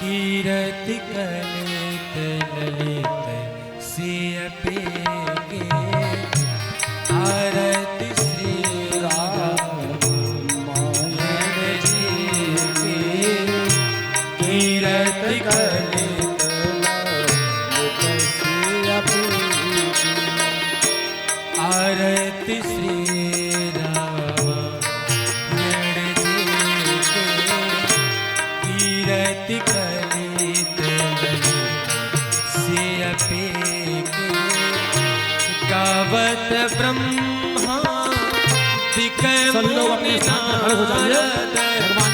कीरति कलित ललित सियपेगे आरती श्री रामायण जी की कीरति कलित ललित सियपेगे आरती श्री रामायण जी की कीरति कलित सियपेगे गावत ब्रह्मा भगवान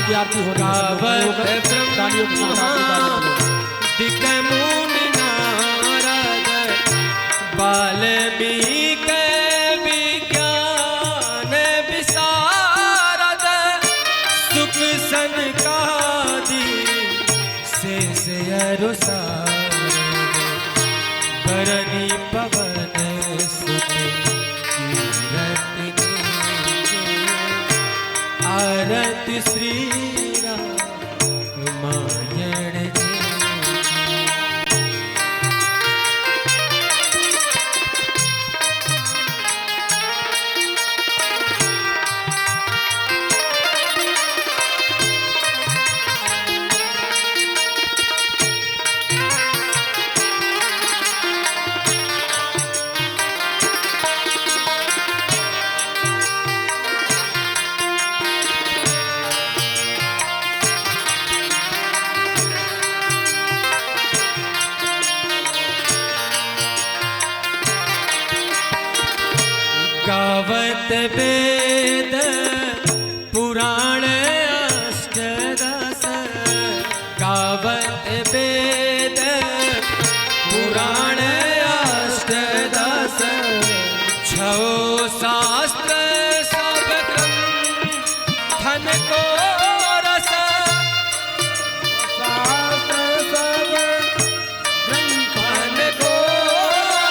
की आरती हो गावत ब्रह्मा मुनि नारद वाल्मीकि विज्ञान विशारद सुख सनकादि शेष अरु सारद बरनी पवन सुत कीरति आरती श्री रामायण जी गावत वेद पुराण अष्टदश गावत वेद पुराण अष्टदश छो शास्त्र सब ग्रंथन को रस शास्त्र सब ग्रंथन को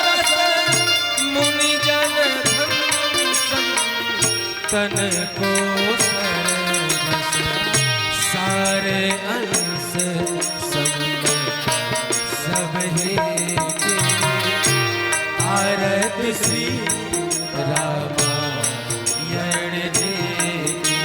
रस मुनि जन तन को सरवस सारे अंश सब हेगे आरती श्री रामायण जी की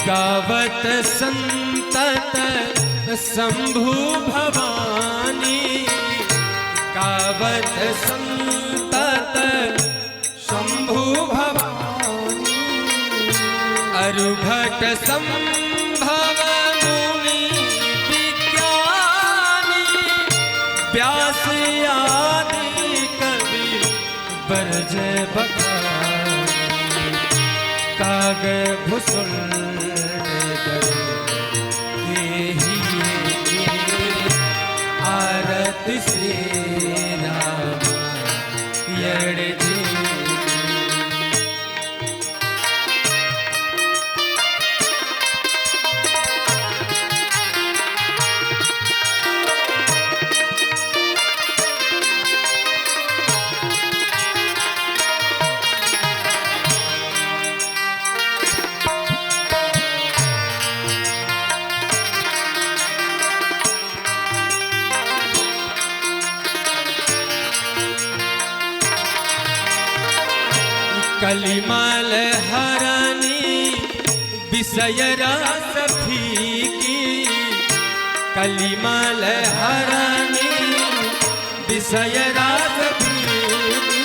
गावत संतत शंभु भवानी गावत संतत शंभु भवानी अरुभट संभव मुनि विज्ञानी व्यास आदि कवि बरज बखानी काग भूषण आरती श्री रामायण जी कलिमल हरनी विषय रस फीकी कलिमल हरनी विषय रस फीकी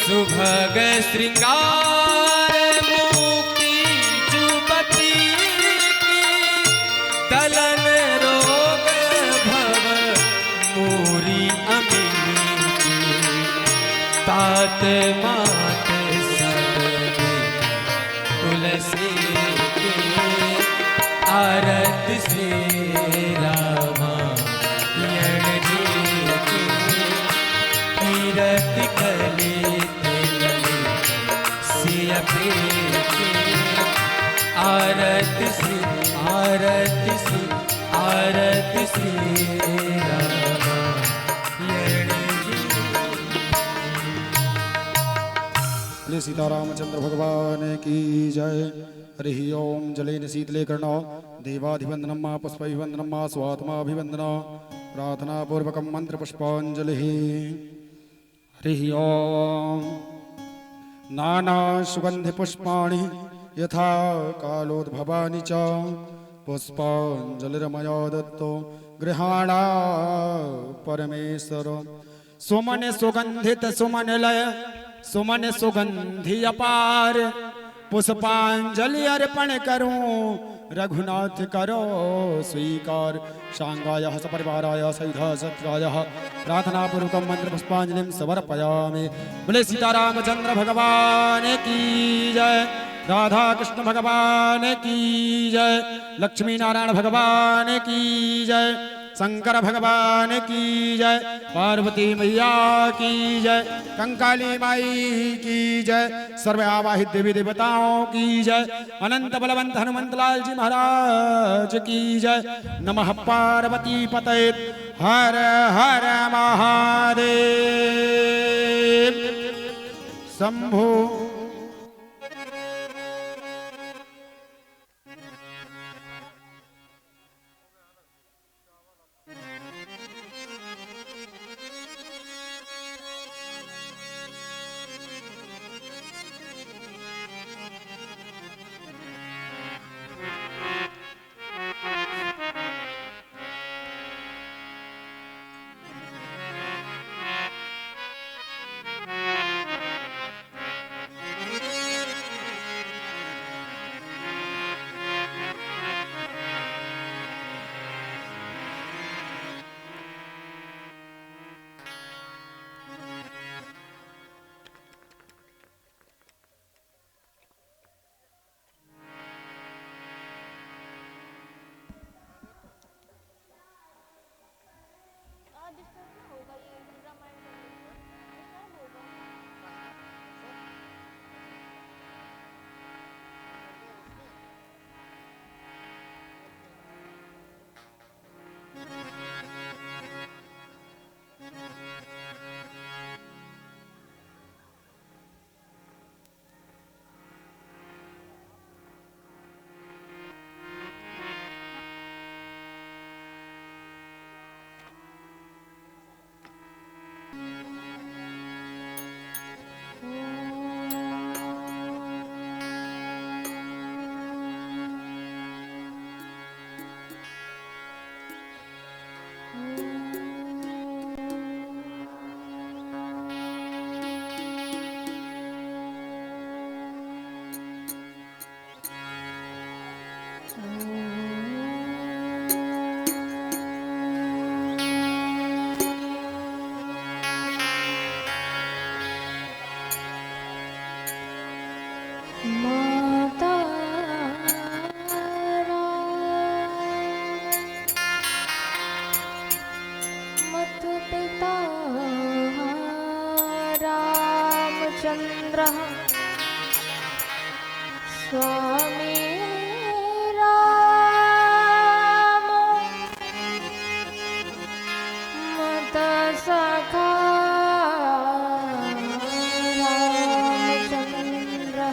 सुभग श्रृंगार मुक्ति जुबती की दलन रोग भव मूरी अमीनी तात मात तुलसी के आरती श्री रामायण जी के कीरत कलित ललित सिय के आरत श्री आरत श्री आरत श्री रामायण जी। बोले सीतारामचंद्र भगवान की जय। हरि ओम। जलेन शीतले कर्ण देवाधिवंदनम पुष्पैवंदनम स्वात्माभिवंदन प्रार्थना पूर्वकम मंत्र पुष्पांजलि। हरि ओम। नाना सुगंधि पुष्पाणि यथा कालोद्भवानि च पुष्पांजलिर्मया दत्तो गृहाणा परमेश्वर। सुमन सुगंधित सुमन लय सुमन सुगंधि अपार पुष्पांजलि अर्पण करूं रघुनाथ करो स्वीकार। सांगाय सपरिवाराय सहित सत्राय प्रार्थना पूर्वक मंत्र पुष्पांजलि समर्पयामि। बोले सीतारामचंद्र भगवान की जय। राधा कृष्ण भगवान की जय। लक्ष्मी नारायण भगवान की जय। शंकर भगवान की जय। पार्वती मैया की जय। कंकाली माई की जय। सर्व आवाहित देवी देवताओं की जय। अनंत बलवंत हनुमंत लाल जी महाराज की जय। नमः पार्वती पतये हर हर महादेव शंभो। स्वामी राम मत सखा रामचंद्र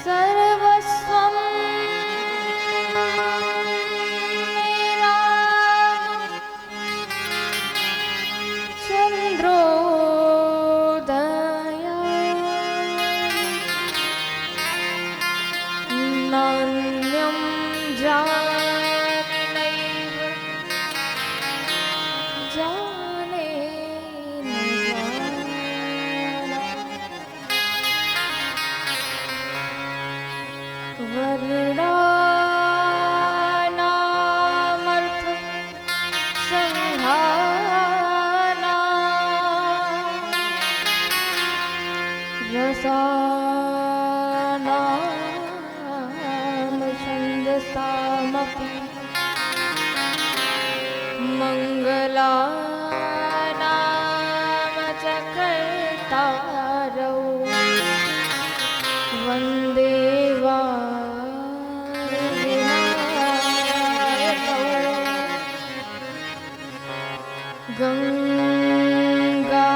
सर्वस्वं मेरा चंद्रो सखामपि मङ्गलानां च कर्तारौ वन्दे वारिणायकौ गङ्गा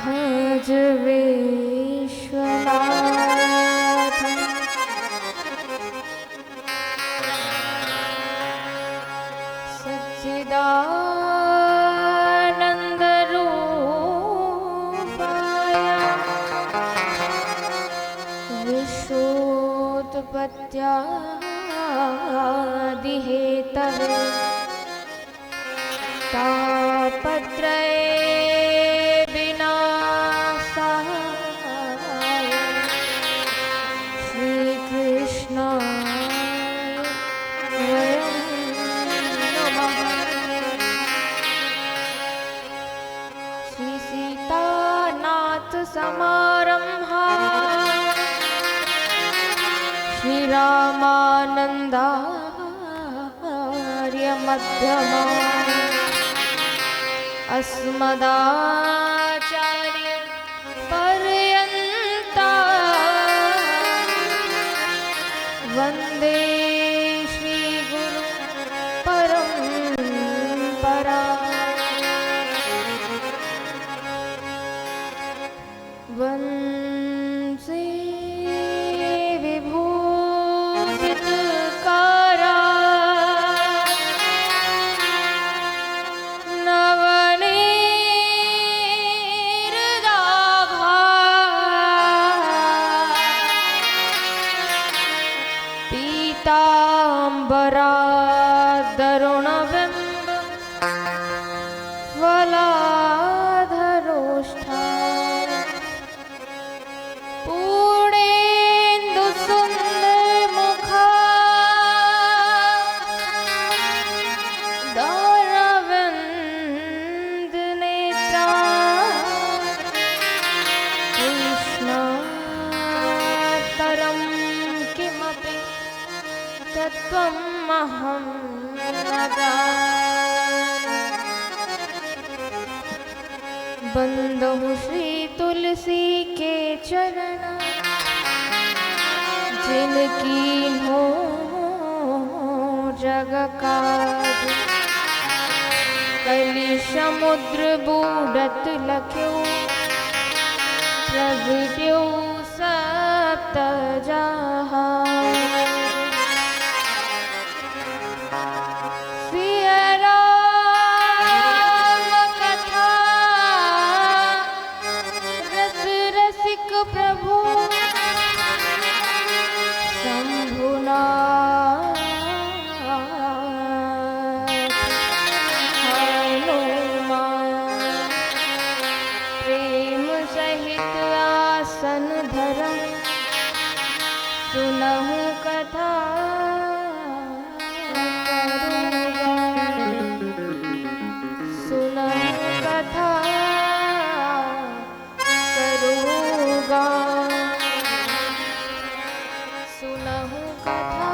भज विश्वनाथं सच्चिदानन्दरूपाय विश्वोत्पत्त्यादिहेतवे तापत्रये समारंभा श्रीरामानन्दार्य मध्यमा अस्मदाचार्य पर्यन्ता वन्दे श्रीगुरु परम्परा वंशे विभूषितकारा नवनीरदाभा पीताम्बरा दरुणबिम्ब फलाधरोष्ठा तत्त्वमहं न जाने। बंदहु श्री तुलसी के चरण जिनकी हो जग काज कलि समुद्र बूढ़त लख्यो प्रगट्यो सप्त जहान। प्रभु शंभुनाथ हनुमान प्रेम सहित आसन धरम सुनहु कथा सुनहु कथा सुनहु कथा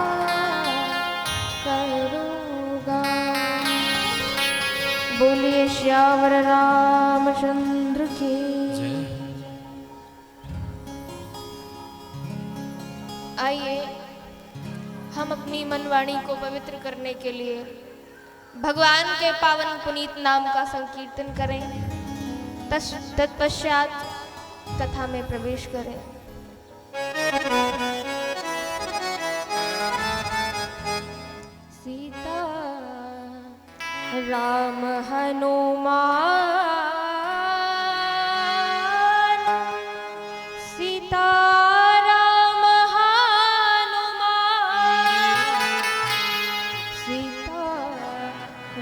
करूँगा। बोलिए श्यावर रामचंद्र की। आइए हम अपनी मनवाणी को पवित्र करने के लिए भगवान के पावन पुनीत नाम का संकीर्तन करें। तत्पश्चात कथा में प्रवेश करें। सीता राम हनुमान, सीता राम हनुमान, सीता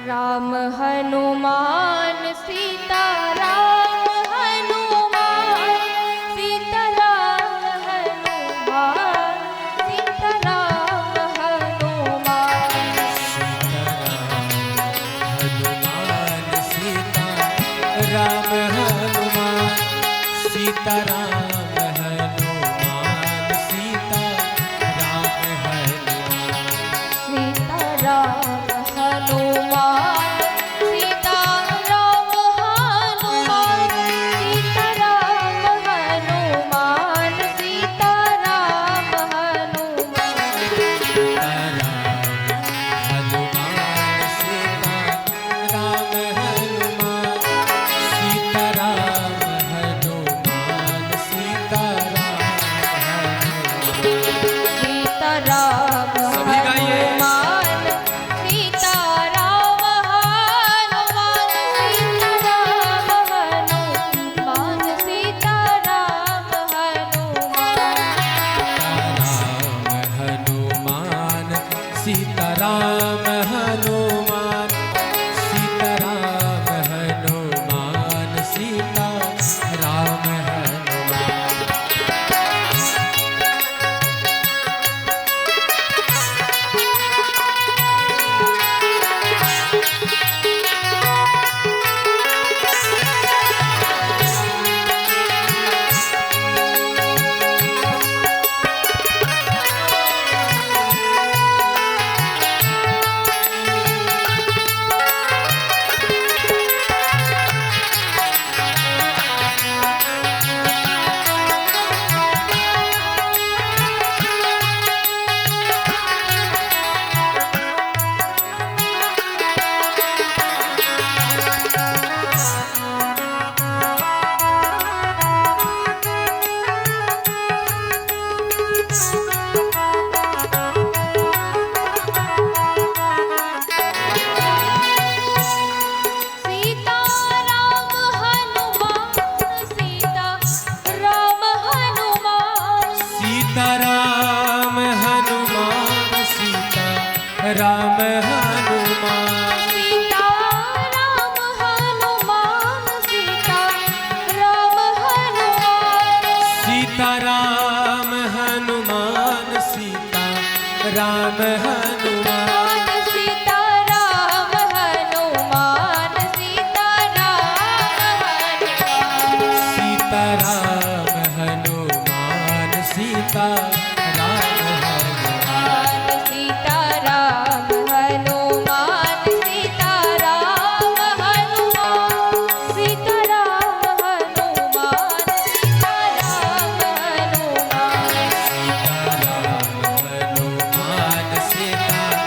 राम हनुमान, सीता राम हनुमान, सीता राम हनुमान, सीता राम हनुमान, राम हनुमान सीता राम हनुमान सीता राम हनुमान सीता राम हनुमान, सीता राम हनुमान, सीता राम हनुमान, सीता राम हनुमान, सीता राम हनुमान सीता राम हनुमान सीता राम हनुमान सीता राम हनुमान, सीता राम हनुमान, सीता राम हनुमान सीता राम हनुमान सीता राम हनुमान, सीता राम हनुमान, सीता राम हनुमान सीता राम हनुमान सीता राम हनुमान, सीता राम हनुमान, सीता राम हनुमान सीता राम हनुमान सीता राम हनुमान, सीता राम हनुमान, सीता राम हनुमान, सीता राम हनुमान, हनुमान सीता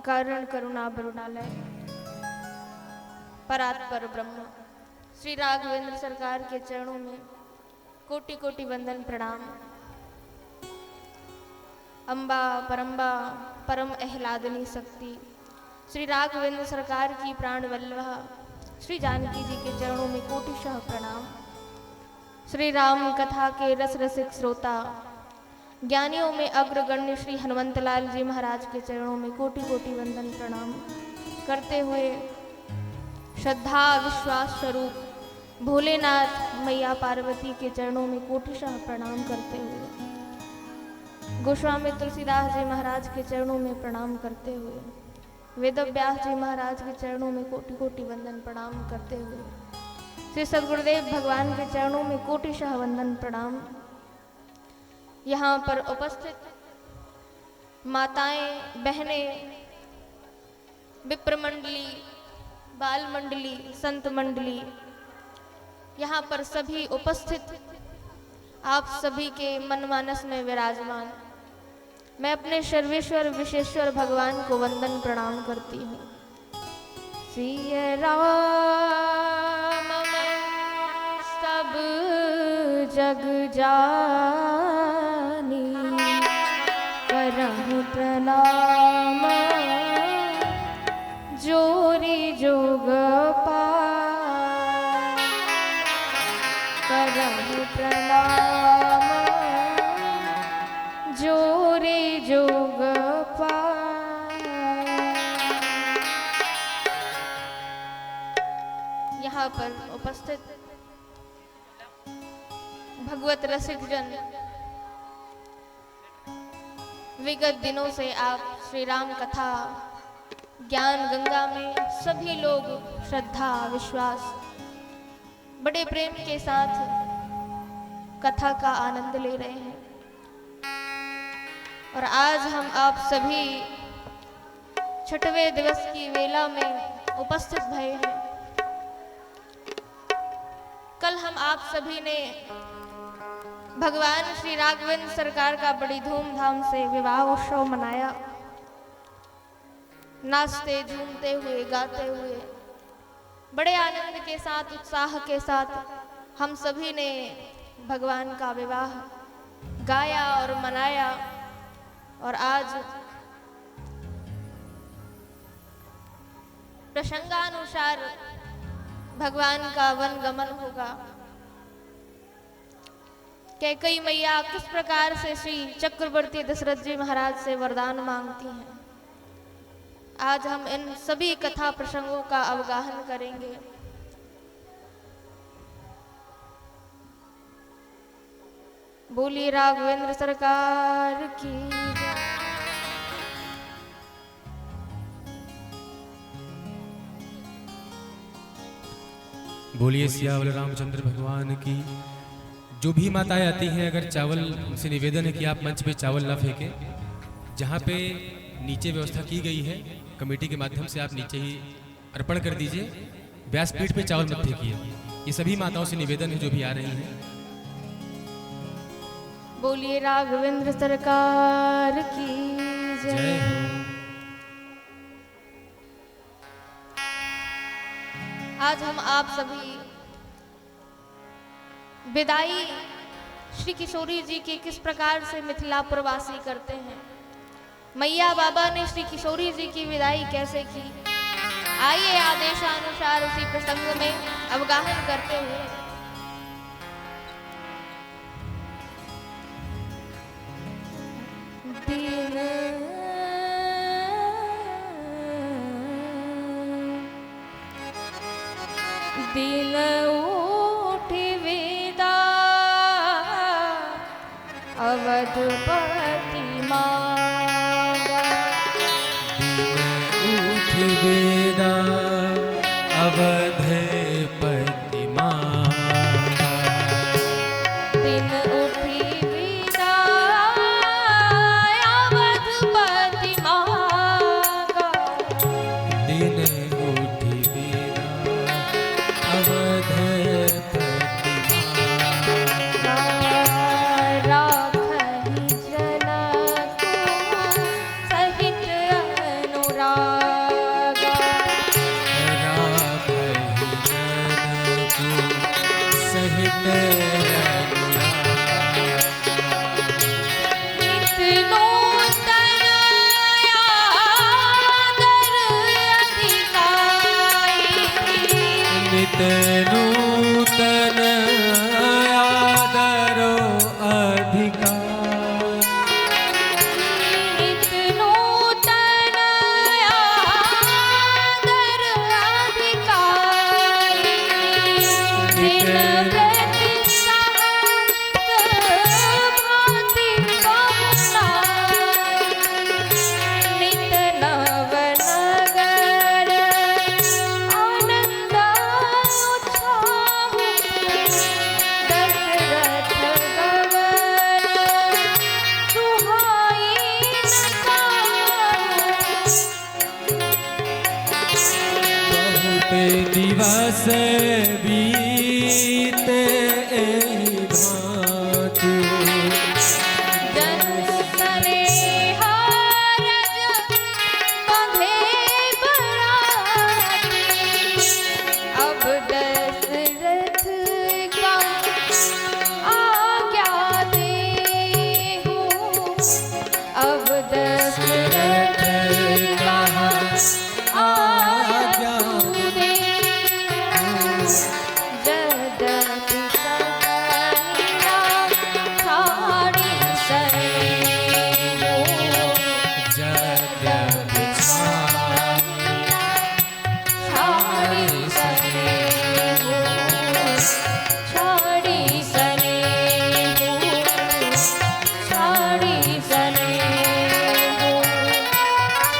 अकारण करुणा बरुणालय, परात्पर ब्रह्म श्री राघवेंद्र सरकार के चरणों में कोटि कोटि वंदन प्रणाम। अम्बा परम्बा परम एहलादनी शक्ति श्री राघवेंद्र सरकार की प्राण वल्लभा श्री जानकी जी के चरणों में कोटिशः प्रणाम। श्री राम कथा के रस रसिक श्रोता ज्ञानियों में अग्रगण्य श्री हनुमंतलाल जी महाराज के चरणों में कोटि कोटि वंदन प्रणाम करते हुए श्रद्धा विश्वास स्वरूप भोलेनाथ मैया पार्वती के चरणों में कोटिशः प्रणाम करते हुए गोस्वामी तुलसीदास जी महाराज के चरणों में प्रणाम करते हुए वेदव्यास जी महाराज के चरणों में कोटि कोटि वंदन प्रणाम करते हुए श्री सद्गुरुदेव भगवान के चरणों में कोटिशः वंदन प्रणाम। यहाँ पर उपस्थित माताएं, बहनें, विप्र मंडली, बाल मंडली, संत मंडली, यहाँ पर सभी उपस्थित आप सभी के मन मानस में विराजमान मैं अपने सर्वेश्वर विशेश्वर भगवान को वंदन प्रणाम करती हूँ। सिया राम सब जग जानी करहु प्रणाम जोरी जोग पार करहु प्रणाम जोरी जोग पार। यहाँ पर उपस्थित भगवत रसिक जन, विगत दिनों से आप श्री राम कथा ज्ञान गंगा में सभी लोग श्रद्धा विश्वास बड़े प्रेम के साथ कथा का आनंद ले रहे हैं और आज हम आप सभी छठवें दिवस की वेला में उपस्थित भये हैं। कल हम आप सभी ने भगवान श्री राघवेंद्र सरकार का बड़ी धूमधाम से विवाह उत्सव मनाया, नाचते झूमते हुए गाते हुए बड़े आनंद के साथ उत्साह के साथ हम सभी ने भगवान का विवाह गाया और मनाया और आज प्रसंगानुसार भगवान का वन गमन होगा। कैकेयी मैया किस प्रकार से श्री चक्रवर्ती दशरथ जी महाराज से वरदान मांगती हैं, आज हम इन सभी कथा प्रसंगों का अवगाहन करेंगे। बोलिए राघवेंद्र सरकार की जय। बोलिए सियावल रामचंद्र भगवान की। जो भी माताएं आती हैं, अगर चावल उनसे निवेदन है कि आप मंच पे चावल ना फेंकें, जहाँ पे नीचे व्यवस्था की गई है कमेटी के माध्यम से आप नीचे ही अर्पण कर दीजिए, व्यासपीठ पे चावल मत फेंकिए। ये सभी माताओं से निवेदन है जो भी आ रही हैं। बोलिए राघवेंद्र सरकार की जय जय। हो। आज हम आप सभी विदाई श्री किशोरी जी की किस प्रकार से मिथिला प्रवासी करते हैं, मैया बाबा ने श्री किशोरी जी की विदाई कैसे की, आइए आदेशानुसार उसी प्रसंग में अवगाहन करते हुए दिन उठ विदा अवधपति मांगा, उठ वेदा अवधपति मांगा, दिन उठी विदा अवधपति मांगा, दिन उठ वेदा अवधपति मांगा। राखहि जनक सहित अनुराग, नूतन आदरो अधिकार। नित नूतन आदर अधिकारी। दिन प्रति सहस्र भांति बहुना। नित नव नगर आनंद उछाहु। दशरथ गगन सुहाई बहुत दिवस बीते एहि भांति। जन सनेहा रज बंधे बराती। अब दशरथ का आज्ञा देहु। अब दशरथ का आज्ञा देहु। जगति सकलिया छाड़ी सनेहु। जगति छाड़ी सनेहु। छाड़ी सनेहु। छाड़ी सनेहु।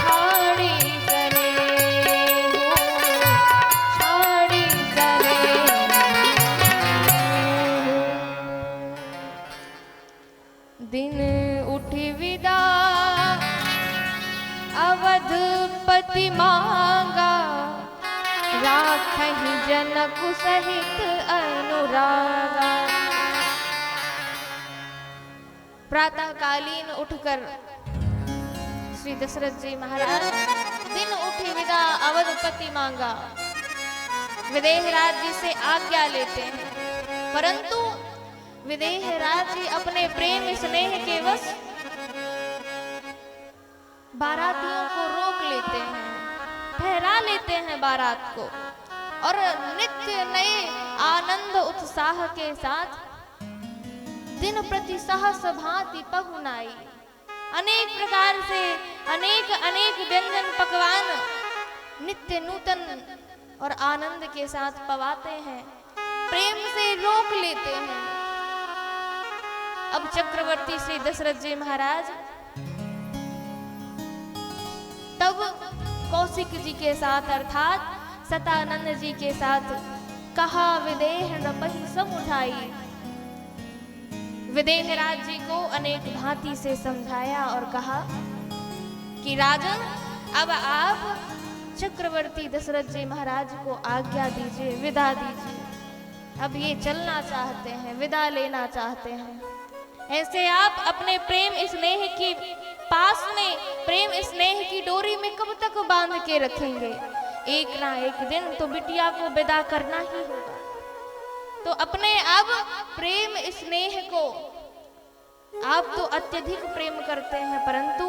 छाड़ी सनेहु। छाड़ी सनेहु। दिन उठी विदा अवधपति मांगा। राखहि जनक सहित अनुरागा। प्रातःकालीन उठकर श्री दशरथ जी महाराज दिन उठी विदा अवधपति मांगा। विदेहराज जी से आज्ञा लेते हैं, परंतु विदेहराज जी अपने प्रेम स्नेह के वश बारातियों को रोक लेते हैं, ठहरा लेते हैं बारात को, और नित्य नए आनंद उत्साह के साथ दिन प्रति सहस भांति पहुनाई। अनेक प्रकार से अनेक अनेक व्यंजन पकवान नित्य नूतन और आनंद के साथ पवाते हैं, प्रेम से रोक लेते हैं। अब चक्रवर्ती श्री दशरथ जी महाराज तब कौशिक जी के साथ अर्थात सतानंद जी के साथ कहा विदेह नपहि समुझाई। विदेहराज जी को अनेक भांति से समझाया और कहा कि राजन, अब आप चक्रवर्ती दशरथ जी महाराज को आज्ञा दीजिए, विदा दीजिए। अब ये चलना चाहते हैं, विदा लेना चाहते हैं। ऐसे आप अपने प्रेम स्नेह की पास में प्रेम स्नेह की डोरी में कब तक बांध के रखेंगे? एक ना एक दिन तो बिटिया को विदा करना ही होगा। तो अपने अब प्रेम स्नेह को आप तो अत्यधिक प्रेम करते हैं, परंतु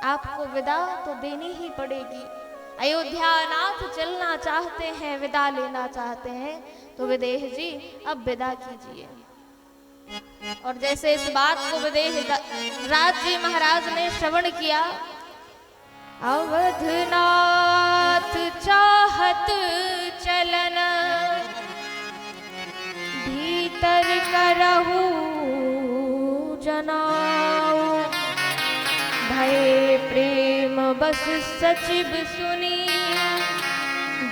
आपको विदा तो देनी ही पड़ेगी। अयोध्यानाथ चलना चाहते हैं, विदा लेना चाहते हैं, तो विदेह जी अब विदा कीजिए। और जैसे इस बात को विदेहराज जी महाराज ने श्रवण किया, अवधनाथ चाहत चलन भीतर करहु जनाऊ। भय प्रेम बस सचिव सुनी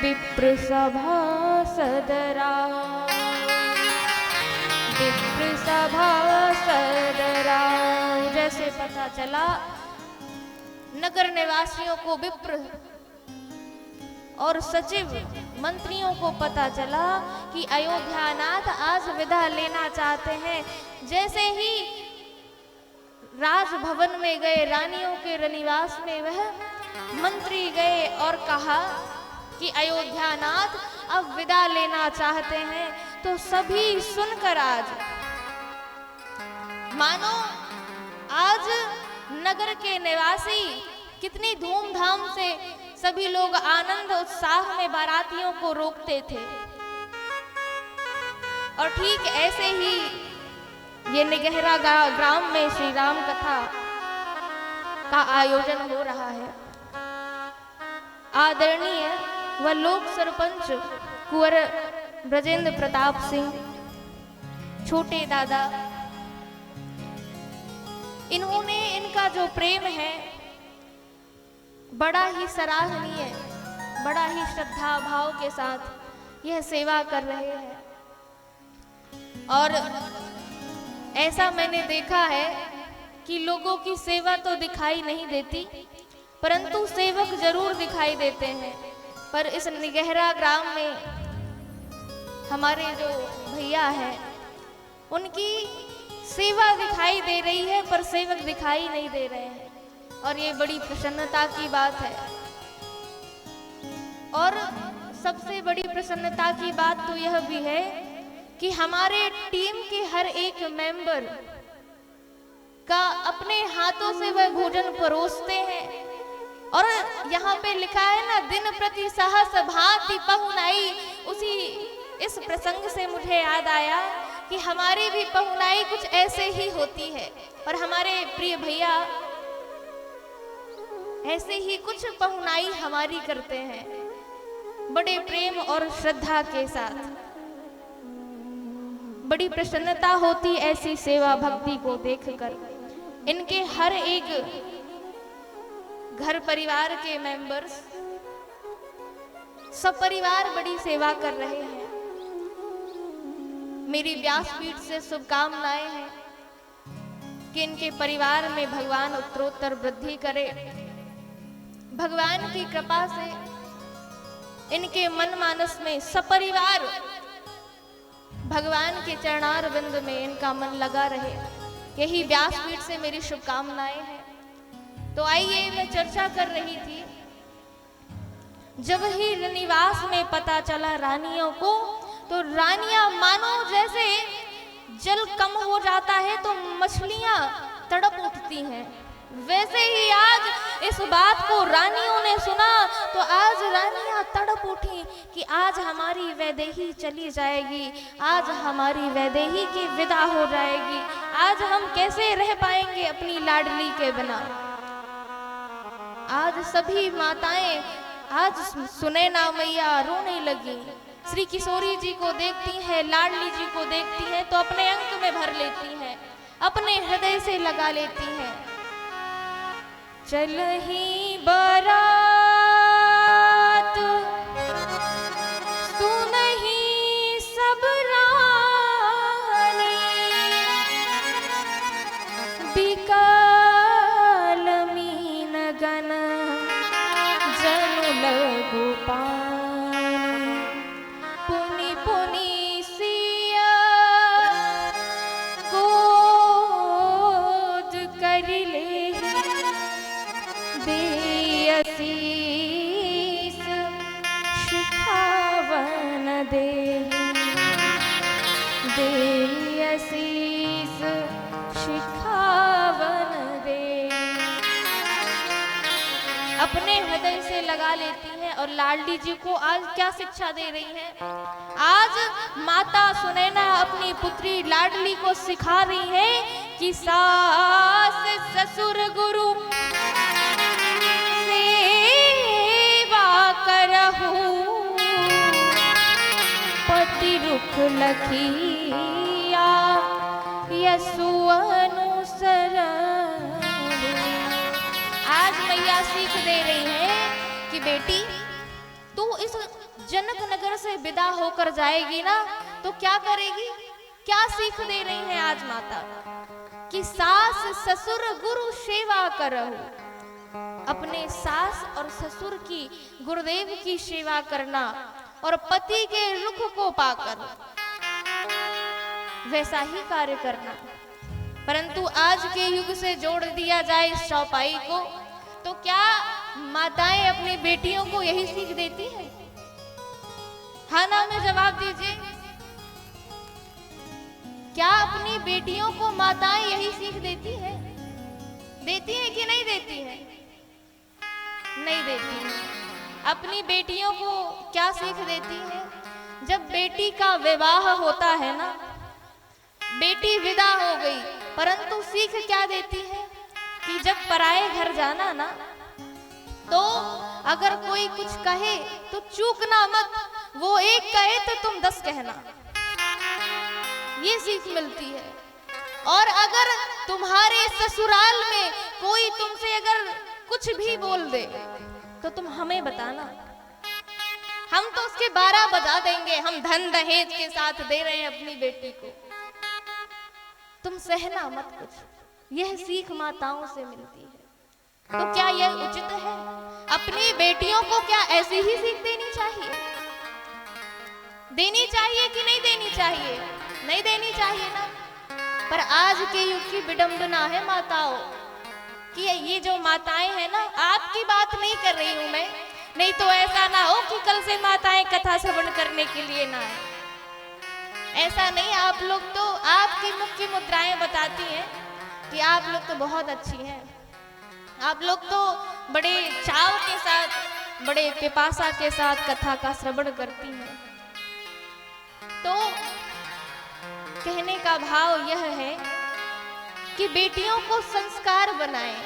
विप्र सभा सदरा। विप्र सभा सदरा। जैसे पता चला नगर निवासियों को, विप्र और सचिव मंत्रियों को पता चला कि अयोध्यानाथ आज विदा लेना चाहते हैं। जैसे ही राजभवन में गए, रानियों के रनिवास में वह मंत्री गए और कहा कि अयोध्यानाथ अब विदा लेना चाहते हैं, तो सभी सुनकर आज मानो आज नगर के निवासी कितनी धूमधाम से सभी लोग आनंद उत्साह में बारातियों को रोकते थे। और ठीक ऐसे ही ये निगहरा ग्राम में श्री राम कथा का आयोजन हो रहा है। आदरणीय व लोक सरपंच कुंवर ब्रजेंद्र प्रताप सिंह छोटे दादा, इन्होंने इनका जो प्रेम है बड़ा ही सराहनीय, बड़ा ही श्रद्धा भाव के साथ यह सेवा कर रहे हैं। और ऐसा मैंने देखा है कि लोगों की सेवा तो दिखाई नहीं देती, परंतु सेवक जरूर दिखाई देते हैं। पर इस निगहरा ग्राम में हमारे जो भैया हैं उनकी सेवा दिखाई दे रही है, पर सेवक दिखाई नहीं दे रहे हैं, और ये बड़ी प्रसन्नता की बात है। और सबसे बड़ी प्रसन्नता की बात तो यह भी है कि हमारे टीम के हर एक मेंबर का अपने हाथों से वह भोजन परोसते हैं। और यहाँ पे लिखा है ना, दिन प्रति सहस भांति पहुनाई। उसी इस प्रसंग से मुझे याद आया कि हमारी भी पहुनाई कुछ ऐसे ही होती है, और हमारे प्रिय भैया ऐसे ही कुछ पहुनाई हमारी करते हैं, बड़े प्रेम और श्रद्धा के साथ। बड़ी प्रसन्नता होती ऐसी सेवा भक्ति को देखकर। इनके हर एक घर परिवार के मेंबर्स सब परिवार बड़ी सेवा कर रहे हैं। मेरी व्यासपीठ से शुभकामनाएं हैं कि इनके परिवार में भगवान उत्तरोत्तर वृद्धि करे। भगवान की कृपा से इनके मन मानस में सपरिवार भगवान के चरणार बिंद में इनका मन लगा रहे, यही व्यासपीठ से मेरी शुभकामनाएं हैं। तो आइए, मैं चर्चा कर रही थी, जब ही निवास में पता चला रानियों को, तो रानियां मानो जैसे जल कम हो जाता है तो मछलियां तड़प उठती हैं, वैसे ही आज इस बात को रानियों ने सुना तो आज रानियां तड़प उठी कि आज हमारी वैदेही चली जाएगी, आज हमारी वैदेही की विदा हो जाएगी, आज हम कैसे रह पाएंगे अपनी लाडली के बिना। आज सभी माताएं आज सुनैना मैया रोने लगी। श्री किशोरी जी को देखती हैं, लाडली जी को देखती हैं तो अपने अंक में भर लेती हैं, अपने हृदय से लगा लेती हैं। चल ही बारात सुन ही सब रानी, बिकाल मीन गन जनु लघु पानी, पुनि पुनि सिया गोद कर ले देयसीस शिखावन दे, देयसीस शिखावन दे। अपने हृदय से लगा लेती हैं। और लाडली जी को आज क्या शिक्षा दे रही हैं? आज माता सुनैना अपनी पुत्री लाडली को सिखा रही है कि सास ससुर गुरु पति रुख लखिया यसु अनुसर। आज मैया सीख दे रही है कि बेटी तू इस जनक नगर से विदा होकर जाएगी ना तो क्या करेगी? क्या सीख दे रही है आज माता कि सास ससुर गुरु सेवा करहु। अपने सास और ससुर की, गुरुदेव की सेवा करना और पति के रुख को पाकर वैसा ही कार्य करना। परंतु आज के युग से जोड़ दिया जाए इस चौपाई को तो क्या माताएं अपनी बेटियों को यही सीख देती है? हाँ ना में जवाब दीजिए। क्या अपनी बेटियों को माताएं यही सीख देती है? देती है कि नहीं देती है? नहीं देती है। अपनी बेटियों को क्या सीख देती है? जब बेटी का विवाह होता है ना, बेटी विदा हो गई, परंतु सीख क्या देती है कि जब पराए घर जाना ना, तो अगर कोई कुछ कहे तो चूकना मत, वो एक कहे तो तुम 10 कहना। ये सीख मिलती है। और अगर तुम्हारे ससुराल में कोई तुमसे अगर कुछ भी बोल दे तो तुम हमें बताना, हम तो उसके 12 बजा देंगे। हम धन दहेज के साथ दे रहे हैं अपनी बेटी को, तुम सहना मत कुछ। यह सीख माताओं से मिलती है। तो क्या यह उचित है? अपनी बेटियों को क्या ऐसी ही सीख देनी चाहिए? देनी चाहिए कि नहीं देनी चाहिए? नहीं देनी चाहिए ना। पर आज के युग की विडंबना है माताओं कि ये जो माताएं हैं ना, आपकी बात नहीं कर रही हूं मैं, नहीं तो ऐसा ना हो कि कल से माताएं कथा श्रवण करने के लिए ना आए। ऐसा नहीं, आप लोग तो आपकी मुख्य मुद्राएं बताती हैं कि आप लोग तो बहुत अच्छी हैं। आप लोग तो बड़े चाव के साथ, बड़े पिपासा के साथ कथा का श्रवण करती हैं। तो कहने का भाव यह है कि बेटियों को संस्कार बनाएं।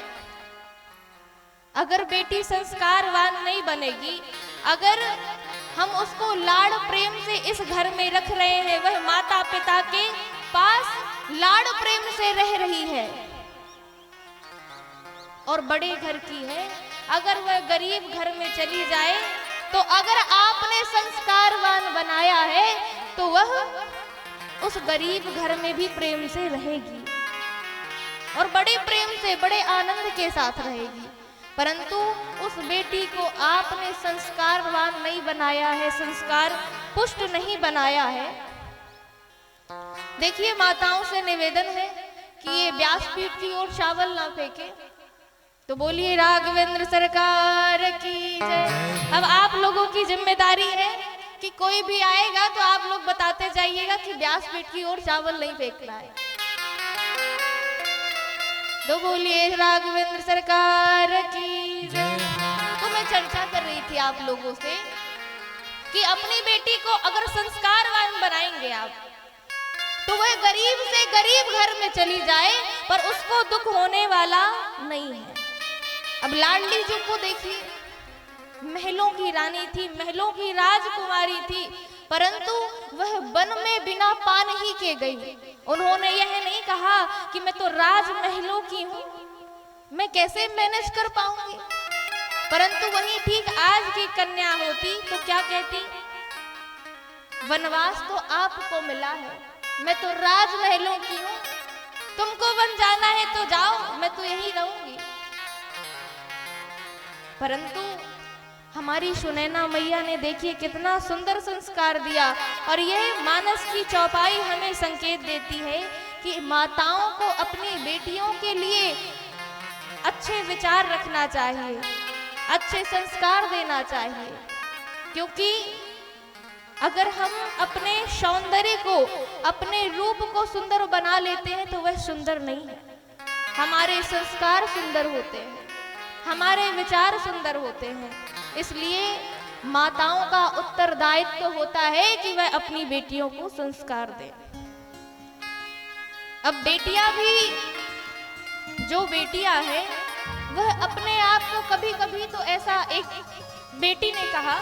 अगर बेटी संस्कारवान नहीं बनेगी, अगर हम उसको लाड़ प्रेम से इस घर में रख रहे हैं, वह माता पिता के पास लाड़ प्रेम से रह रही है और बड़े घर की है, अगर वह गरीब घर में चली जाए तो अगर आपने संस्कारवान बनाया है तो वह उस गरीब घर में भी प्रेम से रहेगी और बड़े प्रेम से, बड़े आनंद के साथ रहेगी। परंतु उस बेटी को आपने संस्कारवान नहीं बनाया है, संस्कार पुष्ट नहीं बनाया है। देखिए, माताओं से निवेदन है कि ये व्यासपीठ की ओर चावल ना फेंके। तो बोलिए राघवेंद्र सरकार की जय। अब आप लोगों की जिम्मेदारी है कि कोई भी आएगा तो आप लोग बताते जाइएगा कि व्यासपीठ की ओर चावल नहीं फेंकना है। तो बोलिए राघवेंद्र सरकार की जय। तो मैं चर्चा कर रही थी आप लोगों से कि अपनी बेटी को अगर संस्कारवान बनाएंगे आप, तो वह गरीब से गरीब घर में चली जाए पर उसको दुख होने वाला नहीं है। अब लाडली जी को देखिए, महलों की रानी थी, महलों की राजकुमारी थी, परंतु वह वन में बिना पान ही के गई। उन्होंने यह नहीं कहा कि मैं तो राजमहलों की हूं, मैं कैसे मैनेज कर पाऊंगी। परंतु वही ठीक आज की कन्या होती तो क्या कहती, वनवास तो आपको मिला है, मैं तो राजमहलों की हूं, तुमको वन जाना है तो जाओ, मैं तो यही रहूंगी। परंतु हमारी सुनैना मैया ने देखिए कितना सुंदर संस्कार दिया। और यह मानस की चौपाई हमें संकेत देती है कि माताओं को अपनी बेटियों के लिए अच्छे विचार रखना चाहिए, अच्छे संस्कार देना चाहिए। क्योंकि अगर हम अपने सौंदर्य को, अपने रूप को सुंदर बना लेते हैं तो वह सुंदर नहीं है। हमारे संस्कार सुंदर होते हैं, हमारे विचार सुंदर होते हैं। इसलिए माताओं का उत्तरदायित्व तो होता है कि वह अपनी बेटियों को संस्कार दें। अब बेटियां भी, जो बेटियां हैं, वह अपने आप को कभी कभी तो ऐसा, एक बेटी ने कहा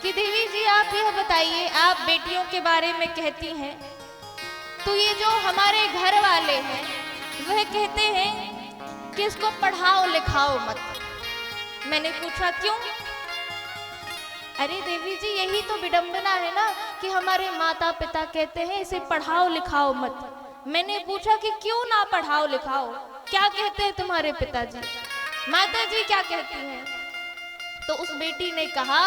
कि देवी जी आप यह बताइए, आप बेटियों के बारे में कहती हैं, तो ये जो हमारे घर वाले हैं वह कहते हैं कि इसको पढ़ाओ लिखाओ मत। मैंने पूछा क्यों? अरे देवी जी यही तो विडंबना है ना कि हमारे माता पिता कहते हैं इसे पढ़ाओ लिखाओ मत। मैंने पूछा कि क्यों ना पढ़ाओ लिखाओ, क्या कहते हैं तुम्हारे पिताजी, माता जी क्या कहती हैं? तो उस बेटी ने कहा,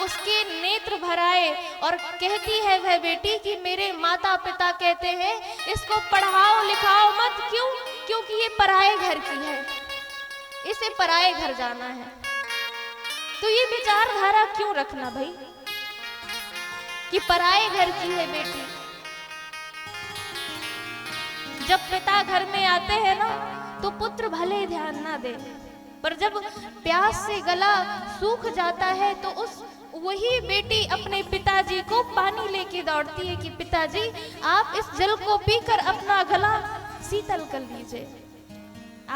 उसके नेत्र भराए और कहती है वह बेटी कि मेरे माता पिता कहते हैं इसको पढ़ाओ लिखाओ मत। क्यों? क्योंकि ये पराए घर की है, इसे पराए घर जाना है। तो ये विचारधारा क्यों रखना भाई कि पराए घर की है बेटी, जब पिता घर में आते हैं ना तो पुत्र भले ध्यान ना दे, पर जब प्यास से गला सूख जाता है तो उस वही बेटी अपने पिताजी को पानी लेके दौड़ती है कि पिताजी आप इस जल को पीकर अपना गला शीतल कर लीजिए।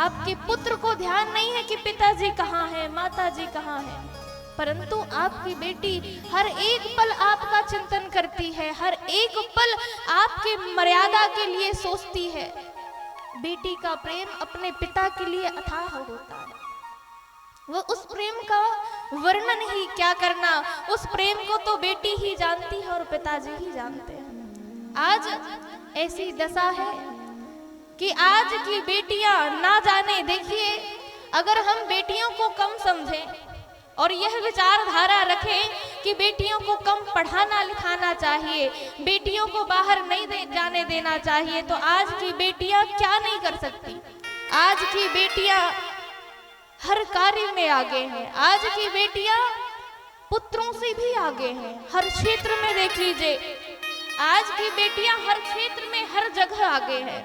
आपके पुत्र को ध्यान नहीं है कि पिताजी कहाँ है, माताजी कहाँ है, परंतु आपकी बेटी हर एक पल आपका चिंतन करती है, हर एक पल आपके मर्यादा के लिए सोचती है। बेटी का प्रेम अपने पिता के लिए अथाह होता है। वो उस प्रेम का वर्णन ही क्या करना, उस प्रेम को तो बेटी ही जानती है और पिताजी ही जानते हैं। आज ऐसी दशा है कि आज की बेटियां ना जाने, देखिए अगर हम बेटियों को कम समझें और यह विचारधारा रखें कि बेटियों को कम पढ़ाना लिखाना चाहिए, बेटियों को बाहर नहीं जाने देना चाहिए, तो आज की बेटियां क्या नहीं कर सकती। आज की बेटियां हर कार्य में आगे हैं, आज की बेटियां पुत्रों से भी आगे हैं। हर क्षेत्र में देख लीजिए, आज की बेटियां हर क्षेत्र में हर जगह आगे हैं।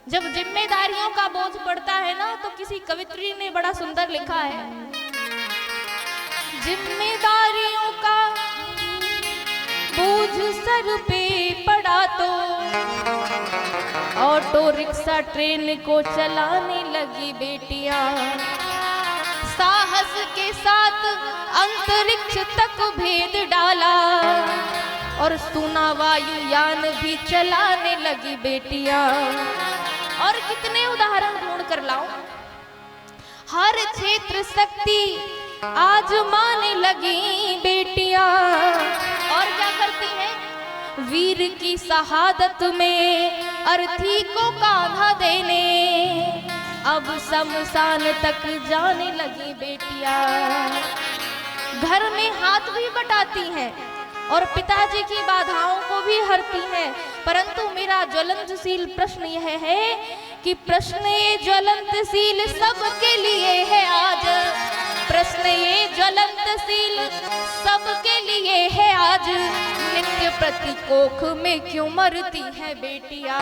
जब जिम्मेदारियों का बोझ पड़ता है ना, तो किसी कवित्री ने बड़ा सुंदर लिखा है, जिम्मेदारियों का बोझ सर पे पड़ा तो ऑटो रिक्शा ट्रेन को चलाने लगी बेटियां, साहस के साथ अंतरिक्ष तक भेद डाला और सुना वायुयान भी चलाने लगी बेटियां। और कितने उदाहरण ढूंढ कर लाऊं, हर क्षेत्र शक्ति आजमाने लगी बेटियां। और क्या करती हैं, वीर की शहादत में अर्थी को कांधा देने अब शमशान तक जाने लगी बेटियां। घर में हाथ भी बटाती हैं और पिताजी की बाधाओं को भी हरती हैं, परंतु मेरा ज्वलंतशील प्रश्न यह है कि प्रश्न ये ज्वलंतशील सबके लिए है आज, प्रश्न ये ज्वलंतशील सबके लिए है आज, नित्य प्रतिकोख में क्यों मरती है बेटियां,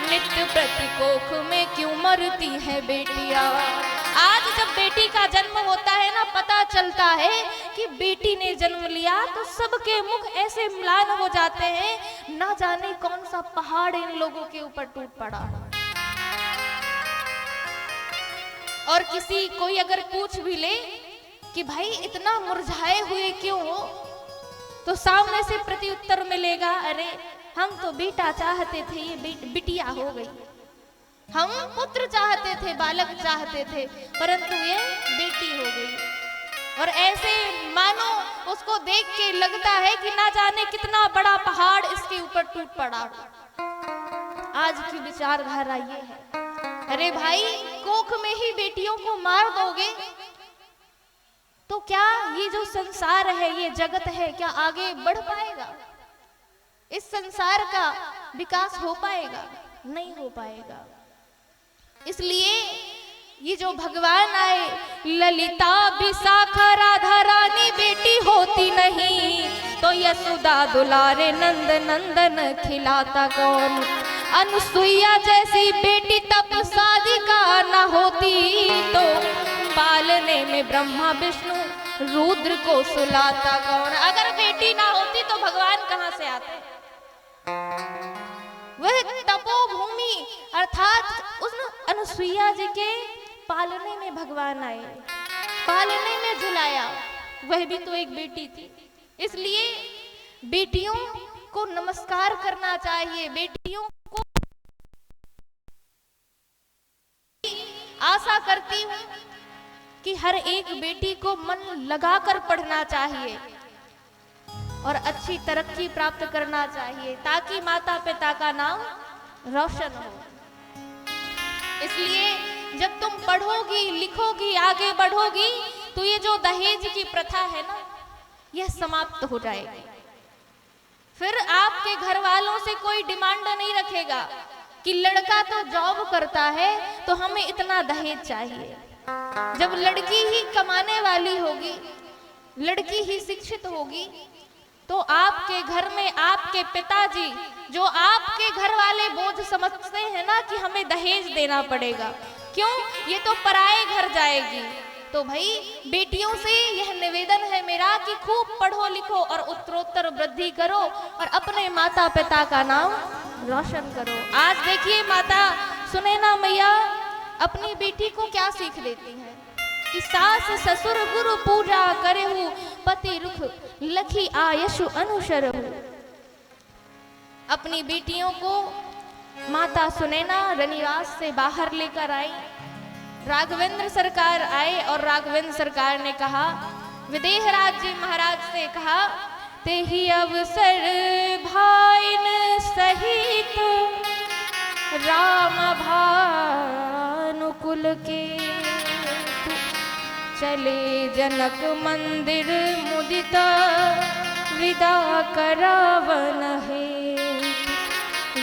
नित्य प्रतिकोख में क्यों मरती है बेटियां। आज जब बेटी का जन्म होता है ना, पता चलता है कि बेटी ने जन्म लिया, तो सबके मुख ऐसे म्लान हो जाते हैं, ना जाने कौन सा पहाड़ इन लोगों के ऊपर टूट पड़ा। और किसी कोई अगर पूछ भी ले कि भाई इतना मुरझाए हुए क्यों हो, तो सामने से प्रति उत्तर मिलेगा, अरे हम तो बेटा चाहते थे, ये बिटिया हो गई। हम पुत्र चाहते थे, बालक चाहते थे, परंतु ये बेटी हो गई। और ऐसे मानो उसको देख के लगता है कि ना जाने कितना बड़ा पहाड़ इसके ऊपर टूट पड़ा। आज की विचारधारा ये है, अरे भाई कोख में ही बेटियों को मार दोगे तो क्या ये जो संसार है, ये जगत है, क्या आगे बढ़ पाएगा? इस संसार का विकास हो पाएगा? नहीं हो पाएगा। इसलिए ये जो भगवान आए, ललिता विशाखा राधा रानी बेटी होती नहीं तो यशोदा दुलारे नंद नंदन खिलाता कौन, अनुसुईया जैसी बेटी तब शादी का न होती तो पालने में ब्रह्मा विष्णु रुद्र को सुलाता कौन। अगर बेटी ना होती तो भगवान कहां से आते? वह तपोभूमि अर्थात उस अनुसुईया जी के पालने में भगवान आए, पालने में झुलाया, वह भी तो एक बेटी थी। इसलिए बेटियों को नमस्कार करना चाहिए, बेटियों को आशा करती हूँ कि हर एक बेटी को मन लगाकर पढ़ना चाहिए और अच्छी तरक्की प्राप्त करना चाहिए, ताकि माता पिता का नाम रोशन हो। इसलिए जब तुम पढ़ोगी, लिखोगी, आगे बढ़ोगी, तो ये जो दहेज की प्रथा है ना, यह समाप्त हो जाएगी। फिर आपके घर वालों से कोई डिमांड नहीं रखेगा कि लड़का तो जॉब करता है तो हमें इतना दहेज चाहिए। जब लड़की ही कमाने वाली होगी, लड़की ही शिक्षित होगी, तो आपके घर में आपके पिताजी, जो आपके घर वाले बोझ समझते हैं ना कि हमें दहेज देना पड़ेगा, क्यों, ये तो पराए घर जाएगी। तो भाई बेटियों से यह निवेदन है मेरा कि खूब पढ़ो लिखो और उत्तरोत्तर वृद्धि करो और अपने माता पिता का नाम रोशन करो। आज देखिए माता सुनैना मैया अपनी बेटी को क्या सीख देती हैं कि सास ससुर गुरु पूजा करेहु, पति रुख लखी आयशु अनुसरहु। अपनी बेटियों को माता सुनैना रनिवास से बाहर लेकर आई। राघवेंद्र सरकार आए और राघवेंद्र सरकार ने कहा, विदेहराज जी महाराज से कहा, ते ही अवसर भाइन सहित राम भानुकुल के चले जनक मंदिर मुदित विदा करावन है,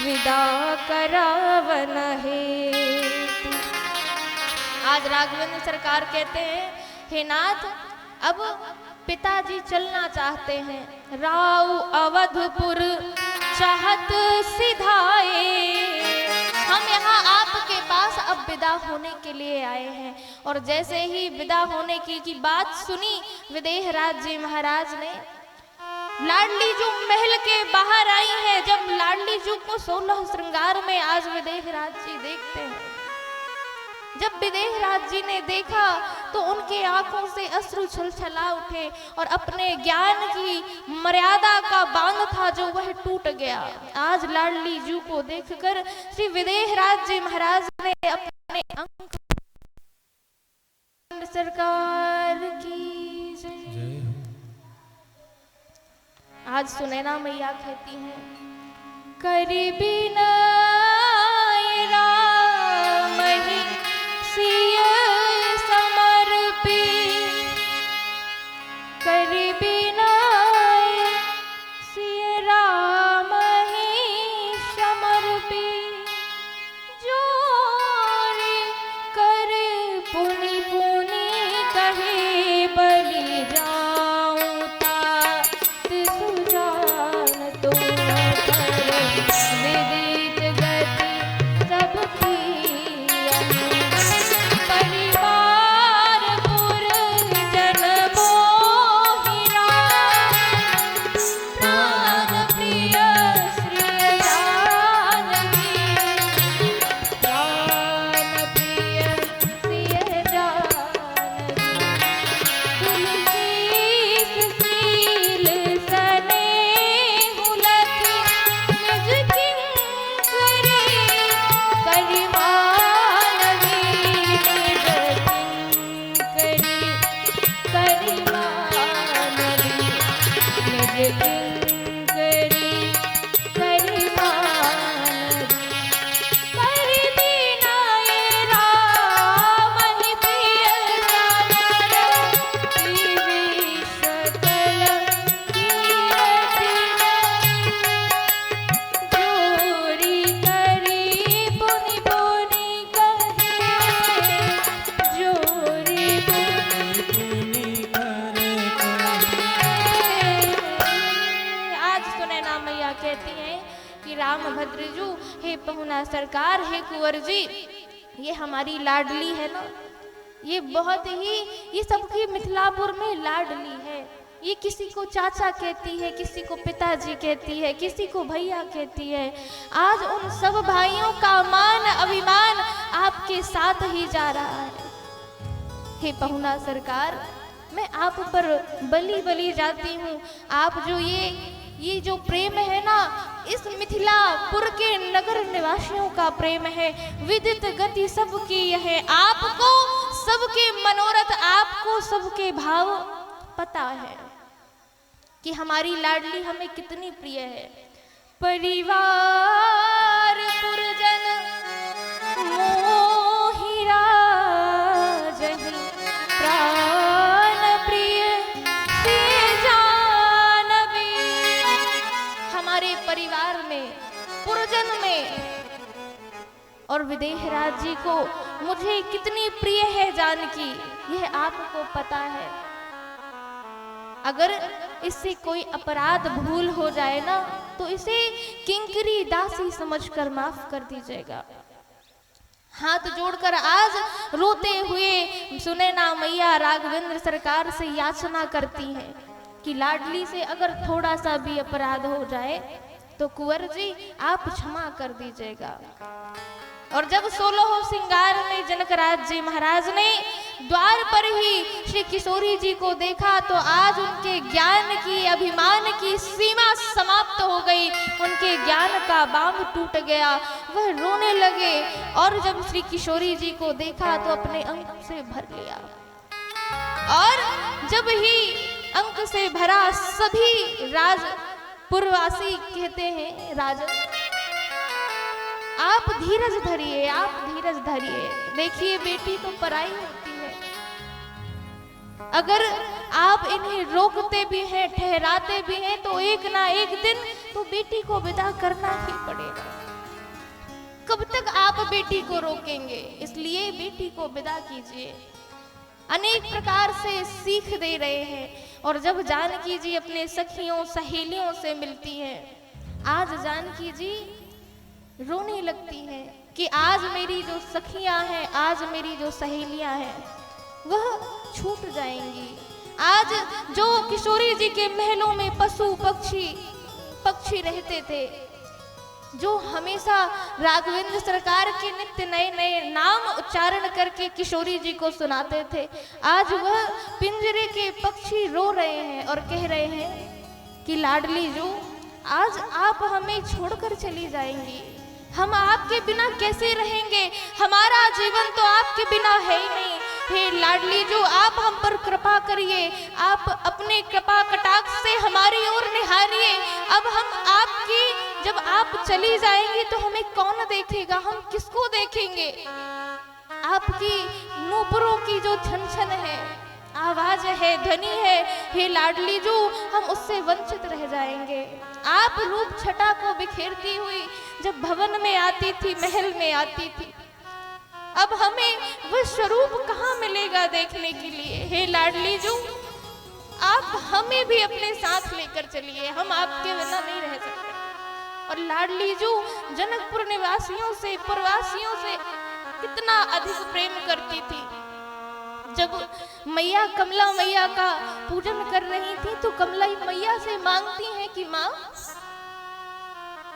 विदा करावन है। आज राघवेंद्र सरकार कहते हैं, हे नाथ अब पिताजी चलना चाहते हैं, राव अवधपुर चाहत सिधाए, हम यहाँ आपके पास अब विदा होने के लिए आए हैं। और जैसे ही विदा होने की बात सुनी विदेहराज जी महाराज ने, लाडली जू महल के बाहर आई है। जब लाडली जू को 16 श्रृंगार में आज विदेहराज जी देखते हैं, जब विदेहराज जी ने देखा तो उनके आंखों से अश्रु छलछला उठे और अपने ज्ञान की मर्यादा का बांध था जो वह टूट गया। आज लाडली जू को देखकर श्री विदेहराज जी महाराज ने अपने अंक सरकार की जय। आज सुनैना मैया कहती हैं, करीबी सिय समर्पी, करीबी सिय राम ही समर्पी, जोरी कर पुनि पुनि कहे बलि जाऊं तात सुजान तो विदित गति सबकी सरकार है कुंवर जी, ये हमारी लाडली है ना, ये बहुत ही, ये सबकी मिथिलापुर में लाडली है। ये किसी को चाचा कहती है, किसी को पिताजी कहती है, किसी को भैया कहती है। आज उन सब भाइयों का मान अभिमान आपके साथ ही जा रहा है। हे पहुना सरकार, मैं आप पर बली बली जाती हूँ। आप जो ये जो प्रेम है ना, इस मिथिलापुर के नगर निवासियों का प्रेम है, विदित गति सबकी यह है। आपको सबके मनोरथ, आपको सबके भाव पता है कि हमारी लाडली हमें कितनी प्रिय है। परिवार पुरजन मोहिरा जही प्राण प्रिय से जानवी। हमारे परिवार में, पुरजन में और विदेहराज जी को मुझे कितनी प्रिय है जानकी, यह आपको पता है। अगर इससे कोई अपराध भूल हो जाए ना तो इसे किंकरी दासी समझकर माफ कर दीजिएगा। हाथ जोड़कर आज रोते हुए सुनैना मैया राघवेंद्र सरकार से याचना करती हैं कि लाडली से अगर थोड़ा सा भी अपराध हो जाए तो कुंवर जी आप क्षमा कर दीजिएगा। और जब 16 सिंगार में जनकराज जी महाराज ने द्वार पर ही श्री किशोरी जी को देखा तो आज उनके ज्ञान की, अभिमान की सीमा समाप्त हो गई, उनके ज्ञान का बांध टूट गया, वह रोने लगे। और जब श्री किशोरी जी को देखा तो अपने अंक से भर लिया। और जब ही अंक से भरा सभी राजपुरवासी कहते हैं राजन आप धीरज धरिए, आप धीरज धरिए, देखिए बेटी तो पराई होती है, अगर आप इन्हें रोकते भी हैं, ठहराते भी हैं तो एक ना एक दिन तो बेटी को विदा करना ही पड़ेगा। कब तक आप बेटी को रोकेंगे? इसलिए बेटी को विदा कीजिए। अनेक प्रकार से सीख दे रहे हैं। और जब जानकी जी अपने सखियों सहेलियों से मिलती हैं, आज जानकी जी रोने लगती हैं कि आज मेरी जो सखियां हैं, आज मेरी जो सहेलियां हैं वह छूट जाएंगी। आज जो किशोरी जी के महलों में पशु पक्षी रहते थे, जो हमेशा राघवेंद्र सरकार के नित्य नए नए नाम उच्चारण करके किशोरी जी को सुनाते थे, आज वह पिंजरे के पक्षी रो रहे हैं और कह रहे हैं कि लाडली जो आज आप हमें छोड़कर चली जाएंगी, हम आपके बिना कैसे रहेंगे, हमारा जीवन तो आपके बिना है ही नहीं। हे लाडली जो आप हम पर कृपा करिए, आप अपने कृपा कटाक्ष से हमारी ओर निहारिए। अब हम आपकी, जब आप चली जाएंगी तो हमें कौन देखेगा, हम किसको देखेंगे? आपकी नूपुरों की जो छन छन है, आवाज है, ध्वनि है, हे लाडली जो हम उससे वंचित रह जाएंगे। आप रूप छटा को बिखेरती हुई जब भवन में आती थी, महल में आती थी, अब हमें वह स्वरूप कहाँ मिलेगा देखने के लिए? हे लाडली जो आप हमें भी अपने साथ लेकर चलिए, हम आपके बिना नहीं रह सकते। और लाडली जो जनकपुर निवासियों से, पुरवासियों से कितना अधिक प्रेम करती थी। जब मैया कमला मैया का पूजन कर रही थी तो कमला मैया से मांगती हैं कि माँ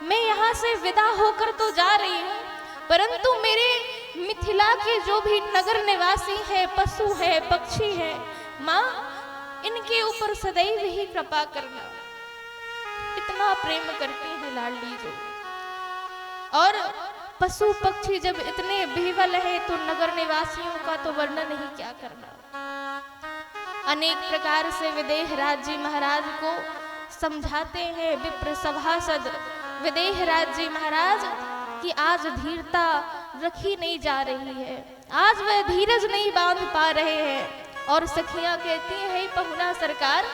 मैं यहाँ से विदा होकर तो जा रही हूँ, परंतु मेरे मिथिला के जो भी नगर निवासी है, पशु है, पक्षी है, माँ इनके ऊपर सदैव ही कृपा करना। इतना प्रेम करती है लाडली जो। और पशु पक्षी जब इतने बेवल है तो नगर निवासियों का तो वर्णन ही क्या करना। अनेक प्रकार से विदेह राज जी महाराज को समझाते हैं विप्र सभासद विदेह राज जी महाराज कि आज धीरता रखी नहीं जा रही है, आज वह धीरज नहीं बांध पा रहे हैं। और सखियां कहती हैं पहुना सरकार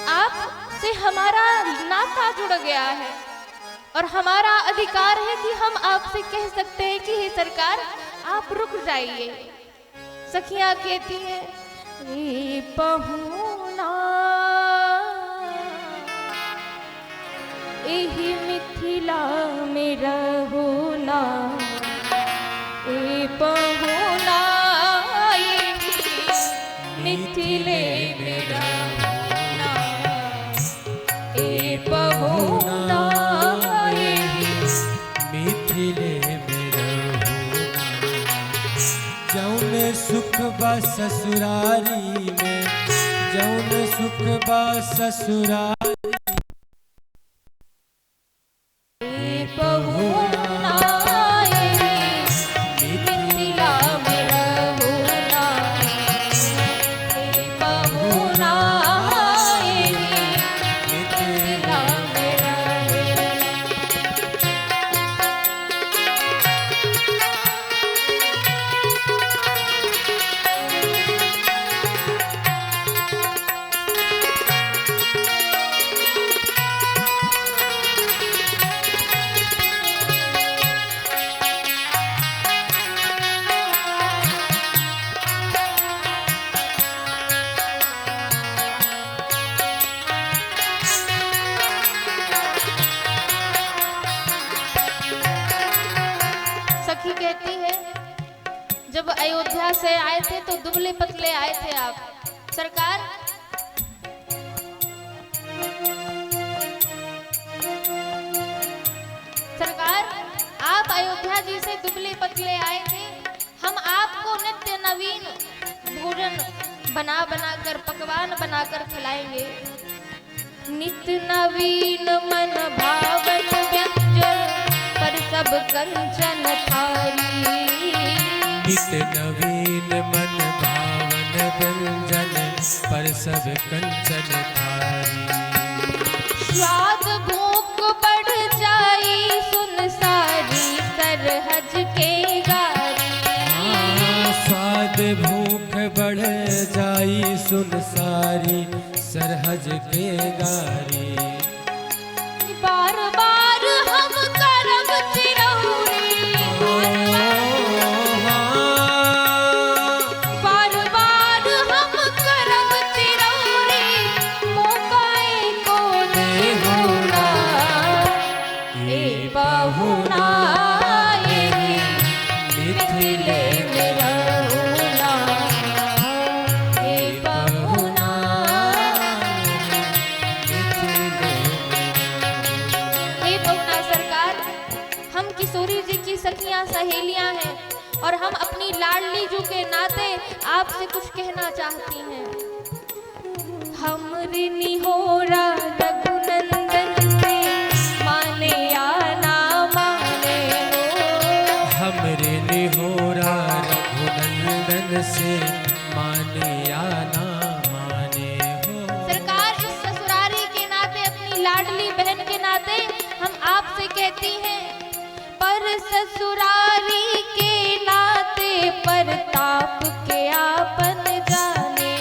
आपसे हमारा नाता जुड़ गया है और हमारा अधिकार है कि हम आपसे कह सकते हैं कि हे सरकार आप रुक जाइए। सखियां कहती हैं रे पहुना एही मिथिला में रहो ना, ए पहुना मिथिले में रहो ना, ए पहुना मिथिले में रहो ना। जौन सुख बा ससुरारी में, जौन सुख बा ससुरारी अयोध्या से आए थे तो दुबले पतले आए थे आप सरकार। सरकार आप अयोध्या जी से दुबले पतले आए थे, हम आपको नित्य नवीन भोजन बना बना कर पकवान बनाकर खिलाएंगे। नित्य नवीन मन भावन व्यंजन पर सब कंचन थारी। नित्य नवीन मन भावन व्यंजन पर सब कंचन थारी। स्वाद भूख बढ़ जाई सुन सारी सरहज के गारी। स्वाद भूख बढ़ जाई सुन सारी सरहज के गारी। बार बार हम करब चिरौरी, बार बार हम करब चिरौरी, मौकाए को देहुना ए बहुना यही मिथिले में रहुना ए बहुना। हे बहुना सरकार, हम किशोरी जी की सखियां सहेलियां हैं और हम अपनी लाडली जू के नाते आपसे कुछ कहना चाहती हैं। हमरी निहोरा रघुनंदन से माने या ना माने हो। हमरे निहोरा रघुनंदन से माने या ना माने हो। सरकार इस ससुरारी के नाते अपनी लाडली बहन के नाते हम आपसे कहती हैं, पर ससुरारी के नाते परताप के आपन जाने।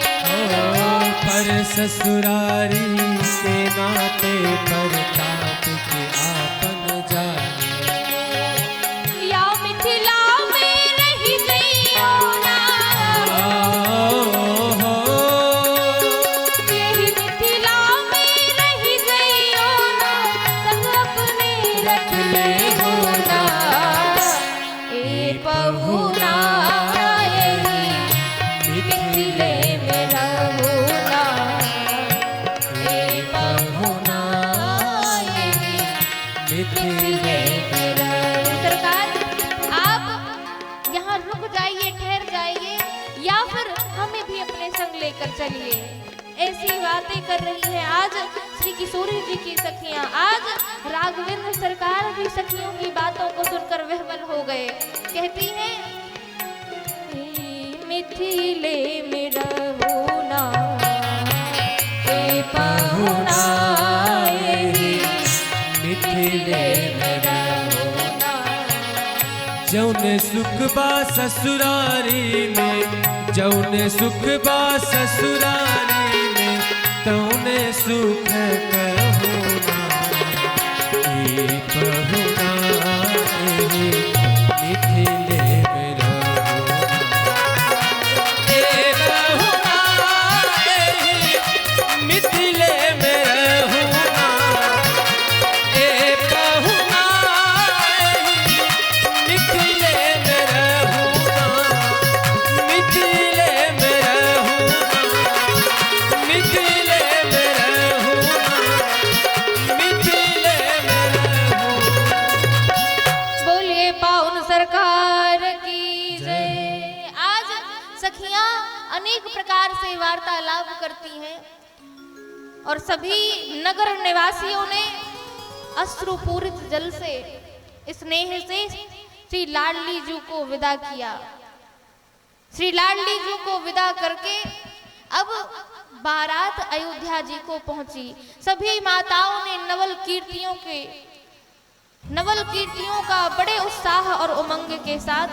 पर ससुरारी के नाते परताप के आपन जाने। या मिथिला में रही गईयो ना, यही मिथिला में रही गईयो ना, संग अपने रख ले हो ना ए बहुना यही मिथिले में रहो ना ए बहुना यही मिथिले में रहो। सरकार आप यहाँ रुक जाइए, ठहर जाइए या फिर हमें भी अपने संग लेकर चलिए। ऐसी बातें कर रही है आज श्री किशोरी जी की सखियां। आज राघवेंद्र सरकार भी सखियों की बातों को सुनकर विह्वल हो गए। कहती हैं, मिथिले में रहुना ए बहुना यही मिथिले में रहुना। जौने सुख बा ससुरारी में, जौने सुख बा ससुरारी में, तौने सुख कहुना ए बहुना एही मिथिले में रहुना। ए बहुना एही मिथिले में रहुना। ए बहुना एही मिथिले में रहुना। मिथिले में रहुना। मिथिले में रहुना। मिथिले में रहुना। बोलिए पाउन सरकार की जय। आज सखियां अनेक प्रकार से वार्तालाप करती हैं और सभी नगर निवासियों ने अश्रुपूरित जल से स्नेह से श्री लाडली जू को विदा किया। श्री लाडली जू को विदा करके अब बारात अयोध्या जी को पहुंची। सभी माताओं ने नवल कीर्तियों का बड़े उत्साह और उमंग के साथ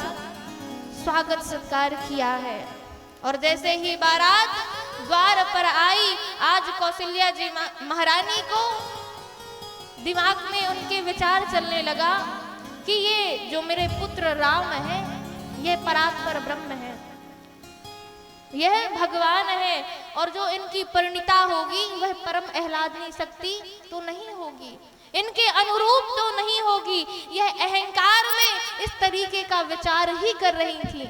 स्वागत सत्कार किया है। और जैसे ही बारात द्वार पर आई, आज कौशल्या जी महारानी को दिमाग में उनके विचार चलने लगा कि ये जो मेरे पुत्र राम है, ये परात्पर ब्रह्म है, यह भगवान है, और जो इनकी परिणीता होगी वह परम आह्लादनी शक्ति तो नहीं होगी, इनके अनुरूप तो नहीं होगी। यह अहंकार में इस तरीके का विचार ही कर रही थी।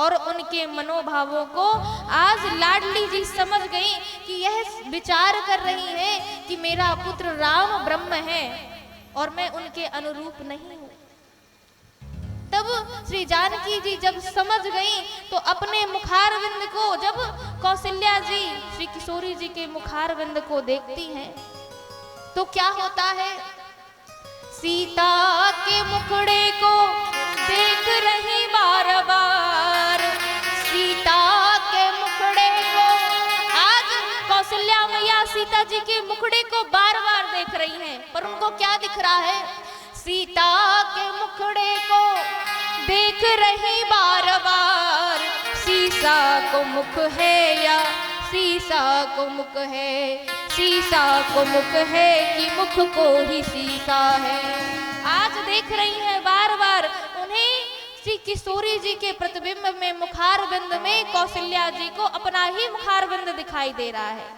और उनके मनोभावों को आज लाडली जी समझ गई कि यह विचार कर रही हैं कि मेरा पुत्र राम ब्रह्म है और मैं उनके अनुरूप नहीं हूं। तब श्री जानकी जी जब समझ गई तो अपने मुखारविंद को, जब कौशल्या जी श्री किशोरी जी के मुखारविंद को देखती हैं तो क्या होता है, सीता के मुखड़े को देख रही बार बार, सीता के मुखड़े को, आज कौशल्या मैया सीता जी के मुखड़े को बार बार देख रही हैं, पर उनको क्या दिख रहा है, सीता के मुखड़े को देख रही बार बार, सीसा को मुख है या सीसा को मुख है, सीसा को मुख है कि मुख को ही सीसा है। आज देख रही हैं बार बार, उन्हें श्री किशोरी जी के प्रतिबिंब में, मुखारबिंद में कौशल्या जी को अपना ही मुखारबिंद दिखाई दे रहा है।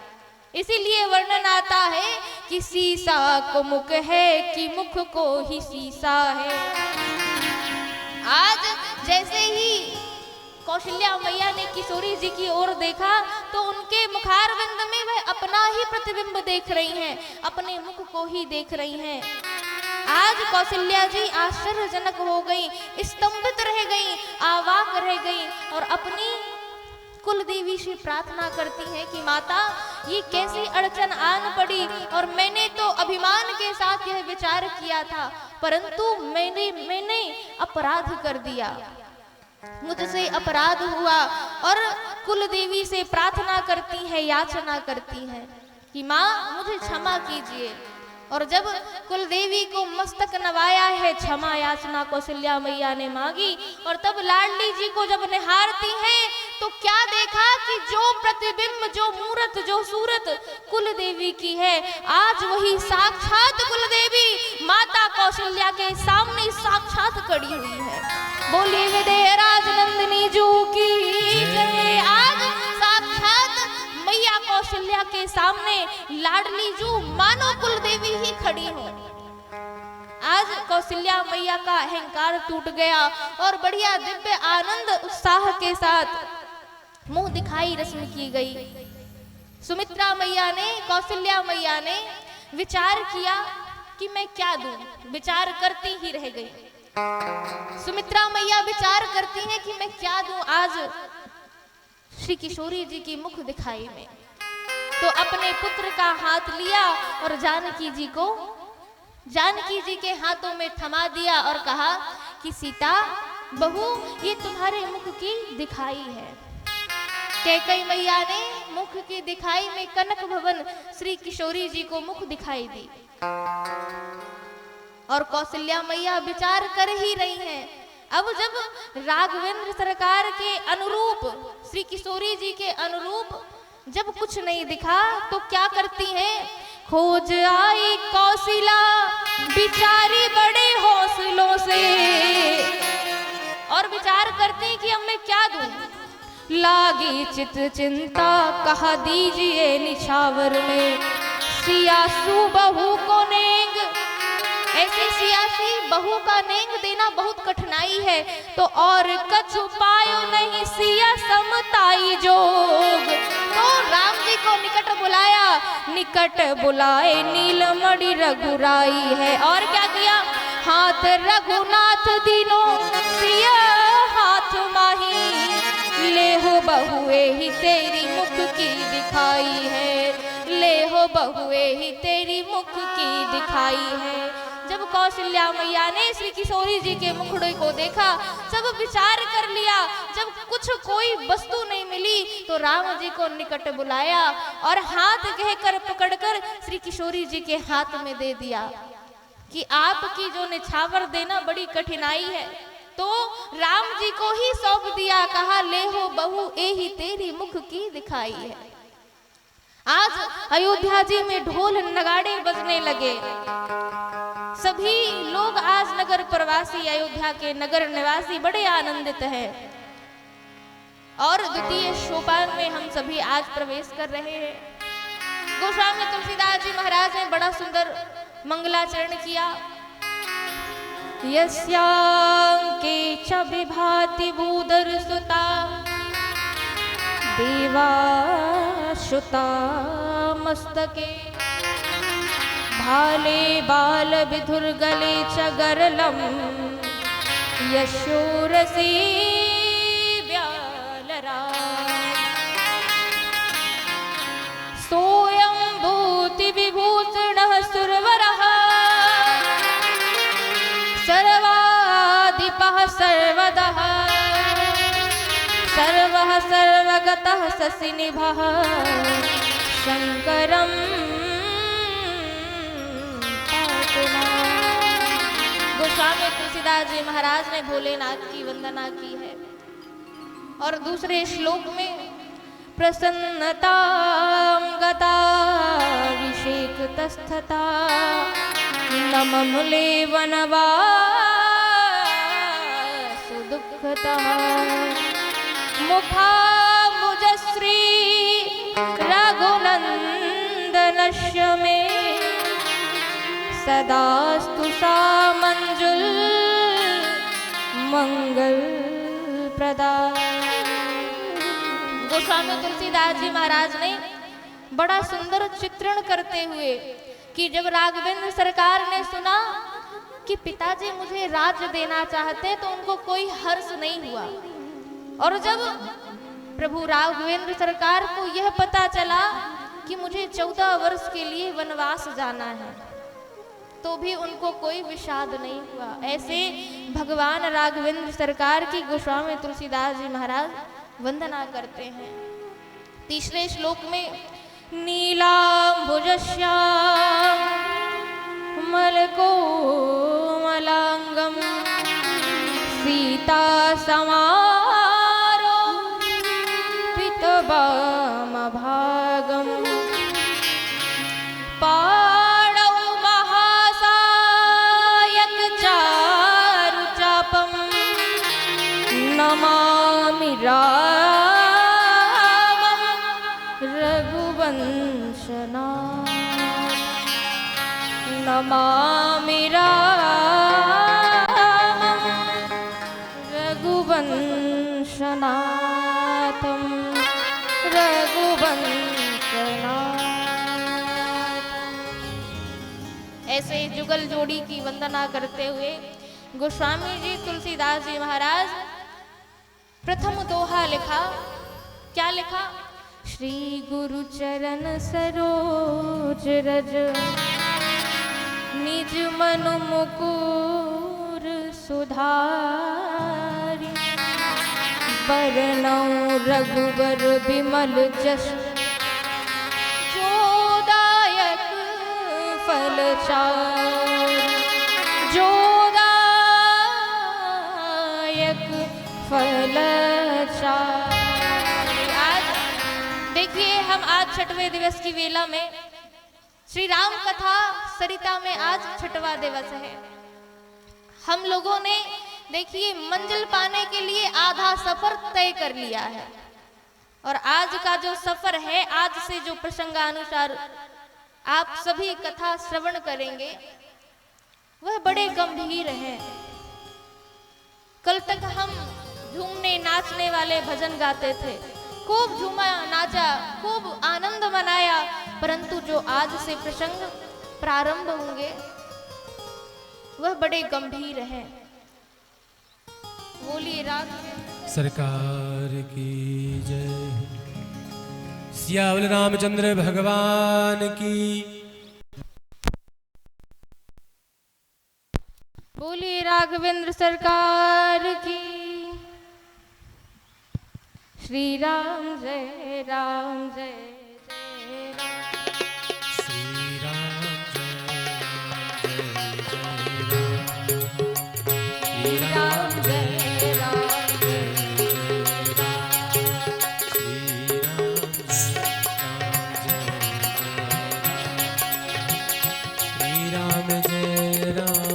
इसीलिए वर्णन आता है कि सीसा को मुख है कि मुख को ही सीसा है। आज जैसे ही कौशल्या मैया ने किशोरी जी की ओर देखा तो उनके मुखारविंद में वह अपना ही प्रतिबिंब देख रही हैं, अपने मुख को ही देख रही हैं। आज कौशल्या जी आश्चर्यजनक हो गई, स्तंभित रह गई, अवाक रह गई और अपनी कुल देवी से प्रार्थना करती हैं कि माता ये कैसी अड़चन आन पड़ी, और मैंने तो अभिमान के साथ यह विचार किया था, परंतु मैंने अपराध कर दिया, मुझसे अपराध हुआ। और कुल देवी से प्रार्थना करती है, याचना करती है कि माँ मुझे क्षमा कीजिए। और जब कुल देवी को मस्तक नवाया है, क्षमा याचना कौशल्या मैया ने मांगी, और तब लाडली जी को जब निहारती हैं तो क्या देखा कि जो प्रतिबिंब, जो मूर्त, जो सूरत कुल देवी की है, आज वही साक्षात कुल देवी माता कौशल्या के सामने साक्षात खड़ी हुई है। बोलिए विदेहराज नंदिनी जू की जय। आज साक्षात मैया कौशल्या के सामने लाडली जू मानो कुल देवी ही खड़ी हो। आज कौशल्या मैया का अहंकार टूट गया और बढ़िया दिव्य आनंद उत्साह के साथ मुंह दिखाई रस्म की गई। सुमित्रा मैया ने, कौशल्या मैया ने विचार किया कि मैं क्या दूं, विचार करती ही रह गई। सुमित्रा मैया विचार करती हैं कि मैं क्या दूं आज श्री किशोरी जी की मुख दिखाई में। तो अपने पुत्र का हाथ लिया और जानकी जी के हाथों में थमा दिया और कहा कि सीता बहू ये तुम्हारे मुख की दिखाई है। कैकेयी मैया ने मुख की दिखाई में कनक भवन श्री किशोरी जी को मुख दिखाई दी, और कौशल्या मैया विचार कर ही रही हैं। अब जब राघवेंद्र सरकार के अनुरूप, श्री किशोरी जी के अनुरूप जब कुछ नहीं दिखा तो क्या करती हैं, खोज आई कौशिला बिचारी बड़े हौसलों से, और विचार करती कि अब मैं क्या दूं। लागी चित चिंता कहा दीजिए निछावर में, सियासू बहू को नेंग, ऐसी सियासी बहू का नेंग देना बहुत कठिनाई है, तो और कछु पायो नहीं सिया समताई जोग। तो राम जी को निकट बुलाया, निकट बुलाए नीलमणि रघुराई है, और क्या किया, हाथ रघुनाथ दीनो सिया हाथ माही, ले हो बहुए ही तेरी मुख की दिखाई है, ले हो बहुए ही तेरी मुख की दिखाई है। जब कौशल्या मैया ने श्री किशोरी जी के मुखड़े को देखा, सब विचार कर लिया, जब कुछ कोई वस्तु नहीं मिली तो राम जी को निकट बुलाया और हाथ कहकर पकड़कर श्री किशोरी जी के हाथ में दे दिया कि आपकी जो निछावर देना बड़ी कठिनाई है, तो राम जी को ही सौंप दिया, कहा ले हो बहू एही तेरी मुख की दिखाई है। आज अयोध्या जी में ढोल नगाड़े बजने लगे, सभी लोग आज नगर प्रवासी, अयोध्या के नगर निवासी बड़े आनंदित हैं, और द्वितीय सोपान में हम सभी आज प्रवेश कर रहे हैं। गोस्वामी तुलसीदास जी महाराज ने बड़ा सुंदर मंगलाचरण किया। यस्यांके च विभाति भूधरसुता देवाश्रुता मस्तके भाले बालविधुर्गले च गरलं यशोरसी सोऽयं भूतिविभूषणः सुरवरः सर्वाधिपः सर्वदः सर्वः सर्वगतः शशिनिभः शङ्करं पातु माम्। गोस्वामी तुलसीदास जी महाराज ने भोलेनाथ की वंदना की है और दूसरे श्लोक में प्रसन्नतां गताभिषेकतस्तथा नममुले वनवासु दुःखतः मुखाम्बुजश्री रघुनन्दनस्य मे सदास्तु सा मंजुल मंगल प्रदा। गोस्वामी तुलसीदास जी महाराज ने बड़ा सुंदर चित्रण करते हुए कि जब राघवेंद्र सरकार ने सुना कि पिताजी मुझे राज्य देना चाहते तो उनको कोई हर्ष नहीं हुआ, और जब प्रभु राघवेंद्र सरकार को यह पता चला कि मुझे 14 वर्ष के लिए वनवास जाना है तो भी उनको कोई विषाद नहीं हुआ। ऐसे भगवान राघवेंद्र सरकार की गोस्वामी तुलसीदास जी महाराज वंदना करते हैं। तीसरे श्लोक में नीलाम्बुजश्याम मलकोमलांगम सीता समारो पितवामभागम पाणौ महासायक चारु चापम नमामि रामं रघुवंशनाथं नमामि रामं रघुवंशनाथं रघुवंशनाथं। ऐसे जुगल जोड़ी की वंदना करते हुए गोस्वामी जी तुलसीदास जी महाराज प्रथम दोहा लिखा। क्या लिखा? श्री गुरु चरण सरोज रज निज मनु मुकुर सुधारि बरनौ रघुबर बिमल जस जोदायक फल चारि जोदायक फल चारि। आज देखिए हम आज छठवें दिवस की वेला में श्री राम कथा सरिता में आज छठवां दिवस है। हम लोगों ने देखिए मंजिल पाने के लिए आधा सफर तय कर लिया है और आज का जो सफर है, आज से जो प्रसंगानुसार आप सभी कथा श्रवण करेंगे वह बड़े गंभीर है। कल तक हम झूमने नाचने वाले भजन गाते थे, खूब झूमा नाचा, खूब आनंद मनाया, परंतु जो आज से प्रसंग प्रारंभ होंगे वह बड़े गंभीर हैं। बोलिए राग सरकार की जय। सियावल रामचंद्र भगवान की। बोलिए राघवेंद्र सरकार की। श्री राम जय राम जय जय राम। श्री राम जय राम जय श्री राम जय राम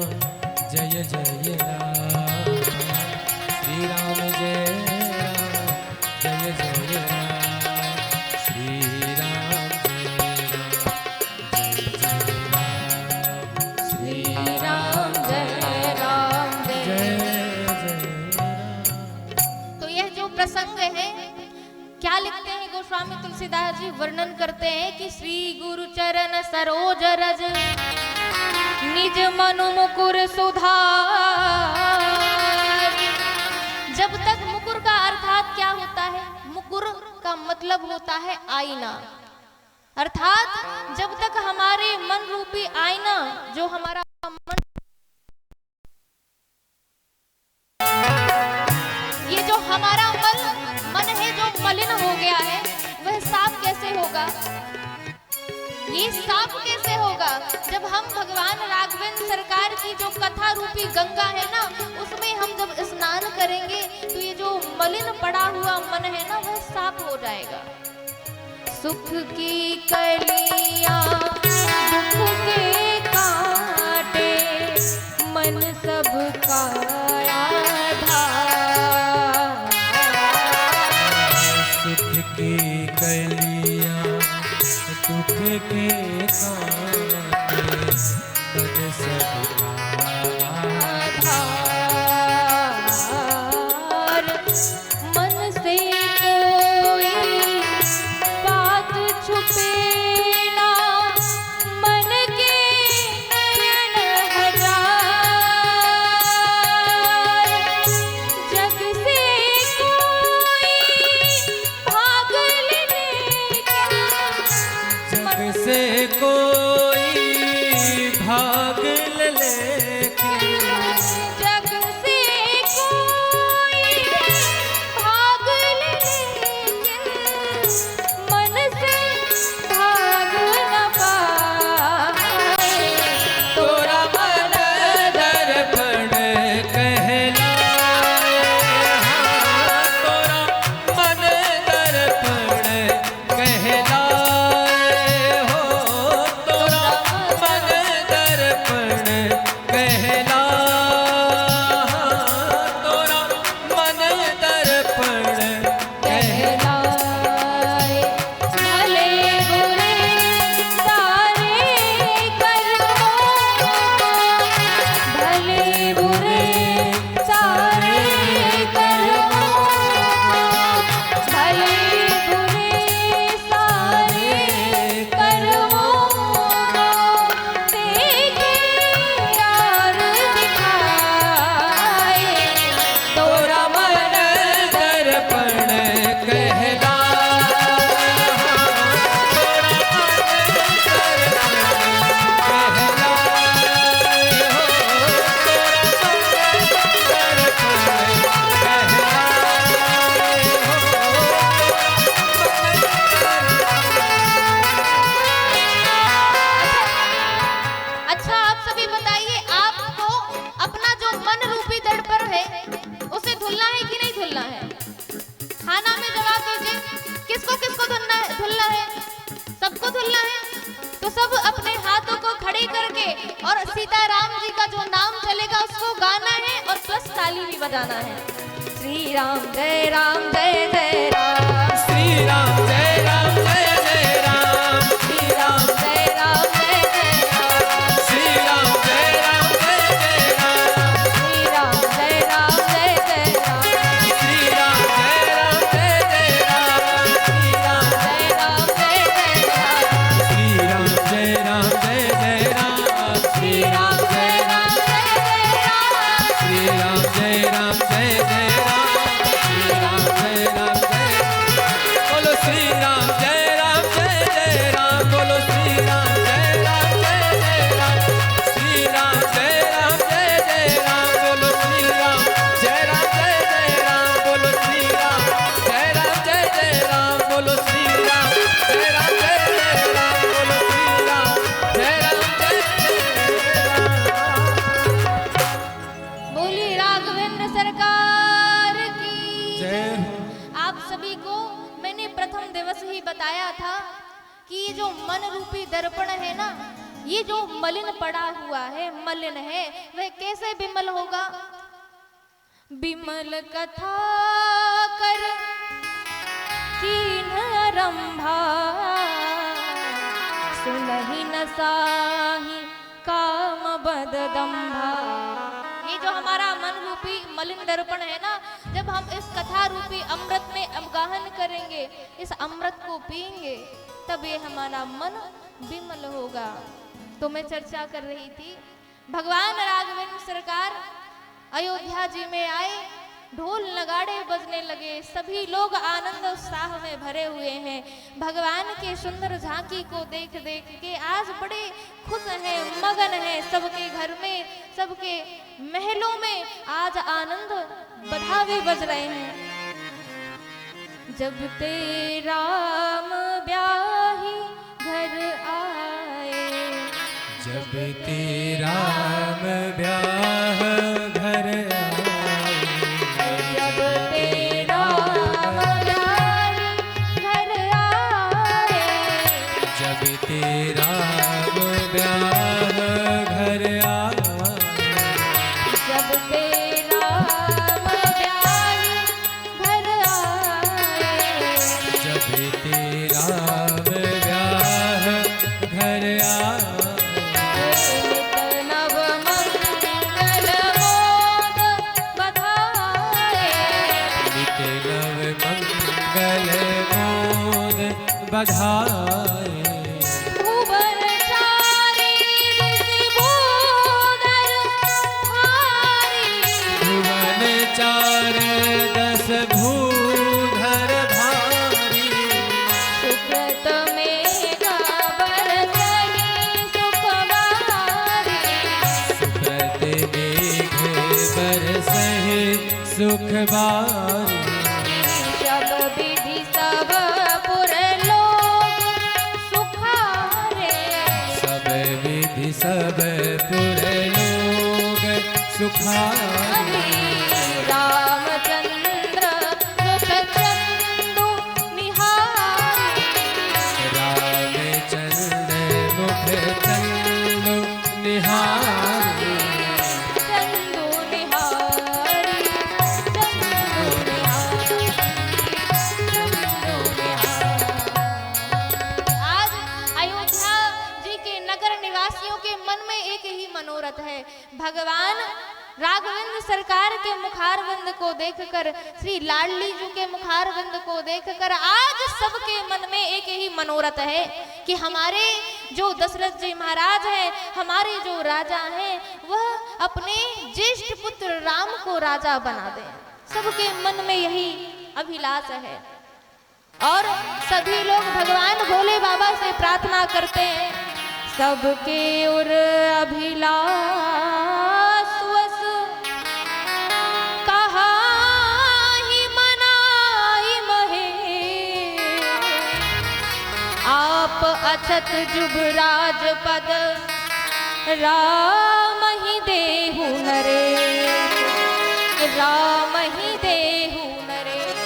जय जय राम। श्री राम जय राम जय जय राम। श्री जी वर्णन करते हैं कि श्री गुरु चरण सरोज रज निज मनु मुकुर सुधार। जब तक मुकुर का अर्थात क्या होता है? मुकुर का मतलब होता है आईना, अर्थात जब तक हमारे मन रूपी आईना जो हमारा मन, ये जो हमारा मन है जो मलिन हो गया है, वह साफ कैसे होगा? ये साफ कैसे होगा? जब हम भगवान राघवेंद्र सरकार की जो कथा रूपी गंगा है ना, उसमें हम जब स्नान करेंगे तो ये जो मलिन पड़ा हुआ मन है ना, वह साफ हो जाएगा। सुख की कलियां दुख के कांटे मन सबका आधार। सुख की कलियां दुख के कांटे मन सबका आधार। मन से कोई बात छुपे ना, मन के नयन हजार। जग से कोई भाग लेने क्या, जग से कोई भाग लेकिन जग से कोई भाग लेकिन मन से भाग न पाए। तोरा मन दर्पण कहलाए। हाँ, तोरा मन दर्पण कहलाए। हो तोरा मन दर्पण कहला। तोरा मन दर्पण कहला। कहलाए भले बुरे सारे कर्मों को, भले बुरे सारे कर्मों को, भले बुरे सारे कर्मों को देखे यार दिखाए। तोरा मन दर्पण कहला। तोरा मन दर्पण कहला। अच्छा आप सभी बताइए, आपको अपना जो मन रूपी दर्पण है उसे धुलना है कि नहीं धुलना है? खाना में जवाब दीजिए, किसको किसको धुलना है? सबको धुलना है। तो सब अपने हाथों को खड़े करके और सीताराम जी का जो नाम चलेगा उसको गाना है और प्लस ताली भी बजाना है। श्री राम जय राम जय जय राम, श्री राम जय राम जय जय राम। श्री राम जय राम जय जय राम, श्री राम जय राम जय जय राम। श्री राम जय राम जय जय राम, श्री राम जय राम जय जय राम। श्री राम जय राम जय जय राम, श्री राम जय राम जय जय राम। श्री राम जय राम जय जय राम, श्री राम जय राम जय जय राम। श्री राम जय राम जय। बोलो श्री राम जय राम जय जय राम। बोलो श्री राम जय राम जय जय राम। श्री राम जय राम जय जय राम। बोलो श्री राम जय राम जय जय राम। बोलो श्री राम जय राम जय जय राम। बोलो श्री राम जय राम जय जय राम। बोलो श्री राम जय राम जय जय राम। बोली राघवेंद्र सरकार की जय आप सभी को मैंने प्रथम दिवस ही बताया था कि ये जो मन रूपी दर्पण है ना, ये जो मलिन पड़ा हुआ है, मलिन है, वह कैसे विमल होगा? विमल कथा कर कीन आरंभा, सुनहि न साहि काम बद दंभा। ये जो हमारा मन रूपी मलिन दर्पण है ना, जब हम इस कथा कथा रूपी अमृत में अवगाहन करेंगे, इस अमृत को पिएंगे, तब ये हमारा मन विमल होगा। तो मैं चर्चा कर रही थी, भगवान राघवेंद्र सरकार अयोध्या जी में आए, ढोल नगाड़े बजने लगे, सभी लोग आनंद उत्साह में भरे हुए हैं। भगवान के सुंदर झांकी को देख देख के आज बड़े खुश हैं, मगन हैं। सबके घर में, सबके महलों में आज आनंद बधावे बज रहे हैं। जब ते राम ब्याही घर आए, जब ते राम ब्याह घर आए, जब ते राम ब्याही घर आए, जब ते राम ब्याह घर आए, जब ते राम ब्याही घर आए, जब ते राम ब्याह घर आए, नित नव मंगल मोद बधाए, नित नव मंगल मोद बधाए, भुवन चारी विभूधर धारी, भुवन चार दस भूधर भारी, सुकृत मेघ बरसहि सुखवारी, सुकृत मेघ बरसहि सुख बारी, सब विधि सब पुर लोग सुखारे, सब विधि सब पुर लोग सुखारी, रामचंद्र मुख चंदु निहारी, रामचंद्र मुख चंदु निहारी, चंदु निहारी, चंदु निहारी, चंदु निहारी। आज अयोध्या जी के नगर निवासियों के मन में एक ही मनोरथ है, भगवान राघवेंद्र सरकार के मुखारविंद को देखकर, श्री लाडली जी के मुखारविंद को देखकर आज सबके मन में एक ही मनोरथ है कि हमारे जो दशरथ जी महाराज हैं, हमारे जो राजा हैं, वह अपने ज्येष्ठ पुत्र राम को राजा बना दें। सबके मन में यही अभिलाष है और सभी लोग भगवान भोले बाबा से प्रार्थना करते हैं, सबके उर अभिलाष वस कहाहि मनाहि महे, आप अछत जुबराज पद राम ही देहु नरेश, राम ही देहु नरेश।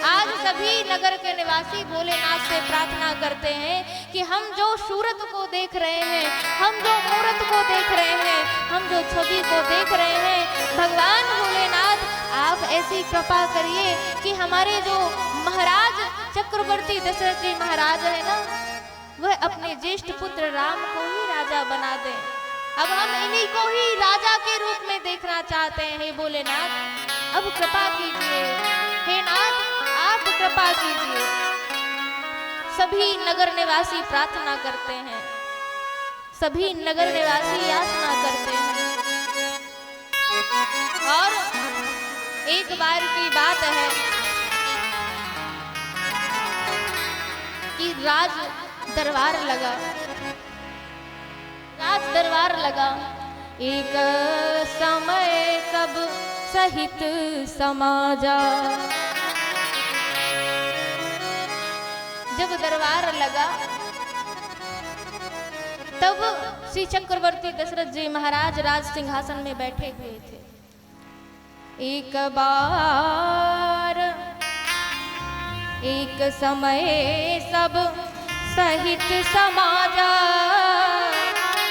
आज सभी नगर के निवासी भोलेनाथ से प्रार्थना करते हैं कि हम जो सूरत को देख रहे हैं, हम जो मूरत को देख रहे हैं, हम जो छवि को देख रहे हैं, भगवान भोलेनाथ आप ऐसी कृपा करिए कि हमारे जो महाराज चक्रवर्ती दशरथ जी महाराज है ना, वह अपने ज्येष्ठ पुत्र राम को ही राजा बना दें। अब हम इन्हीं को ही राजा के रूप में देखना चाहते हैं। हे भोलेनाथ अब कृपा कीजिए, हे नाथ आप कृपा कीजिए। सभी नगर निवासी प्रार्थना करते हैं, सभी नगर निवासी याचना करते हैं। और एक बार की बात है कि राज दरबार लगा, राज दरबार लगा। एक समय सब सहित समाजा, जब दरबार लगा तब श्री चक्रवर्ती दशरथ जी महाराज राज सिंहासन में बैठे हुए थे। एक बार एक समय सब सहित समाजा,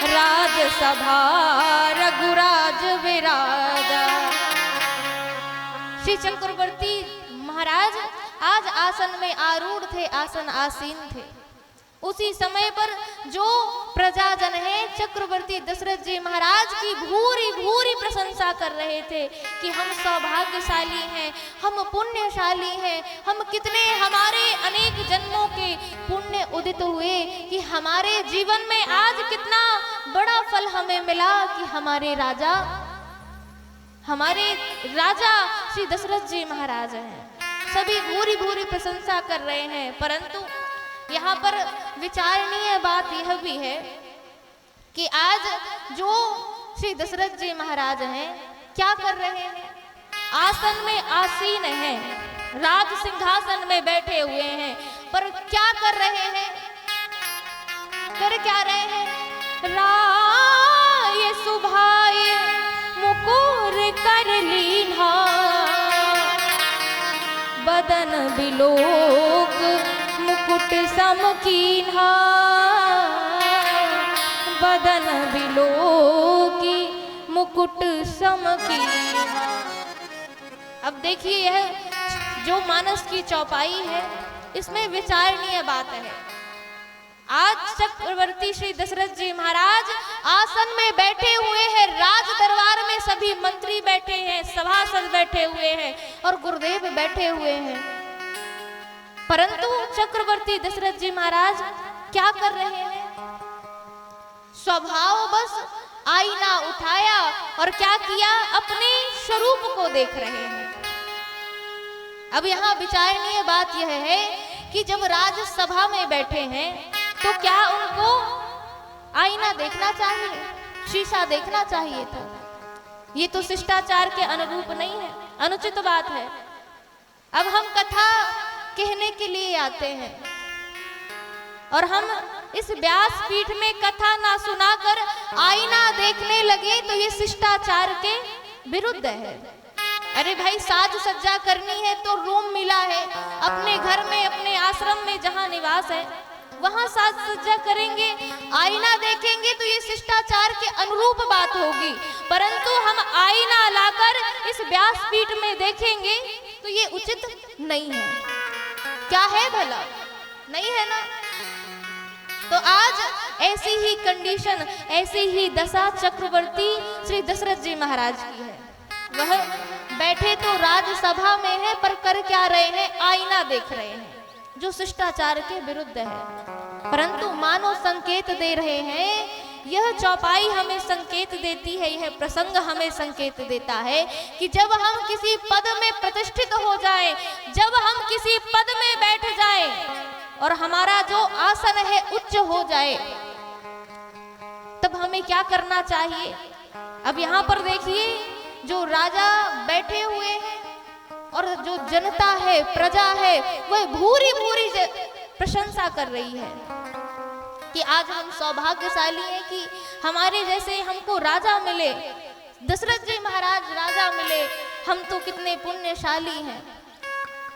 राजसभा रघुराज विराजा। श्री चक्रवर्ती महाराज आज आसन में आरूढ़ थे, आसन आसीन थे। उसी समय पर जो प्रजाजन है चक्रवर्ती दशरथ जी महाराज की भूरी भूरी प्रशंसा कर रहे थे कि हम सौभाग्यशाली हैं, हम पुण्यशाली हैं, हम कितने हमारे अनेक जन्मों के पुण्य उदित हुए कि हमारे जीवन में आज कितना बड़ा फल हमें मिला कि हमारे राजा श्री दशरथ जी महाराज हैं। सभी भूरी भूरी प्रशंसा कर रहे हैं, परंतु यहाँ पर विचारणीय बात यह भी है कि आज जो श्री दशरथ जी महाराज हैं क्या कर रहे हैं? आसन में आसीन हैं, राज सिंहासन में बैठे हुए हैं, पर क्या कर रहे हैं? कर क्या रहे हैं? राय सुभाय मुकुर कर लीन्हा, बदन बिलोक मुकुट समकीन्हा, बदन बिलोकी मुकुट समकीन्हा। अब देखिए यह जो मानस की चौपाई है इसमें विचारणीय बात है। आज चक्रवर्ती श्री दशरथ जी महाराज आसन में बैठे हुए हैं, राज दरबार में सभी मंत्री बैठे हैं, सभासद बैठे हुए हैं और गुरुदेव बैठे हुए हैं, परंतु चक्रवर्ती दशरथ जी महाराज क्या कर रहे हैं? स्वभाव बस आईना उठाया और क्या किया? अपने स्वरूप को देख रहे हैं। अब यहाँ विचारणीय बात यह है कि जब राजसभा में बैठे हैं तो क्या उनको आईना देखना चाहिए, शीशा देखना चाहिए था? ये तो शिष्टाचार के अनुरूप नहीं है, अनुचित बात है। अब हम कथा कहने के लिए आते हैं और हम इस व्यास पीठ में कथा ना सुनाकर आईना देखने लगे तो ये शिष्टाचार के विरुद्ध है। अरे भाई, साज सज्जा करनी है तो रूम मिला है, अपने घर में अपने आश्रम में जहाँ निवास है वहां साज सज्जा करेंगे, आईना देखेंगे तो ये शिष्टाचार के अनुरूप बात होगी, परंतु हम आईना लाकर इस व्यासपीठ में देखेंगे तो ये उचित नहीं है। क्या है भला? नहीं है ना? तो आज ऐसी ही कंडीशन, ऐसी ही दशा चक्रवर्ती श्री दशरथ जी महाराज की है। वह बैठे तो राजसभा में है, पर कर क्या रहे हैं? आईना देख रहे हैं, जो शिष्टाचार के विरुद्ध है। परंतु मानो संकेत दे रहे हैं, यह चौपाई हमें संकेत देती है, यह प्रसंग हमें संकेत देता है कि जब हम किसी पद में प्रतिष्ठित हो जाएं, जब हम किसी पद में बैठ जाएं और हमारा जो आसन है उच्च हो जाए, तब हमें क्या करना चाहिए? अब यहाँ पर देखिए, जो राजा बैठे हुए हैं और जो जनता है, प्रजा है, वह भूरी भूरी प्रशंसा कर रही है कि आज हम सौभाग्यशाली हैं कि हमारे जैसे हमको राजा मिले, दशरथ जी महाराज राजा मिले, हम तो कितने पुण्यशाली हैं।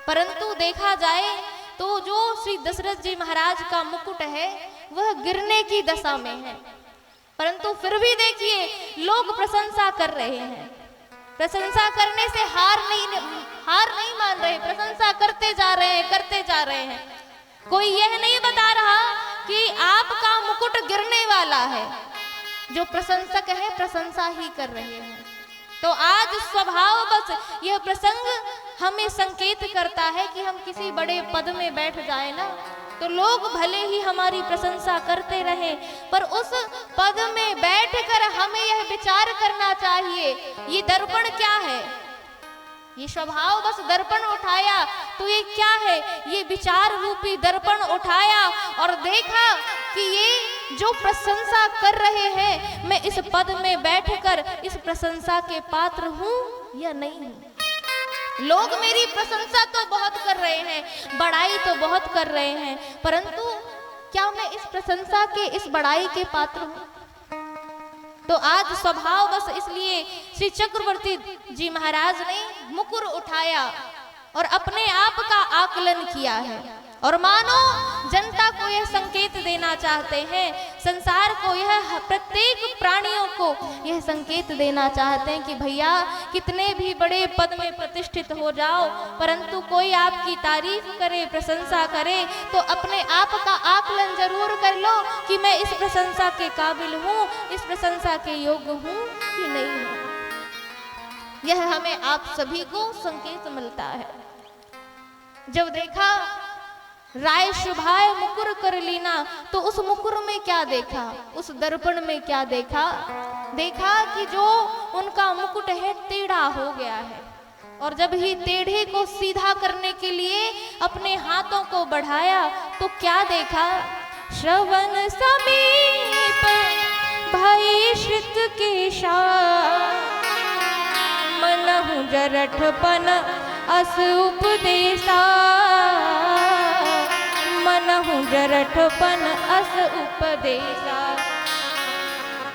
परंतु देखा जाए तो जो श्री दशरथ जी महाराज का मुकुट है वह गिरने की दशा में है, परंतु फिर भी देखिए लोग प्रशंसा कर रहे हैं। प्रशंसा करने से हार नहीं मान रहे, प्रशंसा करते जा रहे हैं। कोई यह नहीं बता रहा कि आपका मुकुट गिरने वाला है, जो प्रशंसक है प्रशंसा ही कर रहे हैं। तो आज स्वभाव बस यह प्रसंग हमें संकेत करता है कि हम किसी बड़े पद में बैठ जाए ना, तो लोग भले ही हमारी प्रशंसा करते रहें, पर उस पद में बैठकर हमें यह विचार करना चाहिए, ये दर्पण क्या है? ये स्वभाव बस दर्पण उठाया तो ये क्या है? ये विचार रूपी दर्पण उठाया और देखा कि ये जो प्रशंसा कर रहे हैं, मैं इस पद में बैठकर इस प्रशंसा के पात्र हूँ या नहीं हूँ। लोग मेरी प्रशंसा तो बहुत कर रहे हैं, बड़ाई तो बहुत कर रहे हैं, परंतु क्या मैं इस प्रशंसा के, इस बड़ाई के पात्र हूँ? तो आज स्वभाव बस इसलिए श्री चक्रवर्ती जी महाराज ने मुकुर उठाया और अपने आप का आकलन किया है, और मानो जनता को यह संकेत देना चाहते हैं, संसार को, यह प्रत्येक प्राणियों को यह संकेत देना चाहते हैं कि भैया कितने भी बड़े पद में प्रतिष्ठित हो जाओ, परंतु कोई आपकी तारीफ करे, प्रशंसा करे तो अपने आप का आकलन जरूर मुकुर कर लो कि मैं इस प्रशंसा के काबिल हूँ, इस प्रशंसा के योग्य हूँ कि नहीं हूँ। यह हमें आप सभी को संकेत मिलता है। जब देखा राय शुभाए मुकुर कर लीना, तो उस मुकुर में क्या देखा, उस दर्पण में क्या देखा, देखा कि जो उनका मुकुट है टेढ़ा हो गया है। और जब ही टेढ़े को सीधा करने के लिए अपने हाथों को बढ़ाया तो क्या देखा, श्रवण समीप भई श्रित केशा, मनहु जरठपन अस उपदेशा, मनहु जरठपन अस उपदेशा।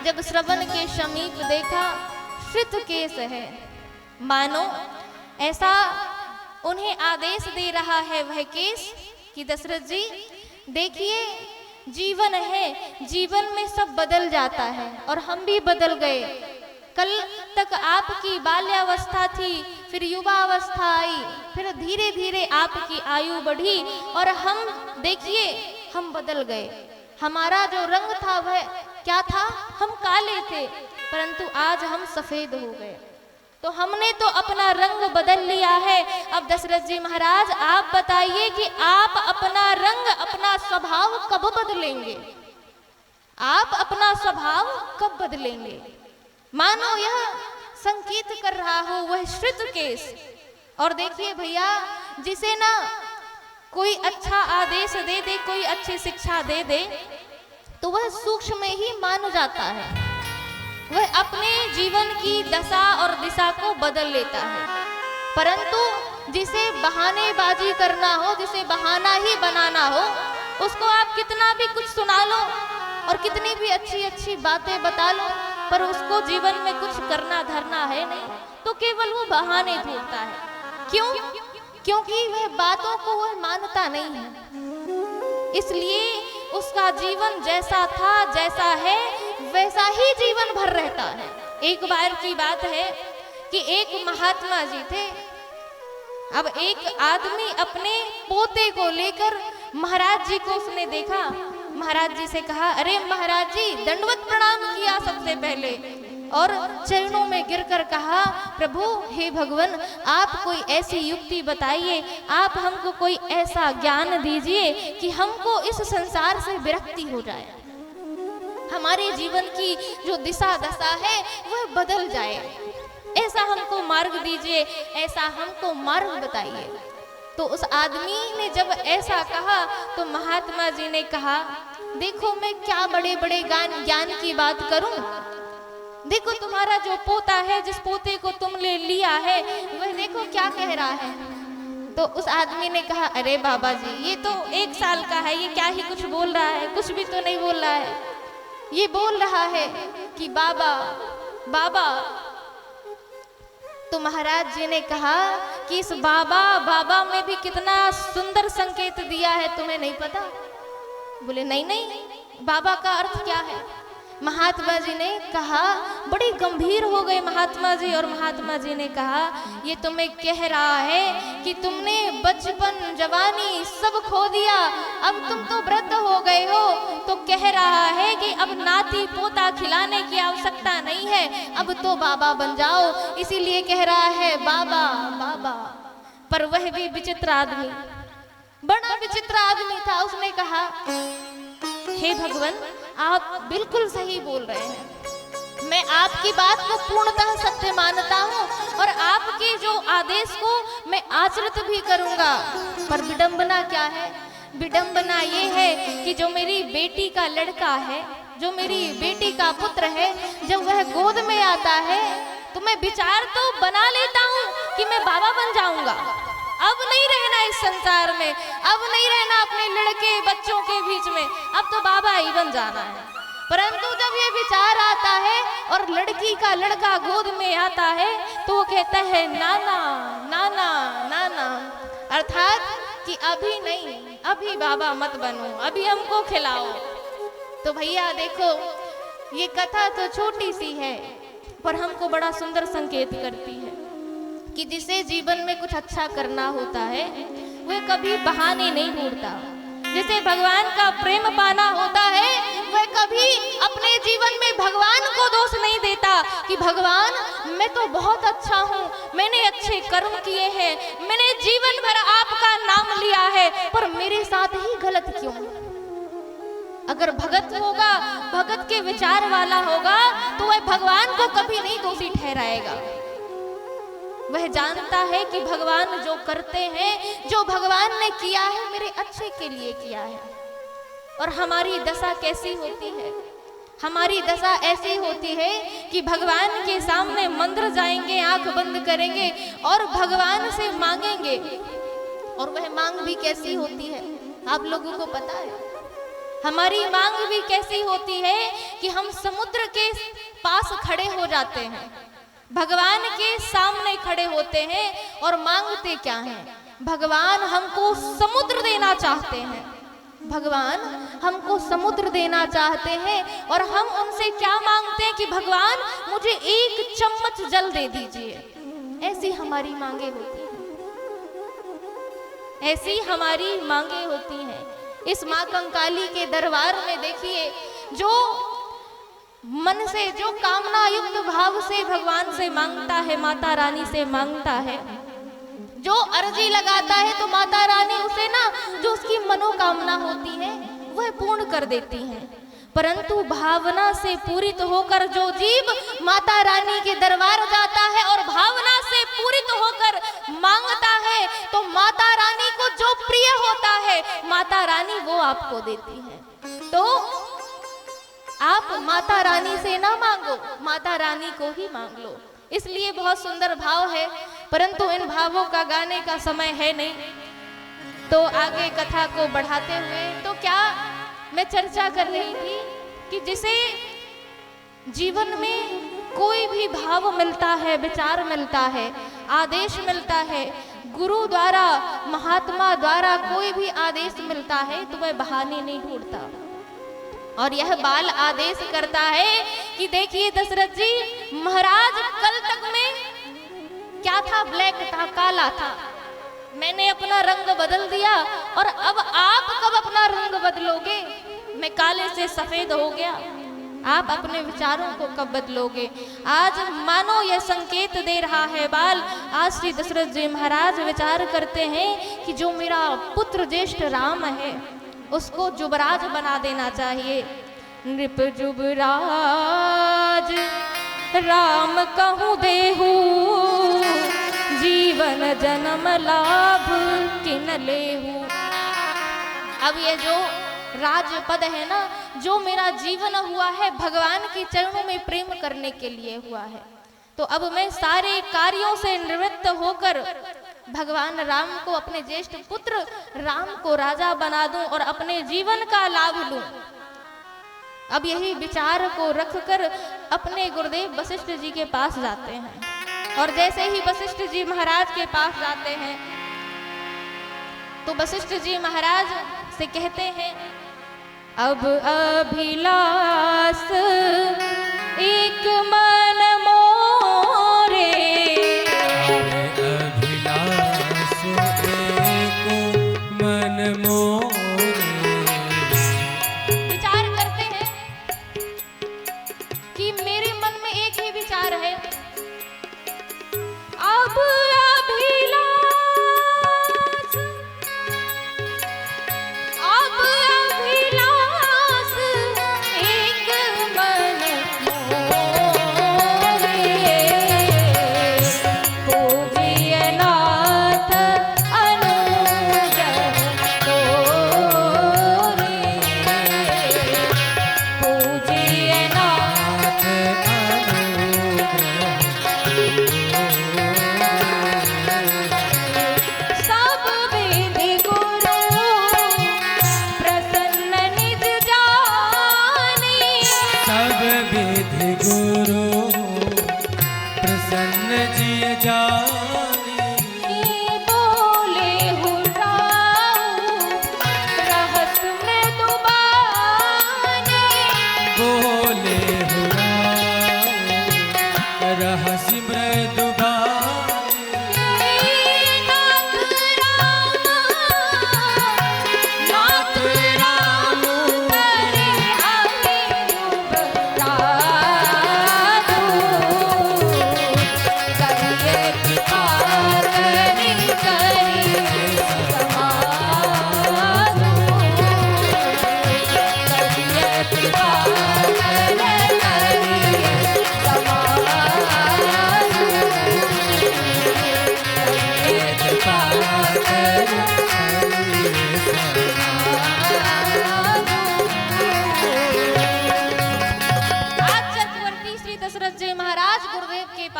जब श्रवण के समीप देखा श्रित केश है, मानो ऐसा उन्हें आदेश दे रहा है वह केश कि दशरथ जी देखिए, जीवन है, जीवन में सब बदल जाता है और हम भी बदल गए। कल तक आपकी बाल्यावस्था थी, फिर युवावस्था आई, फिर धीरे धीरे आपकी आयु बढ़ी और हम देखिए हम बदल गए। हमारा जो रंग था वह क्या था, हम काले थे, परंतु आज हम सफेद हो गए। तो हमने तो अपना रंग बदल लिया है। अब दशरथ जी महाराज आप बताइए कि आप अपना रंग, अपना स्वभाव कब बदलेंगे, आप अपना स्वभाव कब बदलेंगे। मानो यह संकेत कर रहा हो वह श्रित केश। और देखिए भैया, जिसे ना कोई अच्छा आदेश दे दे, कोई अच्छी शिक्षा दे दे, तो वह सूक्ष्म में ही मान जाता है, वह अपने जीवन की दशा और दिशा को बदल लेता है। परंतु जिसे बहानेबाजी करना हो, जिसे बहाना ही बनाना हो, उसको आप कितना भी कुछ सुना लो और कितनी भी अच्छी अच्छी बातें बता लो, पर उसको जीवन में कुछ करना धरना है नहीं, तो केवल वो बहाने ढूंढता है। क्यों? क्योंकि वह बातों को वह मानता नहीं है। इसलिए उसका जीवन जैसा था, जैसा है, वैसा ही जीवन भर रहता है। एक बार की बात है कि एक महात्मा जी थे। अब एक आदमी अपने पोते को लेकर महाराज जी को उसने देखा, महाराज जी से कहा, अरे महाराज जी, दंडवत प्रणाम किया सबसे पहले और चरणों में गिरकर कहा, प्रभु हे भगवान, आप कोई ऐसी युक्ति बताइए, आप हमको कोई ऐसा ज्ञान दीजिए कि हमको इस संसार से विरक्ति हो जाए, हमारे जीवन की जो दिशा दशा है वह बदल जाए, ऐसा हमको मार्ग दीजिए, ऐसा हमको मार्ग बताइए। तो उस आदमी ने जब ऐसा कहा तो महात्मा जी ने कहा, देखो मैं क्या बड़े बड़े ज्ञान की बात करूं, देखो तुम्हारा जो पोता है, जिस पोते को तुमने लिया है, वह देखो क्या कह रहा है। तो उस आदमी ने कहा, अरे बाबा जी, ये तो 1 साल का है, ये क्या ही कुछ बोल रहा है, कुछ भी तो नहीं बोल रहा है। ये बोल रहा है कि बाबा बाबा। तो महाराज जी ने कहा कि इस बाबा बाबा में भी कितना सुंदर संकेत दिया है, तुम्हें नहीं पता? बोले नहीं नहीं, बाबा का अर्थ क्या है? महात्मा जी ने कहा, बड़ी गंभीर हो गए महात्मा जी, और महात्मा जी ने कहा, ये तुम्हें कह रहा है कि तुमने बचपन जवानी सब खो दिया, अब तुम तो वृद्ध हो गए हो, तो कह रहा है कि अब नाती पोता खिलाने की आवश्यकता नहीं है, अब तो बाबा बन जाओ, इसीलिए कह रहा है बाबा बाबा। पर वह भी विचित्र आदमी, बड़ा विचित्र आदमी था। उसने कहा, हे भगवान, आप बिल्कुल सही बोल रहे हैं, मैं आपकी बात को पूर्णतः सत्य मानता हूँ और आपके जो आदेश को मैं आचरित भी करूँगा। पर विडंबना क्या है? विडंबना ये है कि जो मेरी बेटी का लड़का है, जो मेरी बेटी का पुत्र है, जब वह गोद में आता है तो मैं विचार तो बना लेता हूँ कि मैं बाबा बन जाऊंगा, अब नहीं रहना इस संसार में, अब नहीं रहना अपने लड़के बच्चों के बीच में, अब तो बाबा ही बन जाना है। परंतु जब ये विचार आता है और लड़की का लड़का गोद में आता है तो वो कहता है नाना नाना नाना, अर्थात कि अभी नहीं, अभी बाबा मत बनो, अभी हमको खिलाओ। तो भैया देखो, ये कथा तो छोटी सी है पर हमको बड़ा सुंदर संकेत करती है कि जिसे जीवन में कुछ अच्छा करना होता है वह कभी बहाने नहीं ढूंढता। जिसे भगवान का प्रेम पाना होता मैं बहुत अच्छा हूँ, मैंने अच्छे कर्म किए हैं, मैंने जीवन भर आपका नाम लिया है, पर मेरे साथ ही गलत क्यों? अगर भगत होगा, भगत के विचार वाला होगा, तो वह भगवान को कभी नहीं दोषी ठहराएगा। वह जानता है कि भगवान जो करते हैं, जो भगवान ने किया है, मेरे अच्छे के लिए किया है। और हमारी दशा कैसी होती है? हमारी दशा ऐसी होती है कि भगवान के सामने मंदिर जाएंगे, आंख बंद करेंगे और भगवान से मांगेंगे। और वह मांग भी कैसी होती है, आप लोगों को पता है? हमारी मांग भी कैसी होती है कि हम समुद्र के पास खड़े हो जाते हैं, भगवान के सामने खड़े होते हैं और मांगते क्या हैं? भगवान हमको समुद्र देना चाहते हैं, भगवान हमको समुद्र देना चाहते हैं। और हम उनसे क्या मांगते हैं कि भगवान मुझे एक चम्मच जल दे दीजिए। ऐसी हमारी मांगे होती हैं, ऐसी हमारी मांगे होती हैं। इस माँ कंकाली के दरबार में देखिए, जो मन से, जो कामना युक्त भाव से भगवान से मांगता है, माता रानी से मांगता है, जो अर्जी लगाता है, तो माता रानी उसे ना, जो उसकी मनोकामना होती है वह पूर्ण कर देती हैं। परंतु भावना से पूरित होकर जो जीव माता रानी के दरबार जाता है और भावना से पूरित होकर मांगता है, तो माता रानी को जो प्रिय होता है, माता रानी वो आपको देती है। तो आप माता रानी से ना मांगो, माता रानी को ही मांग लो। इसलिए बहुत सुंदर भाव है, परंतु इन भावों का गाने का समय है नहीं। तो आगे कथा को बढ़ाते हुए, तो क्या मैं चर्चा कर रही थी कि जिसे जीवन में कोई भी भाव मिलता है, विचार मिलता है, आदेश मिलता है, गुरु द्वारा, महात्मा द्वारा कोई भी आदेश मिलता है, तो वह बहाने नहीं ढूंढता। और यह बाल आदेश करता है कि देखिए दशरथ जी महाराज, कल तक में क्या था, ब्लैक था, काला था, मैंने अपना रंग बदल दिया, और अब आप कब अपना रंग बदलोगे? मैं काले से सफेद हो गया, आप अपने विचारों को कब बदलोगे? आज मानो यह संकेत दे रहा है बाल। आज श्री दशरथ जी महाराज विचार करते हैं कि जो मेरा पुत्र ज्येष्ठ राम है, उसको जुबराज बना देना चाहिए। नृप जुबराज राम कहूँ देहू, जीवन जन्म लाभ किन लेहू। अब ये जो राजपद है ना, जो मेरा जीवन हुआ है, भगवान के चरणों में प्रेम करने के लिए हुआ है। तो अब मैं सारे कार्यों से निवृत्त होकर भगवान राम को, अपने ज्येष्ठ पुत्र राम को राजा बना दूं और अपने जीवन का लाभ लूं। अब यही विचार को रखकर अपने गुरुदेव वशिष्ठ जी के पास जाते हैं। और जैसे ही वशिष्ठ जी महाराज के पास जाते हैं, तो वशिष्ठ जी महाराज से कहते हैं, अब अभिलाष एक मन मोरे, अभिलाष एक मन मोरे। विचार करते हैं कि मेरे मन में एक ही विचार है, अब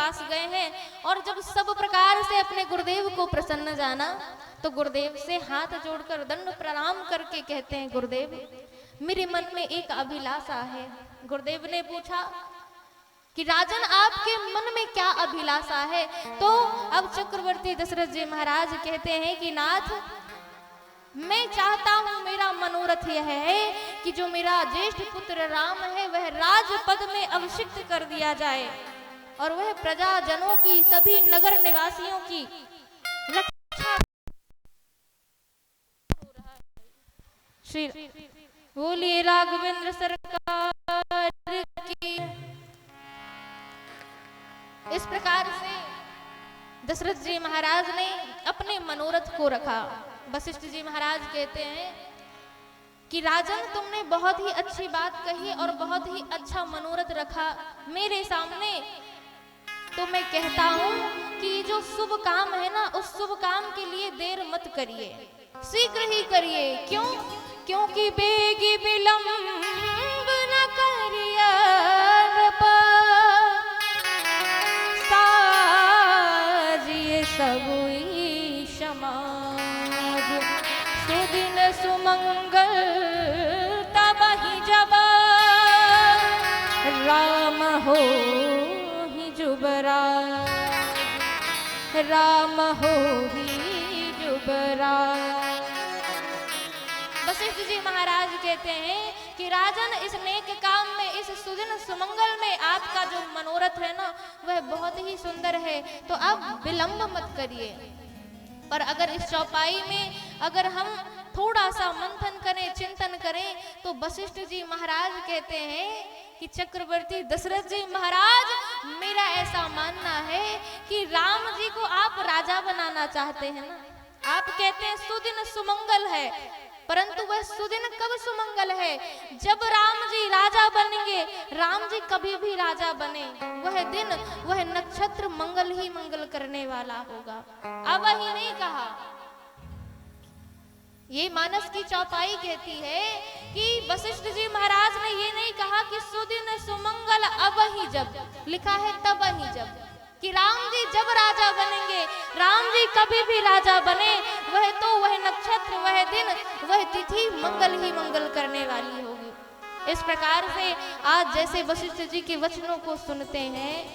पास गए हैं और जब सब प्रकार से अपने गुरुदेव को प्रसन्न जाना तो गुरुदेव से हाथ जोड़कर दंड प्रणाम करके कहते हैं, गुरुदेव मेरे मन में एक अभिलाषा है। गुरुदेव ने पूछा कि राजन आपके मन में क्या अभिलाषा है? तो अब चक्रवर्ती दशरथ जी महाराज कहते हैं कि नाथ मैं चाहता हूं, मेरा मनोरथ यह है कि जो मेरा ज्येष्ठ पुत्र राम है वह राजपद में अभिषिक्त कर दिया जाए और वह प्रजाजनों की, सभी नगर निवासियों की रक्षा। श्री बोलिए राघवेंद्र सरकार की। इस प्रकार से दशरथ जी महाराज ने अपने मनोरथ को रखा। वशिष्ठ जी महाराज कहते हैं कि राजन तुमने बहुत ही अच्छी बात कही और बहुत ही अच्छा मनोरथ रखा मेरे सामने, तो मैं कहता हूं कि जो शुभ काम है ना, उस शुभ काम के लिए देर मत करिए, शीघ्र ही करिए। क्यों? क्योंकि बेगी विलंब न करिए साजिए सबुई समाज, सुदिन सुमंगल तब ही जब राम हो ही जुबराज, राम हो ही जुबराज। वशिष्ठ जी महाराज कहते हैं कि राजन इस नेक काम में, इस सुदिन सुमंगल में आपका जो मनोरथ है ना वह बहुत ही सुंदर है, तो आप विलंब मत करिए। पर अगर इस चौपाई में अगर हम थोड़ा सा मंथन करें, चिंतन करें, तो वशिष्ठ जी महाराज कहते हैं कि चक्रवर्ती दशरथ जी महाराज मेरा ऐसा मानना है कि राम जी को आप राजा बनाना चाहते हैं ना। आप कहते हैं सुदिन सुमंगल है, परंतु वह सुदिन कब सुमंगल है? जब राम जी राजा बनेंगे। राम जी कभी भी राजा बने, वह दिन, वह नक्षत्र मंगल ही मंगल करने वाला होगा। अब वही नहीं कहा, ये मानस की चौपाई कहती है कि वशिष्ठ जी महाराज ने ये नहीं कहा कि सुदिन सुमंगल अब ही जब, लिखा है तब ही जब, कि राम जी जब राजा बनेंगे। राम जी कभी भी राजा बने, वह तो वह नक्षत्र, वह दिन, वह तिथि मंगल ही मंगल करने वाली होगी। इस प्रकार से आज जैसे वशिष्ठ जी के वचनों को सुनते हैं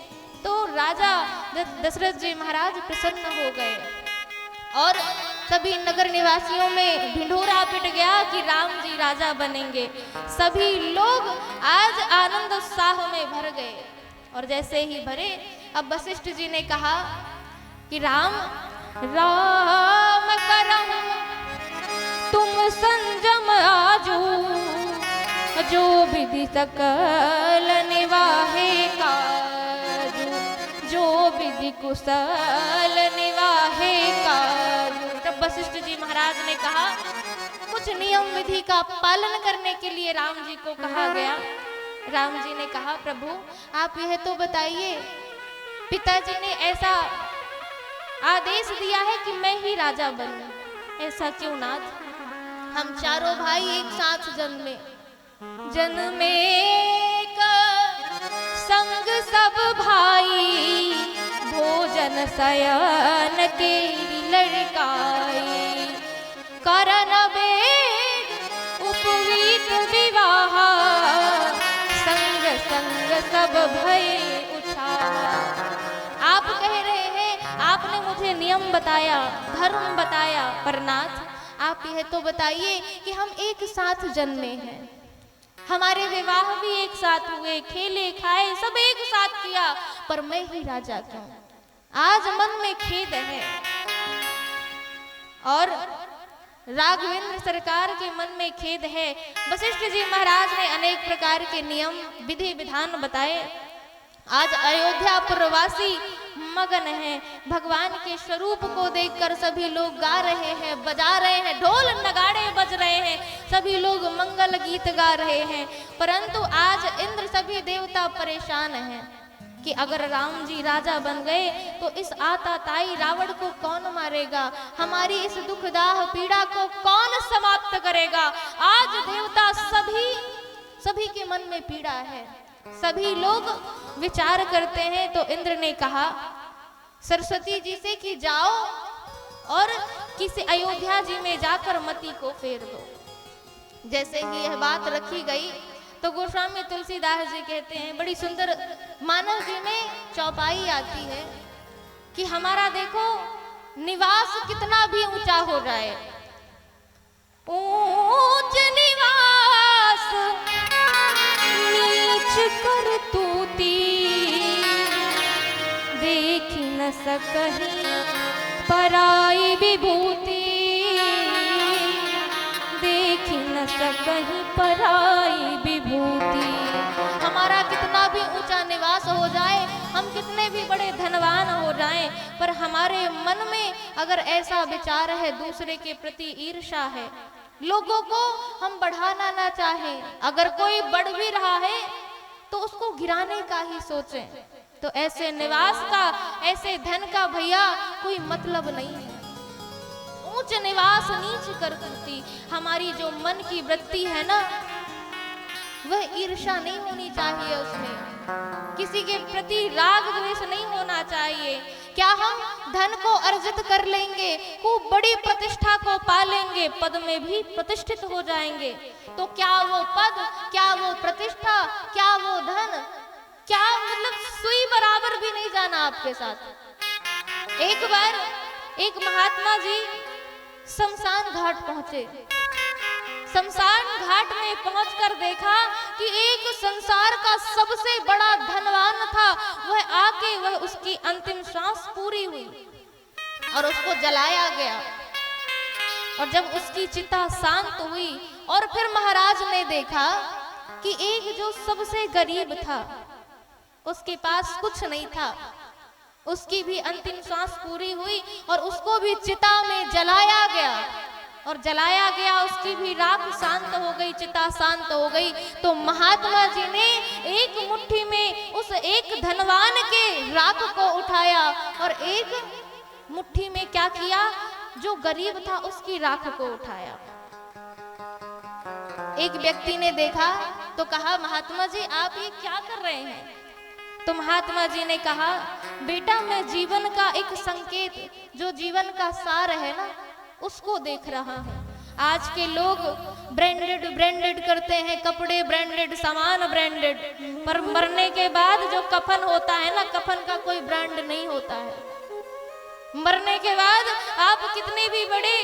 तो राजा दशरथ जी महाराज प्रसन्न हो गए और सभी नगर निवासियों में ढिंढोरा पिट गया कि राम जी राजा बनेंगे। सभी लोग आज आनंद उत्साह में भर गए और जैसे ही भरे, अब वशिष्ठ जी ने कहा कि राम राम करम तुम संजम आजू, जो विधि सकल निवाहे काजू, जो विधि कुशल निवाहे काजू। तब वशिष्ठ जी महाराज ने कहा, कुछ नियम विधि का पालन करने के लिए राम जी को कहा गया। राम जी ने कहा, प्रभु आप यह तो बताइए, पिताजी ने ऐसा आदेश दिया है कि मैं ही राजा बनूं, ऐसा क्यों नाथ? हम चारों भाई एक साथ जन्मे, जन्मे का संग सब भाई, भोजन शयन के लड़काई, करन वेद उपवीत विवाह, संग संग सब भय उछाला। आप कह रहे हैं, आपने मुझे नियम बताया, धर्म बताया, पर नाथ आप यह तो बताइए कि हम एक साथ जन्मे हैं, हमारे विवाह भी एक साथ हुए, खेले खाए सब एक साथ किया, पर मैं ही राजा क्यों? आज मन में खेद है। और राघवेंद्र सरकार के मन में खेद है। वशिष्ठ जी महाराज ने अनेक प्रकार के नियम विधि विधान बताए। आज अयोध्या पुरवासी मगन हैं, भगवान के स्वरूप को देखकर सभी लोग गा रहे हैं, बजा रहे हैं, ढोल नगाड़े बज रहे हैं, सभी लोग मंगल गीत गा रहे हैं। परंतु आज इंद्र सभी देवता परेशान हैं कि अगर राम जी राजा बन गए तो इस आताताई रावण को कौन मारेगा, हमारी इस दुखदाह पीड़ा को कौन समाप्त करेगा। आज देवता सभी के मन में पीड़ा है। सभी लोग विचार करते हैं। तो इंद्र ने कहा सरस्वती जी से कि जाओ और किसी अयोध्या जी में जाकर मति को फेर दो। जैसे ही यह बात रखी गई तो गोस्वामी तुलसीदास जी कहते हैं, बड़ी सुंदर मानव जी में चौपाई आती है कि हमारा देखो निवास कितना भी ऊंचा हो जाए, ऊंच निवास नीच कर तूती, देख न सकही पराई विभूति, देख न सकही पराई विभूति। हमारा कितना भी ऊंचा निवास हो जाए, हम कितने भी बड़े धनवान हो जाएं, पर हमारे मन में अगर ऐसा विचार है, दूसरे के प्रति ईर्ष्या है, लोगों को हम बढ़ाना ना चाहें, अगर कोई बढ़ भी रहा है तो उसको गिराने का ही सोचें, तो ऐसे निवास का, ऐसे धन का भैया कोई मतलब नहीं है। ऊंच निवास नीच कर तूती, हमारी जो मन की वृत्ति है ना, वह ईर्ष्या नहीं होनी चाहिए, उसमें किसी के प्रति राग द्वेष नहीं होना चाहिए। क्या हम धन को अर्जित कर लेंगे, खूब बड़ी प्रतिष्ठा को पा लेंगे, पद में भी प्रतिष्ठित हो जाएंगे, तो क्या वो पद, क्या वो प्रतिष्ठा, क्या वो धन, क्या मतलब सुई बराबर भी नहीं जाना आपके साथ। एक बार एक महात्मा जी शमशान घाट पहुंचे। शमशान घाट में पहुंचकर देखा कि एक संसार का सबसे बड़ा धनवान था, वह आके वह उसकी अंतिम सांस पूरी हुई और उसको जलाया गया। और जब उसकी चिता शांत हुई और फिर महाराज ने देखा कि एक जो सबसे गरीब था, उसके पास कुछ नहीं था, उसकी भी अंतिम सांस पूरी हुई और उसको भी चिता में जलाया गया। और जलाया गया, उसकी भी राख शांत हो गई, चिता शांत हो गई। तो महात्मा जी ने एक मुट्ठी में उस एक धनवान के राख को उठाया और एक मुट्ठी में क्या किया, जो गरीब था उसकी राख को उठाया। एक व्यक्ति ने देखा तो कहा, महात्मा जी आप ये क्या कर रहे हैं? तो महात्मा जी ने कहा, बेटा मैं जीवन का एक संकेत, जो जीवन का सार है ना, उसको देख रहा हूं। आज के लोग ब्रांडेड करते हैं, कपड़े ब्रांडेड, सामान ब्रांडेड, पर मरने के बाद जो कफन होता है ना, कफन का कोई ब्रांड नहीं होता है। मरने के बाद आप कितने भी बड़े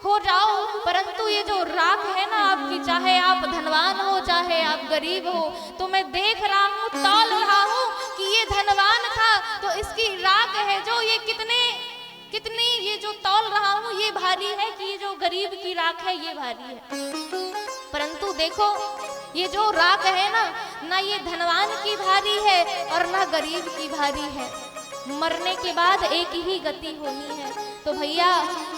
हो जाओ, परंतु ये जो राख है ना आपकी, चाहे आप धनवान हो चाहे आप गरीब हो, तो मैं देख रहा हूँ, तौल रहा हूँ कि ये धनवान था तो इसकी राख है जो ये कितनी ये जो तौल रहा हूँ ये भारी है, कि ये जो गरीब की राख है ये भारी है। परंतु देखो ये जो राख है ना ये धनवान की भारी है और ना गरीब की भारी है। मरने के बाद एक ही गति होनी है। तो भैया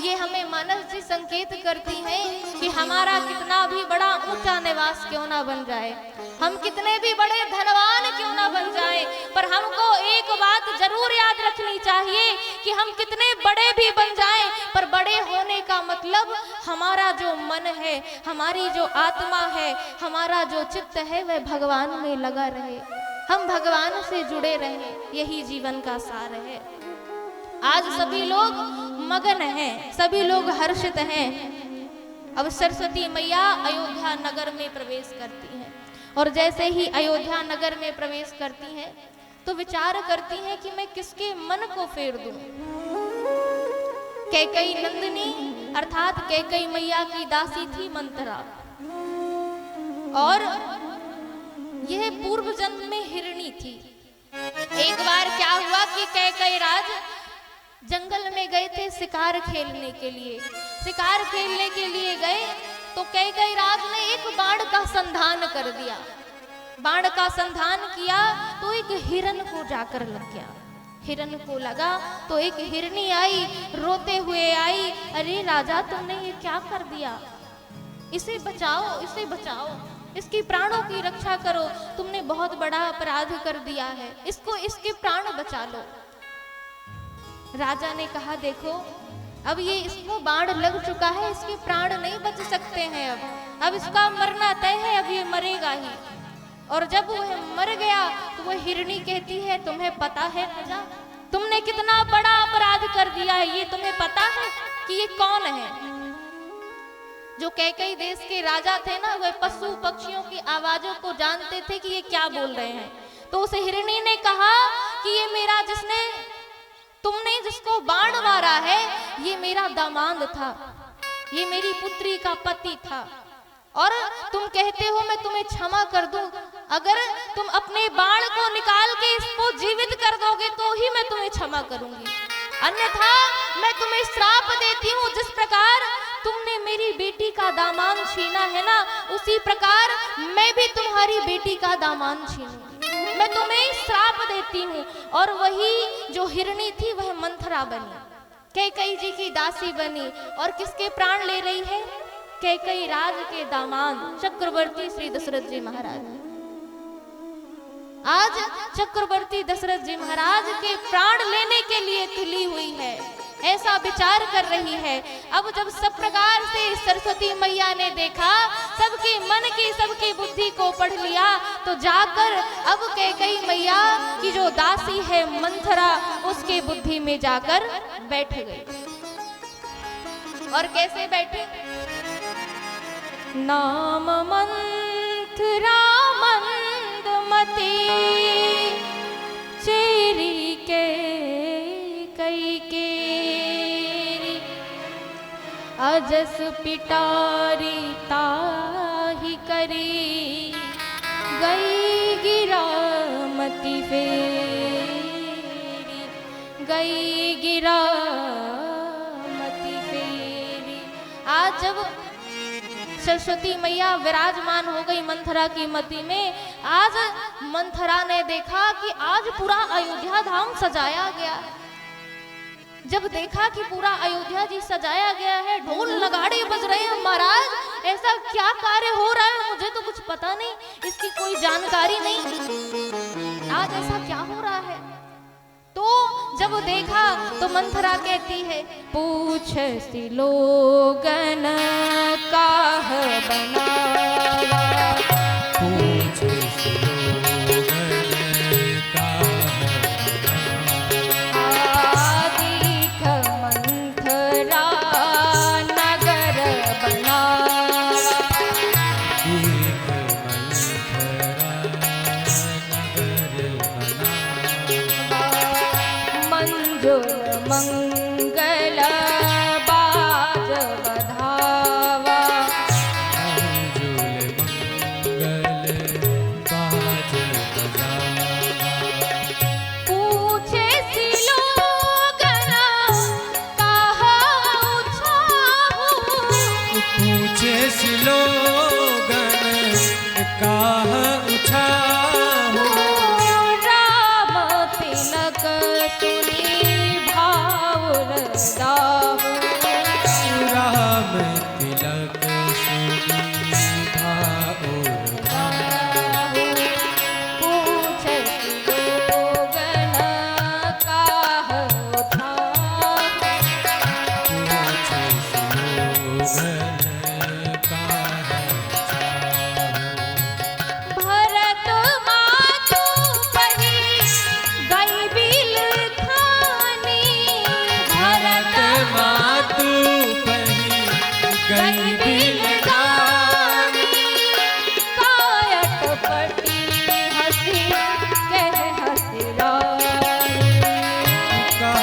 ये हमें मानस जी संकेत करती है कि हमारा कितना भी बड़ा ऊंचा निवास क्यों ना बन जाए, हम कितने भी बड़े धनवान क्यों ना बन जाए, पर हमको एक बात जरूर याद रखनी चाहिए कि हम कितने बड़े भी बन जाएं, पर बड़े होने का मतलब हमारा जो मन है, हमारी जो आत्मा है, हमारा जो चित्त है वह भगवान में लगा रहे, हम भगवान से जुड़े रहे, यही जीवन का सार है। आज सभी लोग मगन हैं, सभी लोग हर्षित हैं। अब सरस्वती मैया अयोध्या नगर में प्रवेश करती हैं और जैसे ही अयोध्या नगर में प्रवेश करती हैं तो विचार करती हैं कि मैं किसके मन को फेर दूं। कैकेयी नंदिनी अर्थात कैकेयी मैया की दासी थी मंथरा, और यह पूर्व जन्म में हिरणी थी। एक बार क्या हुआ कि कैकेयी राज जंगल में गए थे शिकार खेलने के लिए। शिकार खेलने के लिए गए तो कैकेयी राज ने एक बाण का संधान कर दिया। बाण का संधान किया तो एक हिरण को जाकर लग गया। हिरण को लगा तो एक हिरनी आई, रोते हुए आई, अरे राजा तुमने ये क्या कर दिया, इसे बचाओ, इसे बचाओ, इसकी प्राणों की रक्षा करो, तुमने बहुत बड़ा अपराध कर दिया है, इसके प्राण बचा लो। राजा ने कहा देखो अब ये इसको बाण लग चुका है, इसके प्राण नहीं बच सकते हैं, अब इसका मरना तय है, अब ये मरेगा ही। और जब वह मर गया तो वह हिरणी कहती है, तुम्हें पता है राजा, तुमने कितना बड़ा अपराध कर दिया है, ये तुम्हें पता है कि ये कौन है? जो कैकेयी देश के राजा थे ना, वह पशु पक्षियों की आवाजों को जानते थे कि ये क्या बोल रहे हैं। तो उस हिरणी ने कहा कि ये मेरा, तुमने जिसको बाण मारा है, ये मेरा दामाद था, ये मेरी पुत्री का पति था, और तुम कहते हो मैं तुम्हें क्षमा कर दूं। अगर तुम अपने बाण को निकाल के इसको जीवित कर दोगे तो ही मैं तुम्हें क्षमा करूंगी, अन्यथा मैं तुम्हें श्राप देती हूँ। जिस प्रकार तुमने मेरी बेटी का दामाद छीना है ना, उसी प्रकार मैं भी तुम्हारी बेटी का दामाद छीनूंगी, मैं तुम्हें श्राप देती हूँ। और वही जो हिरणी थी वह मंथरा बनी, कैकेयी जी की दासी बनी, और किसके प्राण ले रही है? कैकेयी राज के दामाद चक्रवर्ती श्री दशरथ जी महाराज। आज चक्रवर्ती दशरथ जी महाराज के प्राण लेने के लिए तुली हुई है, ऐसा विचार कर रही है। अब जब सब प्रकार से सरस्वती मैया ने देखा, सबके मन की सबकी बुद्धि को पढ़ लिया, तो जाकर अब कैकेयी मैया की जो दासी है मंथरा, उसके बुद्धि में जाकर बैठ गई। और कैसे बैठी? नाम मंथरा मंदमती, चेरी के कई के अजस पिटारी ताही करी, गई गिरामती फेरी, गई गिरामती फेरी। आज जब सरस्वती मैया विराजमान हो गई मंथरा की मति में, आज मंथरा ने देखा कि आज पूरा अयोध्या धाम सजाया गया। जब देखा कि पूरा अयोध्या जी सजाया गया है, ढोल नगाड़े बज रहे हैं, महाराज ऐसा क्या कार्य हो रहा है, मुझे तो कुछ पता नहीं, इसकी कोई जानकारी नहीं, आज ऐसा क्या हो रहा है। तो जब देखा तो मंथरा कहती है, पूछ सी लोगन काह बनावा, पूछ सी लोगन काह आदिख मंथरा नगर बनावा, दीख मंथरा नगर बनावा, मंजुल मंगल बाज बधावा, मंजुल मंगल बाज बजावा, पूछे सी लोगन काहा उछाहू, पूछे सी लोगन काह उछाहू, राम तिलक सुनी भाव दाहू, राम तिलक सुनीधा और भाऊ, पूछे सी लोगन काह उछाहू, पूछे सी लोगन काह उछाहू, भरत मातु पही गई बिल खानी, भरत मातु पही गई बिलखानी, कायट पटी हसी कह हसी रानी, का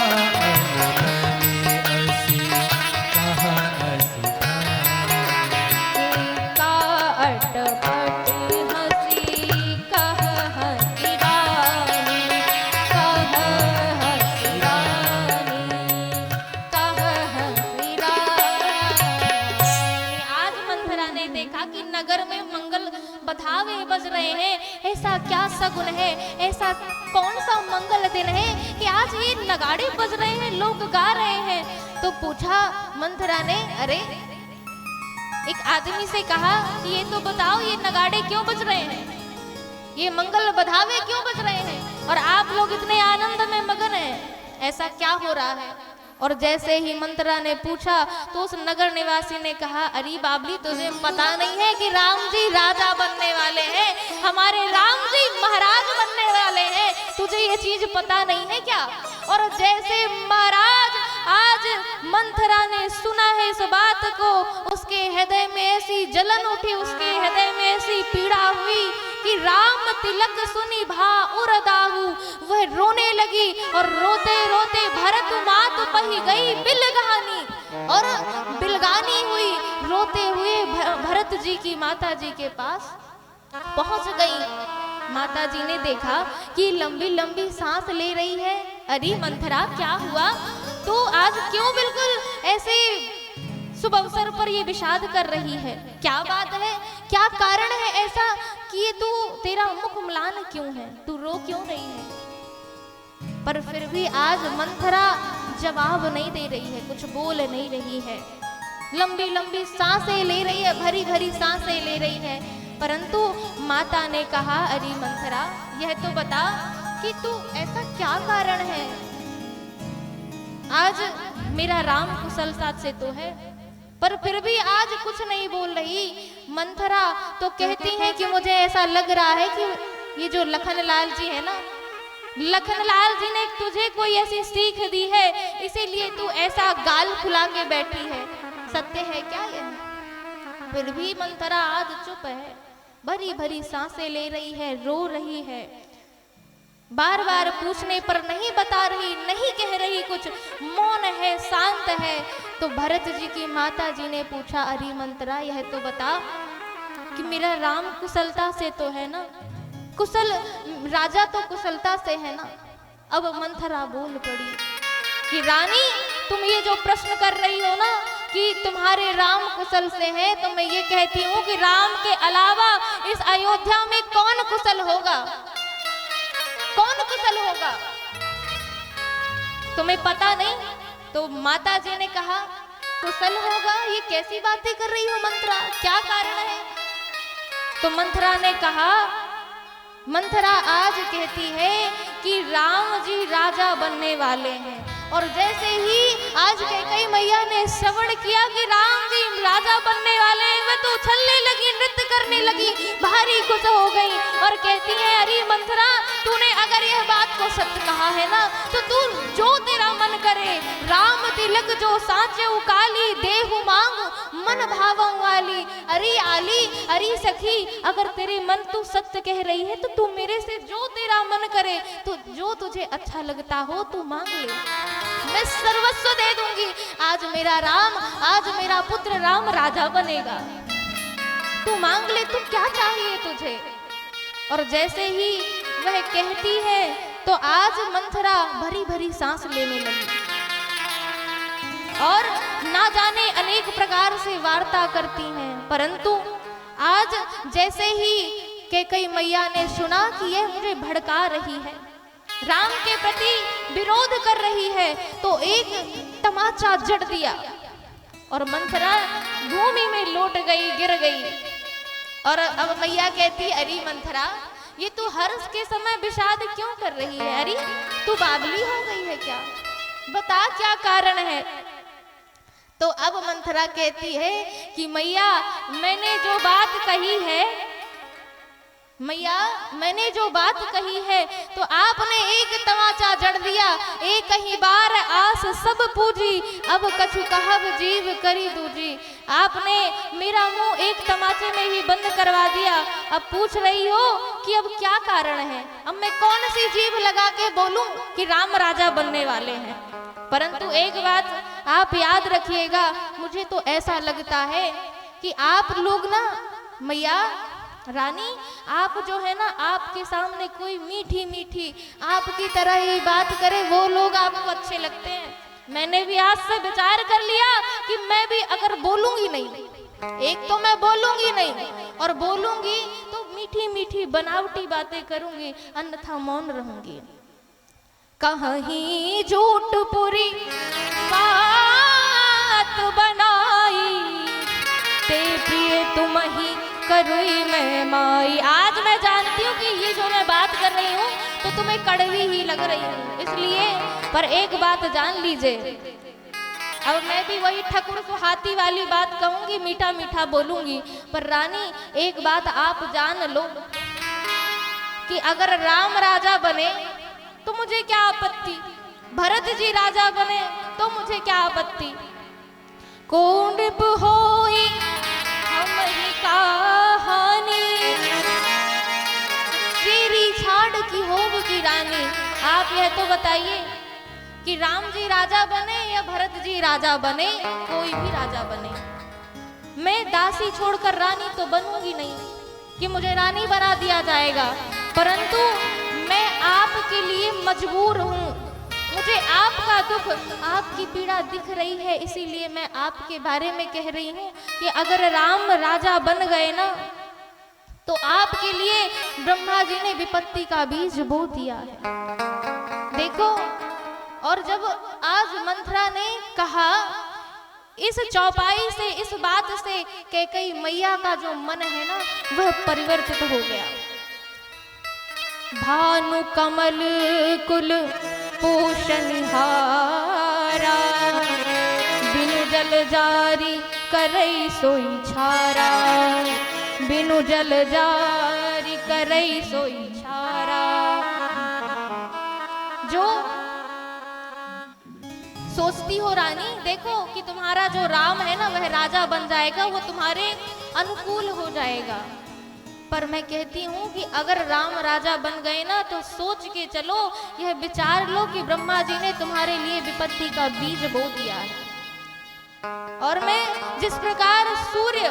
अनमने असी कहा असी भानी, कायट पटी हसी कह हसी रानी, कह हसी रानी, कह हसी रानी। आज मंथरा ने देखा कि नगर में मंगल बधावे बज रहे हैं, ऐसा क्या सगुन है, ऐसा कौन सा मंगल दिन है कि आज ये नगाड़े बज रहे हैं, लोग गा रहे हैं। तो पूछा मंथरा ने, अरे एक आदमी से कहा कि ये तो बताओ ये नगाड़े क्यों बज रहे हैं, ये मंगल बधावे क्यों बज रहे हैं, और आप लोग इतने आनंद में मगन हैं, ऐसा क्या हो रहा है। और जैसे ही मंथरा ने पूछा तो उस नगर निवासी ने कहा, अरे बाबली तुझे पता नहीं है कि राम जी राजा बनने वाले हैं, हमारे राम जी महाराज बनने वाले हैं, तुझे ये चीज पता नहीं है क्या? और जैसे महाराज आज मंथरा ने सुना है इस बात को, उसके हृदय में ऐसी जलन उठी, उसके हृदय में ऐसी पीड़ा हुई कि राम तिलक सुनी भा उरदाहु, वह रोने लगी और रोते रोते भरत मात बही गई बिलगानी, और बिलगानी हुई, रोते हुए भरत जी की माता जी के पास पहुंच गई। माता जी ने देखा कि लंबी लंबी सांस ले रही है। अरे मंथरा क्या हुआ, तू आज क्यों बिल्कुल ऐसे शुभ अवसर पर ये विषाद कर रही है? क्या बात है, क्या कारण है ऐसा कि तू, तेरा मुख म्लान क्यों है, तू रो क्यों रही है? पर फिर भी आज मंथरा जवाब नहीं दे रही है, कुछ बोल नहीं रही है, लंबी लंबी सांसें ले रही है, भरी भरी सांसें ले रही है। परंतु माता ने कहा, अरे मंथरा यह तो बता कि तू ऐसा क्या कारण है? आज मेरा राम कुशल साथ से तो है, पर फिर भी आज कुछ नहीं बोल रही। मंथरा तो कहती है कि मुझे ऐसा लग रहा है कि ये जो लखनलाल जी है ना, लखनलाल जी ने तुझे कोई ऐसी सीख दी है, इसीलिए तू ऐसा गाल फुला के बैठी है। सत्य है क्या यह? फिर भी मंथरा आज चुप है, भरी भरी सांसें ले रही है, रो रही है, बार बार पूछने पर नहीं बता रही, नहीं कह रही कुछ, मौन है, शांत है। तो भरत जी की माता जी ने पूछा, अरे मंथरा यह तो बता कि मेरा राम कुशलता से तो है ना, कुशल राजा तो कुशलता से है ना? अब मंथरा बोल पड़ी कि रानी तुम ये जो प्रश्न कर रही हो ना कि तुम्हारे राम कुशल से हैं, तो मैं ये कहती हूँ कि राम के अलावा इस अयोध्या में कौन कुशल होगा? कौन कुशल होगा? तुम्हें पता नहीं? तो माता जी ने कहा कुशल होगा, ये कैसी बातें कर रही हो मंथरा, क्या कारण है? तो मंथरा ने कहा, मंथरा आज कहती है कि राम जी राजा बनने वाले हैं, और जैसे ही आज कैकेयी मैया ने श्रवण किया कि राम जी राजा बनने वाले हैं, वह तो उछलने लगी, नृत्य करने लगी, भारी खुश हो गई और कहती है, अरे मंथरा तूने अगर यह बात को सत्य कहा है ना, तो तू जो तेरा मन करे, राम तिलक जो साचे उकाली, देहु मांग मन भावं वाली। अरे आली, अरे सखी, अगर तेरे मन तू सत्य कह रही है तो तू मेरे से जो तेरा मन करे, तो जो तुझे अच्छा लगता हो तू मांग ले, मैं सर्वस्व दे दूंगी। आज मेरा राम, आज मेरा पुत्र राम राजा बनेगा, तू मांग ले, तू क्या चाहिए तुझे? और जैसे ही वह कहती है तो आज मंथरा भरी भरी सांस लेने लगी और ना जाने अनेक प्रकार से वार्ता करती हैं। परंतु आज जैसे ही कैकेयी मैया ने सुना कि यह मुझे भड़का रही है, राम के प्रति विरोध कर रही है, तो एक तमाचा जड़ दिया और मंथरा भूमि में लौट गई, गिर गई। और अब मैया कहती, अरे मंथरा ये तू हर्ष के समय विषाद क्यों कर रही है? अरे तू बावली हो गई है क्या? बता क्या कारण है? तो अब मंथरा कहती है कि मैया मैंने जो बात कही है, मैया मैंने जो बात कही है, तो आपने एक तमाचा जड़ दिया, एक ही बार आस सब पूजी, अब कछु कहब जीव करी दूजी। आपने मेरा मुंह एक तमाचे में ही बंद करवा दिया। अब पूछ रही हो कि अब क्या कारण है, अब मैं कौन सी जीभ लगा के बोलूं कि राम राजा बनने वाले हैं? परंतु एक बात आप याद रखिएगा, मुझे तो ऐसा लगता है कि आप लोग ना, मैया रानी, आप जो है ना, आपके सामने कोई मीठी मीठी आपकी तरह ही बात करे, वो लोग आपको अच्छे लगते हैं। मैंने भी आज से विचार कर लिया कि मैं भी अगर बोलूंगी नहीं, एक तो मैं बोलूंगी नहीं, और बोलूंगी तो मीठी मीठी बनावटी बातें करूंगी, अन्यथा मौन रहूंगी। कहीं झूठ पूरी बात बनाई, ते प्रिय तुम ही करुई मैं माई। आज मैं जानती हूँ कि ये जो मैं बात कर रही हूँ तो तुम्हें कड़वी ही लग रही है, इसलिए पर एक बात जान लीजिए, अब मैं भी वही ठकुर सुहाती वाली बात कहूंगी, मीठा मीठा बोलूंगी। पर रानी एक बात आप जान लो कि अगर राम राजा बने तो मुझे क्या आपत्ति, भरत जी राजा बने तो मुझे क्या आपत्ति। कोंडिप होई हम ही कहानी, तेरी छाड़ की होव की रानी। आप यह तो बताइए कि राम जी राजा बने या भरत जी राजा बने, कोई भी राजा बने, मैं दासी छोड़कर रानी तो बनूंगी नहीं कि मुझे रानी बना दिया जाएगा, परंतु मैं आपके लिए मजबूर हूँ। मुझे आपका दुख, आपकी पीड़ा दिख रही है, इसीलिए मैं आपके बारे में कह रही हूँ कि अगर राम राजा बन गए ना तो आपके लिए ब्रह्मा जी ने विपत्ति का बीज बो दिया है। देखो, और जब आज मंथरा ने कहा, इस चौपाई से, इस बात से कैकेयी मैया का जो मन है ना वह परिवर्तित हो गया। भानु कमल कुल पोषणहारा, बिनु जल जारी करई सोई छारा, बिनु जल जारी करई सोई छारा। जो सोचती हो रानी, देखो कि तुम्हारा जो राम है ना वह राजा बन जाएगा, वो तुम्हारे अनुकूल हो जाएगा, पर मैं कहती हूँ कि अगर राम राजा बन गए ना तो सोच के चलो, यह विचार लो कि ब्रह्मा जी ने तुम्हारे लिए विपत्ति का बीज बो दिया है। और मैं जिस प्रकार सूर्य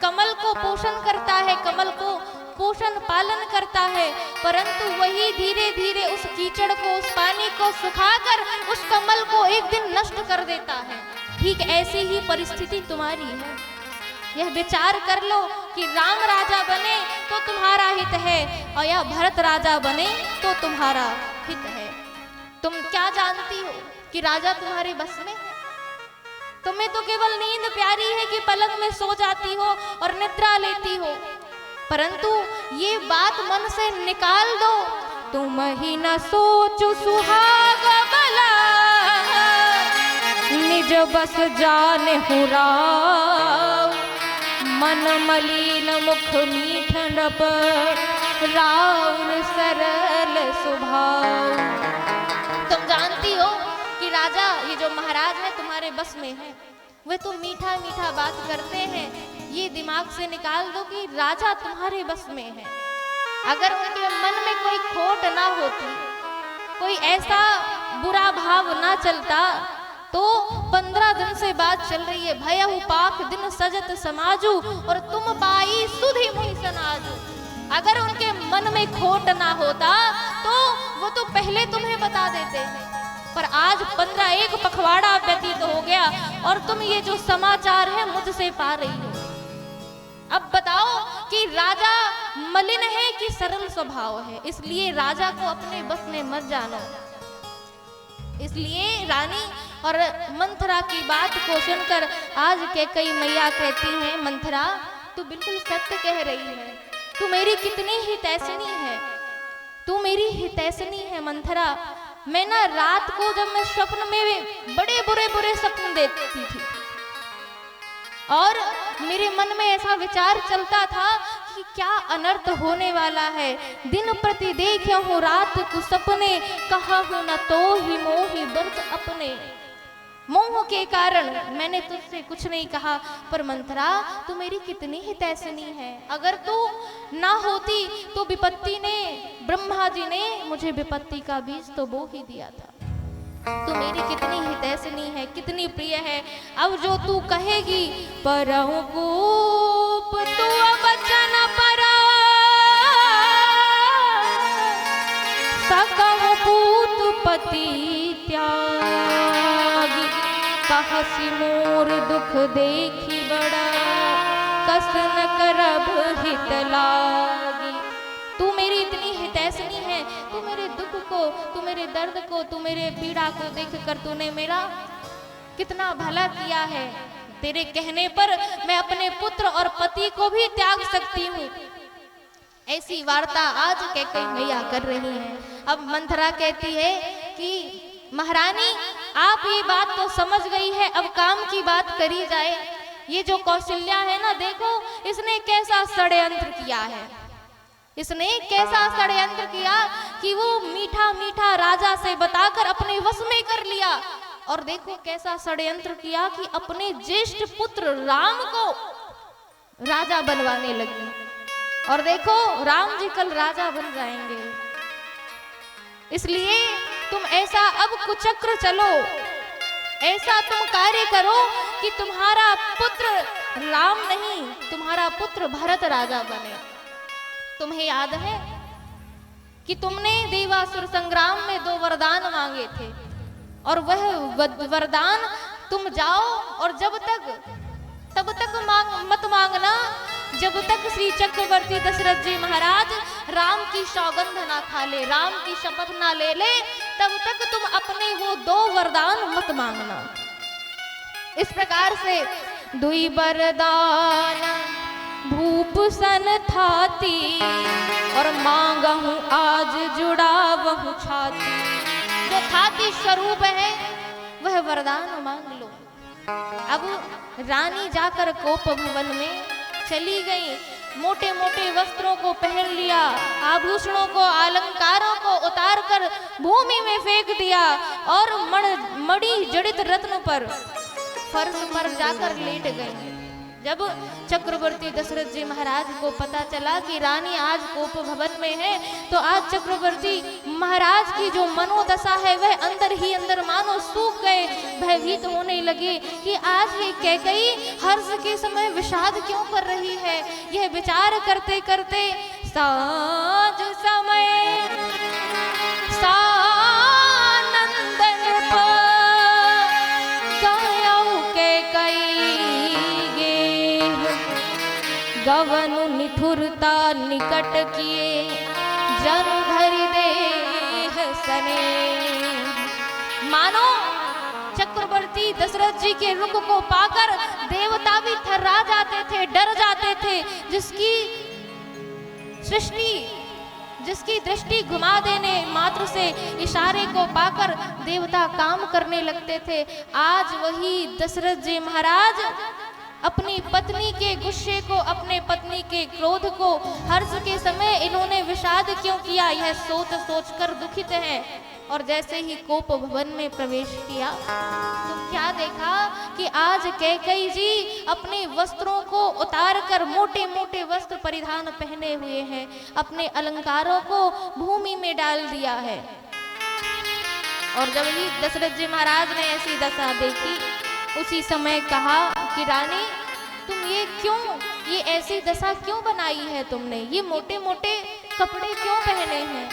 कमल को पोषण करता है, कमल को पोषण पालन करता है, परंतु वही धीरे धीरे उस कीचड़ को, उस पानी को सुखाकर उस कमल को एक दिन नष्ट कर देता है, ठीक ऐसी ही परिस्थिति तुम्हारी है। यह विचार कर लो कि राम राजा बने तो तुम्हारा हित है और या भरत राजा बने तो तुम्हारा हित है। तुम क्या जानती हो कि राजा तुम्हारे बस में है? तुम्हें तो केवल नींद प्यारी है कि पलंग में सो जाती हो और निद्रा लेती हो, परंतु ये बात मन से निकाल दो, तुम ही न सोचो सुहाग बला, निज बस जाने हो राव, मन मलिन मुख मीठ नभ, राउर सरल स्वभाव। तुम जानती हो कि राजा, ये जो महाराज है तुम्हारे बस में है, वे तो मीठा मीठा बात करते हैं, ये दिमाग से निकाल दो कि राजा तुम्हारे बस में है। अगर उनके मन में कोई खोट ना होती, कोई ऐसा बुरा भाव ना चलता, तो 15 दिन से बात चल रही है, भयहु पाख दिन सजत समाजू और तुम पाई सुधि मुहि सनाजू। अगर उनके मन में खोट ना होता तो वो तो पहले तुम्हें बता देते, पर आज 15 पखवाड़ा व्यतीत हो गया और तुम ये जो समाचार है मुझसे पा रही हो। अब बताओ कि राजा मलिन है कि सरल स्वभाव है, इसलिए राजा को अपने बस में मत जानो। इसलिए रानी और मंथरा की बात को सुनकर आज कैकेयी मैया कहती हैं, मंथरा तू बिल्कुल सत्य कह रही है, तू मेरी कितनी हितैषिणी है, तू मेरी हितैषिणी है मंथरा। मैं ना रात को जब मैं स्वप्न में बड़े बुरे बुरे सपने देखती थी और मेरे मन में ऐसा विचार चलता था कि क्या अनर्थ होने वाला है। दिन प्रति देखा हूँ रात को सपने, कहा हूँ न तो ही मोही बर्त अपने। मोह के कारण मैंने तुझसे कुछ नहीं कहा, पर मंथरा तू मेरी कितनी हितैषिणी है। अगर तू ना होती तो विपत्ति ने, ब्रह्मा जी ने मुझे विपत्ति का बीज तो बो ही दिया था। तू मेरी कितनी हितैषिणी है, कितनी प्रिय है। अब जो तू कहेगी परहु कूप तू वचन परा, सकहु पूत पति त्यागी, कहसी मोर दुख देखी बड़ा, कस न करब हित लागी। तू मेरी इतनी हितैषिणी है, तू मेरे दुख को, तू मेरे दर्द को, तू मेरे पीड़ा को देखकर तूने मेरा कितना भला किया है। तेरे कहने पर मैं अपने पुत्र और पति को भी त्याग सकती हूँ। ऐसी वार्ता आज कैकेयी मैया कर रही है। अब मंथरा कहती है कि महारानी आप ये बात तो समझ गई है, अब काम की बात करी जाए। ये जो कौशल्या है ना, देखो इसने कैसा षड्यंत्र किया है। इसने कैसा षड्यंत्र किया कि वो मीठा मीठा राजा से बताकर अपने वश में कर लिया। और देखो कैसा षड्यंत्र किया कि अपने ज्येष्ठ पुत्र राम को राजा बनवाने लगी। और देखो राम जी कल राजा बन जाएंगे। इसलिए तुम ऐसा अब कुचक्र चलो, ऐसा तुम कार्य करो कि तुम्हारा पुत्र राम नहीं, तुम्हारा पुत्र भरत राजा बने। तुम्हें याद है कि तुमने देवासुर संग्राम में 2 वरदान मांगे थे, और वह वरदान तुम जाओ और तब तक मत मांगना जब तक श्री चक्रवर्ती दशरथ जी महाराज राम की सौगंध ना खा ले, राम की शपथ ना ले ले, तब तक तुम अपने वो 2 वरदान मत मांगना। इस प्रकार से 2 वरदान भूप सन थाती, और मांगहूं आज जुड़ावहूं छाती। जो थाती स्वरूप है वह वरदान मांग लो। अब रानी जाकर कोप भवन में चली गई, मोटे मोटे वस्त्रों को पहन लिया, आभूषणों को अलंकारों को उतार कर भूमि में फेंक दिया, और मणि जड़ित रत्न पर फर्श पर जाकर लेट गई। जब चक्रवर्ती दशरथ जी महाराज को पता चला कि रानी आज कोप भवन में है, तो आज चक्रवर्ती महाराज की जो मनोदशा है वह अंदर ही अंदर मानो सूख गए, भयभीत होने लगे कि आज ये कैकेयी हर्ष के समय विषाद क्यों कर रही है। यह विचार करते करते साँझ समय गवनु निठुरता निकट किए, जन धरि देह सने। मानो चक्रवर्ती दशरथ जी के रुख को पाकर देवता भी थर्रा जाते थे, डर जाते थे। जिसकी दृष्टि घुमा देने मात्र से इशारे को पाकर देवता काम करने लगते थे। आज वही दशरथ जी महाराज अपनी पत्नी के गुस्से को, अपने पत्नी के क्रोध को, हर्ष के समय इन्होंने विषाद क्यों किया, यह सोच सोच कर दुखित हैं। और जैसे ही कोप भवन में प्रवेश किया तो क्या देखा कि आज कैकेयी जी अपने वस्त्रों को उतार कर मोटे मोटे वस्त्र परिधान पहने हुए हैं, अपने अलंकारों को भूमि में डाल दिया है। और जब ही दशरथ जी महाराज ने ऐसी दशा देखी, उसी समय कहा कि रानी तुम ये ऐसी दशा क्यों बनाई है तुमने, ये मोटे मोटे कपड़े क्यों पहने हैं।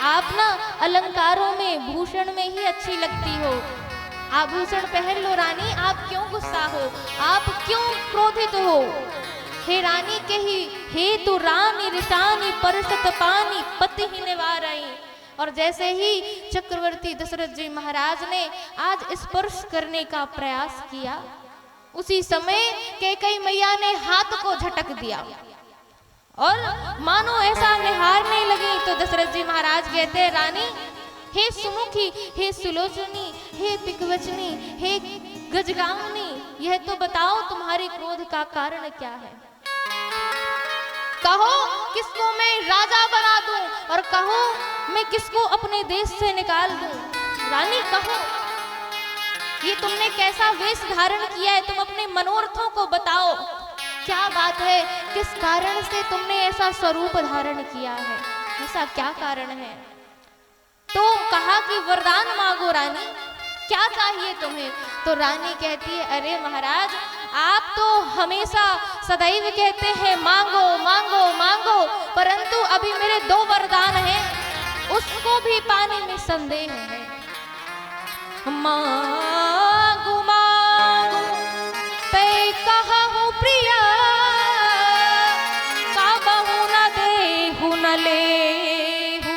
आप ना अलंकारों में, भूषण में ही अच्छी लगती हो, आभूषण पहन लो रानी। आप क्यों गुस्सा हो, आप क्यों क्रोधित हो। हे रानी के ही हे तु रानी रिशानी परसत पानी पति ही निवारई। और जैसे ही चक्रवर्ती दशरथ जी महाराज ने आज स्पर्श करने का प्रयास किया, उसी समय कैकेयी मैया ने हाथ को झटक दिया और मानो ऐसा निहारने लगी। तो दशरथ जी महाराज कहते हैं, रानी हे सुमुखी, हे सुलोचनी, हे पिकवचनी, हे गजगामिनी, यह तो बताओ तुम्हारे क्रोध का कारण क्या है। कहो किसको मैं राजा बना दूं और कहो मैं किसको अपने देश से निकाल दूं। रानी कहो ये तुमने कैसा वेश धारण किया है, तुम अपने मनोरथों को बताओ, क्या बात है, किस कारण से तुमने ऐसा स्वरूप धारण किया है, ऐसा क्या कारण है। तो कहा कि वरदान मांगो रानी, क्या चाहिए तुम्हें। तो रानी कहती है, अरे महाराज आप तो हमेशा सदैव कहते हैं मांगो मांगो मांगो, परंतु अभी मेरे 2 वरदान हैं, उसको भी पाने में संदेह है। मांगू मांगू पे कहूँ प्रिया, काबहू न देहु न लेहु,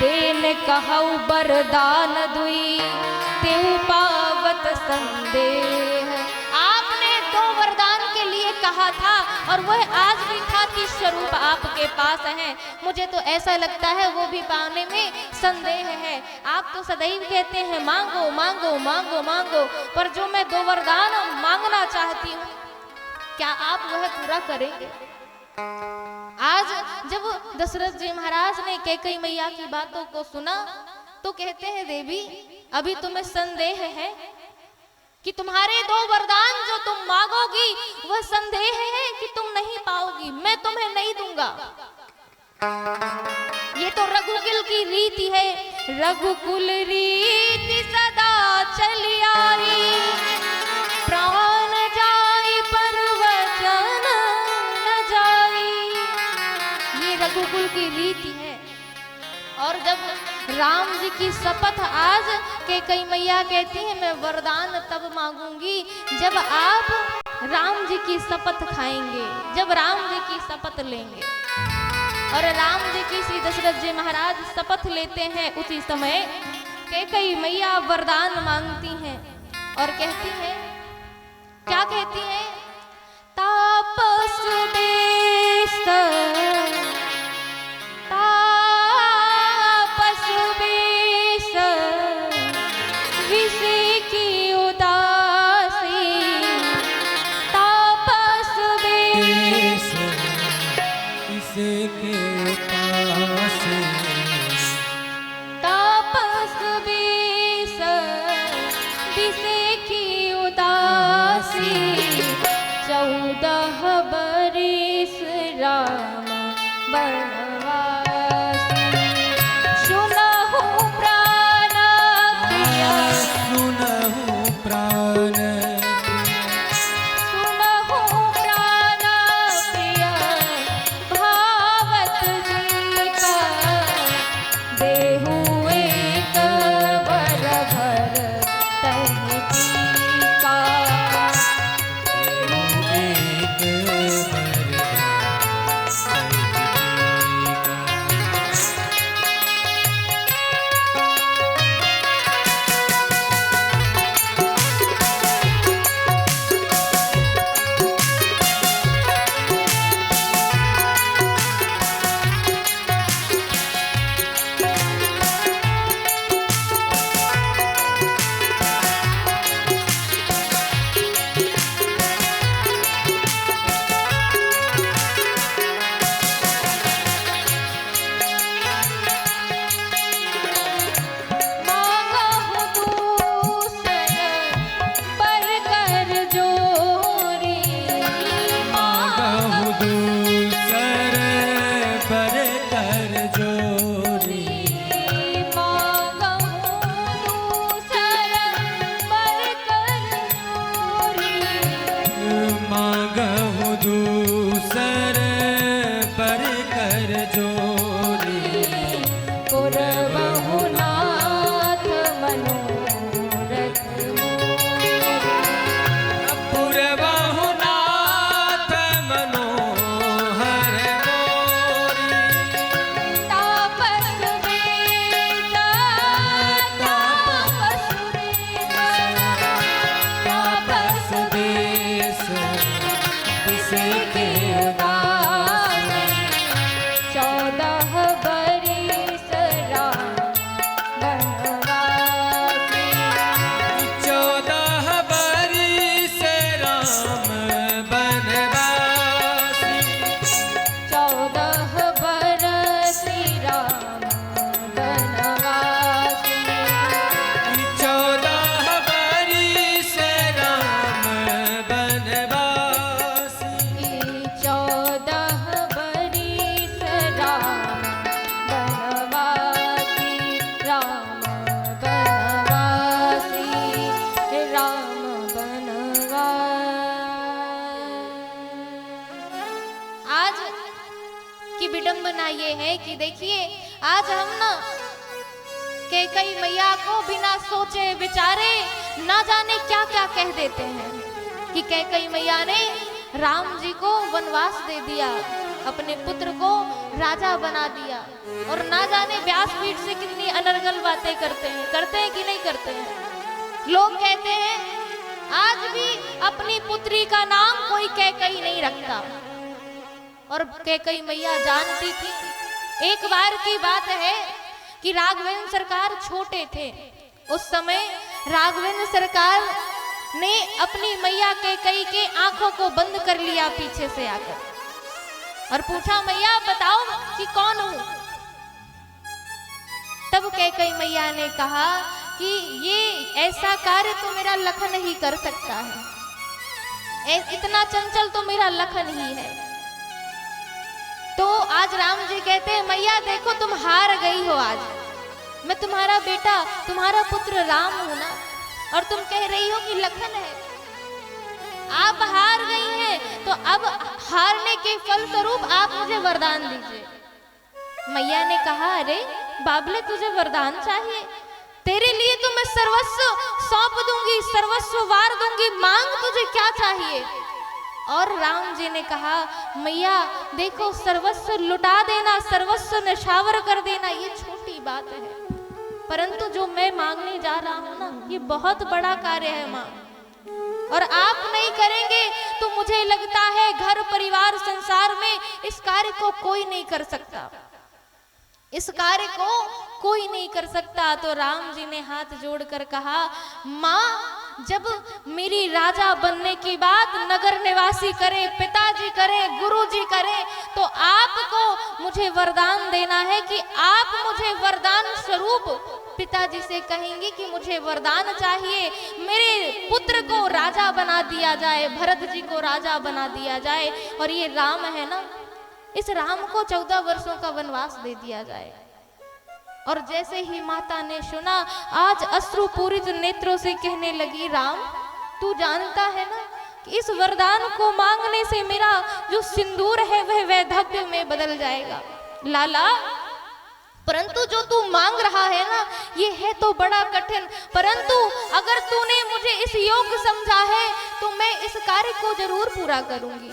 देन कहूँ वरदान दुई, तेहु पावत संदेह। आपने 2 वरदान के लिए कहा था और वह आज भी खाती स्वरूप आपके पास है। मुझे तो ऐसा लगता है वो भी पाने में संदेह है। आप तो सदैव कहते हैं मांगो मांगो मांगो मांगो, पर जो मैं 2 वरदान मांगना चाहती हूँ, क्या आप वह पूरा करेंगे। आज जब दशरथ जी महाराज ने कैकई मैया की बातों को सुना तो कहते हैं देवी अभी तुम्हें संदेह है कि तुम्हारे दो वरदान जो तुम मांगोगी वह संदेह है कि तुम नहीं पाओगी, मैं तुम्हें नहीं दूंगा। ये तो रघुकुल की रीति है, रघुकुल रीति सदा चली आई, प्राण जाई पर वचन न जाई। ये रघुकुल की रीति है। और जब राम जी की शपथ आज कैकई मैया कहती है मैं वरदान तब मांगूंगी जब आप राम जी की शपथ खाएंगे, जब राम जी की शपथ लेंगे। और राम जी की श्री दशरथ जी महाराज शपथ लेते हैं, उसी समय कैकई मैया वरदान मांगती हैं और कहती हैं, क्या कहती हैं? तापस बेस विषय की उदासी, तापस बेस विषय के उदासी, तापस बेस विषय की उदासी। 14 बरिस राम बनवासी, सुनहु प्राण प्रिय, सुनहु प्राण सुनहु प्राण प्रिय, भावत जी का देहु एक वर भर तनि टीका। विडंबना ये है कि देखिए आज हम ना कैकई मैया को बिना सोचे विचारे ना जाने क्या क्या कह देते हैं कि कैकई मैया ने राम जी को वनवास दे दिया, अपने पुत्र को राजा बना दिया, और ना जाने व्यासपीठ से कितनी अनर्गल बातें करते हैं कि नहीं करते हैं। लोग कहते हैं आज भी अपनी पुत्री का नाम कोई कैकई नहीं रखता, और कैकई मैया जानती थी। एक बार की बात है कि राघवेंद्र सरकार छोटे थे, उस समय राघवेंद्र सरकार ने अपनी मैया कैकई के आंखों को बंद कर लिया पीछे से आकर। और पूछा मैया बताओ कि कौन हूं। तब कैकई मैया ने कहा कि ये ऐसा कार्य तो मेरा लखन ही कर सकता है, इतना चंचल तो मेरा लखन ही है। तो आज राम जी कहते हैं मैया देखो तुम हार गई हो, आज मैं तुम्हारा बेटा तुम्हारा पुत्र राम हूं ना, और तुम कह रही हो कि लखन है। आप हार गई हैं तो अब हारने के फल स्वरूप आप मुझे वरदान दीजिए। मैया ने कहा अरे बाबले तुझे वरदान चाहिए, तेरे लिए तो मैं सर्वस्व सौंप दूंगी, सर्वस्व वार दूंगी, मांग तुझे क्या चाहिए। और राम जी ने कहा मैया देखो सर्वस्व लुटा देना, सर्वस्व निछावर कर देना ये छोटी बात है, परंतु जो मैं मांगने जा रहा हूं ना ये बहुत बड़ा कार्य है मां, और आप नहीं करेंगे तो मुझे लगता है घर परिवार संसार में इस कार्य को कोई नहीं कर सकता, इस कार्य को कोई नहीं कर सकता। तो राम जी ने हाथ जोड़कर कहा माँ जब मेरी राजा बनने की बात नगर निवासी करे, पिताजी करे, गुरुजी करे, तो आपको मुझे वरदान देना है कि आप मुझे वरदान स्वरूप पिताजी से कहेंगे कि मुझे वरदान चाहिए, मेरे पुत्र को राजा बना दिया जाए, भरत जी को राजा बना दिया जाए, और ये राम है ना इस राम को 14 वर्षों का वनवास दे दिया जाए। और जैसे ही माता ने सुना आज अश्रुपूरित नेत्रों से कहने लगी राम तू जानता है ना कि इस वरदान को मांगने से मेरा जो सिंदूर है वह वैधव्य में बदल जाएगा। लाला परंतु जो तू मांग रहा है ना ये है तो बड़ा कठिन, परंतु अगर तूने मुझे इस योग्य समझा है तो मैं इस कार्य को जरूर पूरा करूंगी।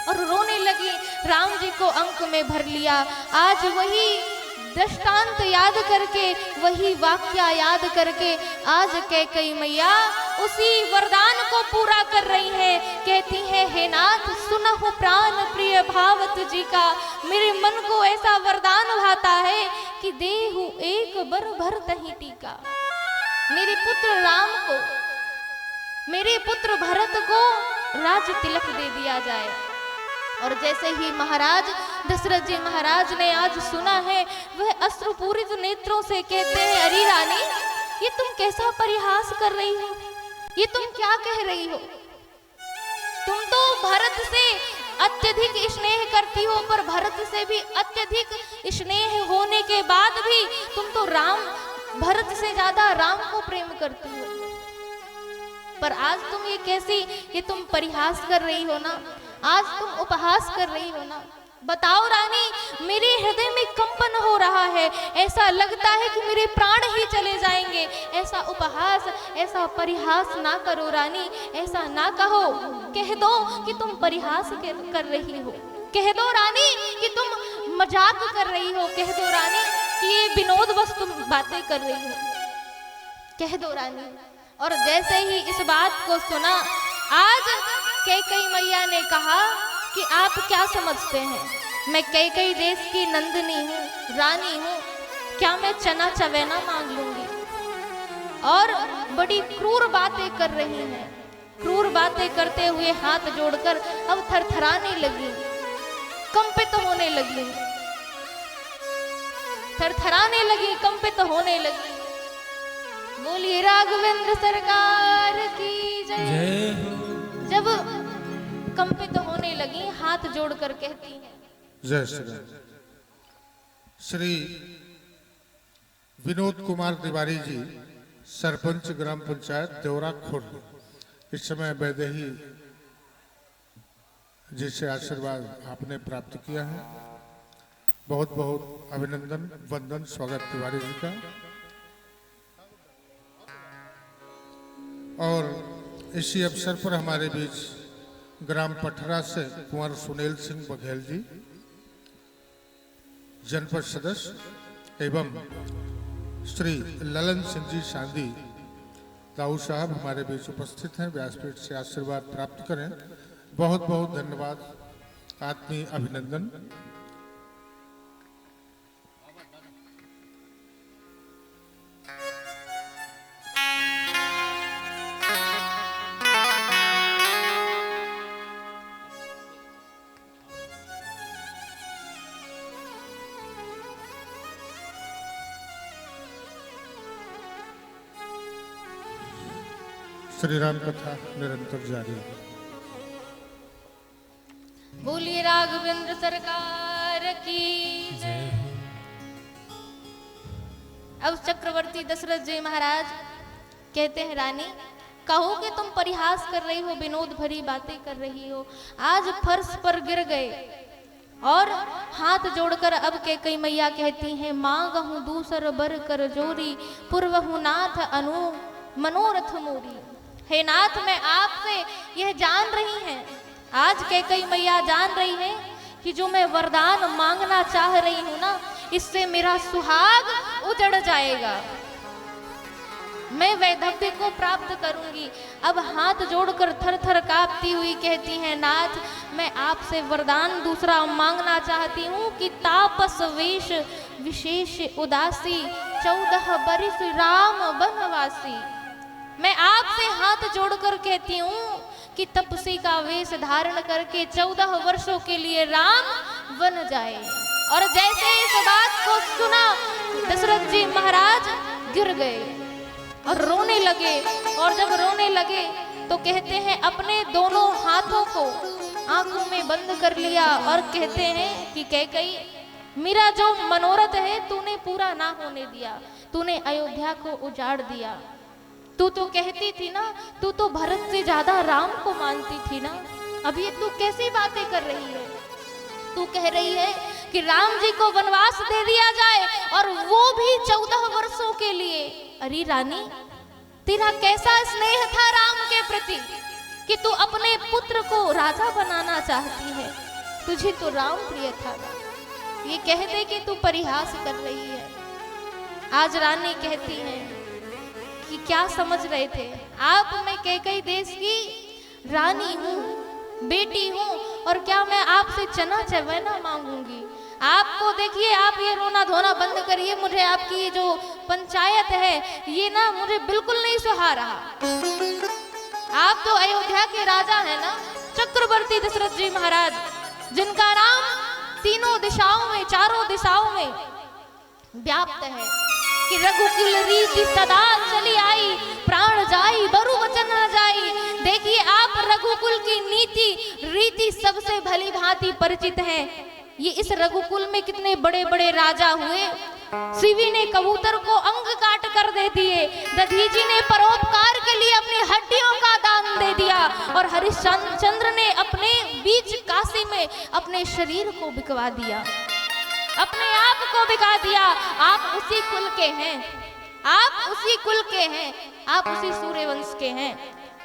और रोने लगी, राम जी को अंक में भर लिया। आज वही दृष्टांत याद करके, वही वाक्य याद करके आज कैकई मैया उसी वरदान को पूरा कर रही है। कहती है हे नाथ सुनहु प्राण प्रिय भावत जी का, मेरे मन को ऐसा वरदान भाता है कि देहु एक बर भर तही टीका। मेरे पुत्र राम को, मेरे पुत्र भरत को राज तिलक दे दिया जाए। और जैसे ही महाराज दशरथ जी महाराज ने आज सुना है वह अश्रुपूरित नेत्रों से कहते हैं अरे रानी ये तुम कैसा परिहास कर रही हो, ये तुम क्या कह रही हो, तुम तो भरत से अत्यधिक स्नेह करती हो, पर भरत से भी अत्यधिक स्नेह होने के बाद भी तुम तो राम भरत से ज्यादा राम को प्रेम करती हो। पर आज तुम ये कैसी, ये तुम परिहास कर रही हो ना, आज तुम उपहास कर रही हो ना। बताओ रानी मेरे हृदय में कंपन हो रहा है, ऐसा लगता है कि मेरे प्राण ही चले जाएंगे। ऐसा उपहास ऐसा परिहास ना करो रानी, ऐसा ना कहो, कह दो कि तुम परिहास कर रही हो, कह दो रानी कि तुम मजाक कर रही हो, कह दो रानी कि ये विनोद बस तुम बातें कर रही हो, कह दो रानी। और जैसे ही इस बात को सुना आज कैकई मैया ने कहा कि आप क्या समझते हैं, मैं कैकई देश की नंदिनी हूँ, रानी हूँ, क्या मैं चना चवेना मांग लूंगी। और बड़ी क्रूर बातें कर रही हैं, क्रूर बातें करते हुए हाथ जोड़कर अब थरथराने लगी, कंपित होने लगी, थरथराने लगी, कंपित होने लगी। बोलिए राघवेंद्र सरकार की जय। जब कंपित होने लगी हाथ जोड़कर कहती हैं जय श्री राम। श्री विनोद कुमार तिवारी जी सरपंच ग्राम पंचायत देवरा खुर्द इस समय वैदेही जिसे आशीर्वाद आपने प्राप्त किया है, बहुत बहुत अभिनंदन वंदन स्वागत तिवारी जी का। और इसी अवसर पर हमारे बीच ग्राम पठरा से कुंवर सुनील सिंह बघेल जी जनपद सदस्य एवं श्री ललन सिंह जी शांदी दाऊ साहब हमारे बीच उपस्थित हैं, व्यासपीठ से आशीर्वाद प्राप्त करें। बहुत बहुत धन्यवाद, आत्मीय अभिनंदन। श्री राम कथा निरंतर जारी। बोलिए राघवेंद्र सरकार की जय हो। अब चक्रवर्ती दशरथ जी महाराज कहते हैं, रानी कहो कि तुम परिहास कर रही हो, विनोद भरी बातें कर रही हो, आज फर्श पर गिर गए और हाथ जोड़कर अब के कई मैया कहती हैं, मांगहु दूसर बर कर जोरी, पूर्वहु नाथ अनु मनोरथ मोरी। हे नाथ, मैं आपसे यह जान रही हैं, आज के कई मैया जान रही हैं कि जो मैं वरदान मांगना चाह रही हूं ना, इससे मेरा सुहाग उजड़ जाएगा, मैं वैधव्य को प्राप्त करूंगी। अब हाथ जोड़कर थर थर कांपती हुई कहती हैं, नाथ मैं आपसे वरदान दूसरा मांगना चाहती हूँ कि तापस वेश विशेष उदासी, 14 बरिस राम बनवासी। मैं आपसे हाथ जोड़कर कहती हूँ कि तपसी का वेश धारण करके 14 वर्षों के लिए राम बन जाए। और जैसे इस बात को सुना दशरथ जी महाराज गिर गए और रोने लगे। और जब रोने लगे तो कहते हैं, अपने दोनों हाथों को आंखों में बंद कर लिया और कहते हैं कि कैकई, मेरा जो मनोरथ है तूने पूरा ना होने दिया, तूने अयोध्या को उजाड़ दिया। तू तो कहती थी ना, तू तो भरत से ज्यादा राम को मानती थी ना, अब ये तू कैसी बातें कर रही है? तू कह रही है कि राम जी को वनवास दे दिया जाए और वो भी 14 वर्षों के लिए। अरे रानी, तेरा कैसा स्नेह था राम के प्रति कि तू अपने पुत्र को राजा बनाना चाहती है, तुझे तो राम प्रिय था। ये कहते कि तू परिहास कर रही है। आज रानी कहती है कि क्या समझ रहे थे आप, मैं कैकई देश की रानी हूँ, बेटी हूँ, और क्या मैं आपसे चना चवैना मांगूंगी? आपको देखिए, आप ये रोना धोना बंद करिए, मुझे आपकी ये जो पंचायत है ये ना मुझे बिल्कुल नहीं सुहा रहा। आप तो अयोध्या के राजा हैं ना, चक्रवर्ती दशरथ जी महाराज, जिनका नाम तीनों दिशाओं में, चारों दिशाओं में व्याप्त है कि रघुकुल रीति सदा चली आई, प्राण जाई बरु वचन न जाई। देखिए, आप रघुकुल की नीति रीति सबसे भली भांति परिचित हैं। ये इस रघुकुल में कितने बड़े बड़े राजा हुए। शिवी ने कबूतर को अंग काट कर दे दिए, दधीची ने परोपकार के लिए अपनी हड्डियों का दान दे दिया, और हरिश्चंद्र ने अपने बीच काशी में अपने शरीर को बिकवा दिया, अपने आप को बिका दिया। आप उसी कुल के हैं, आप उसी कुल के हैं, आप उसी सूर्यवंश के हैं,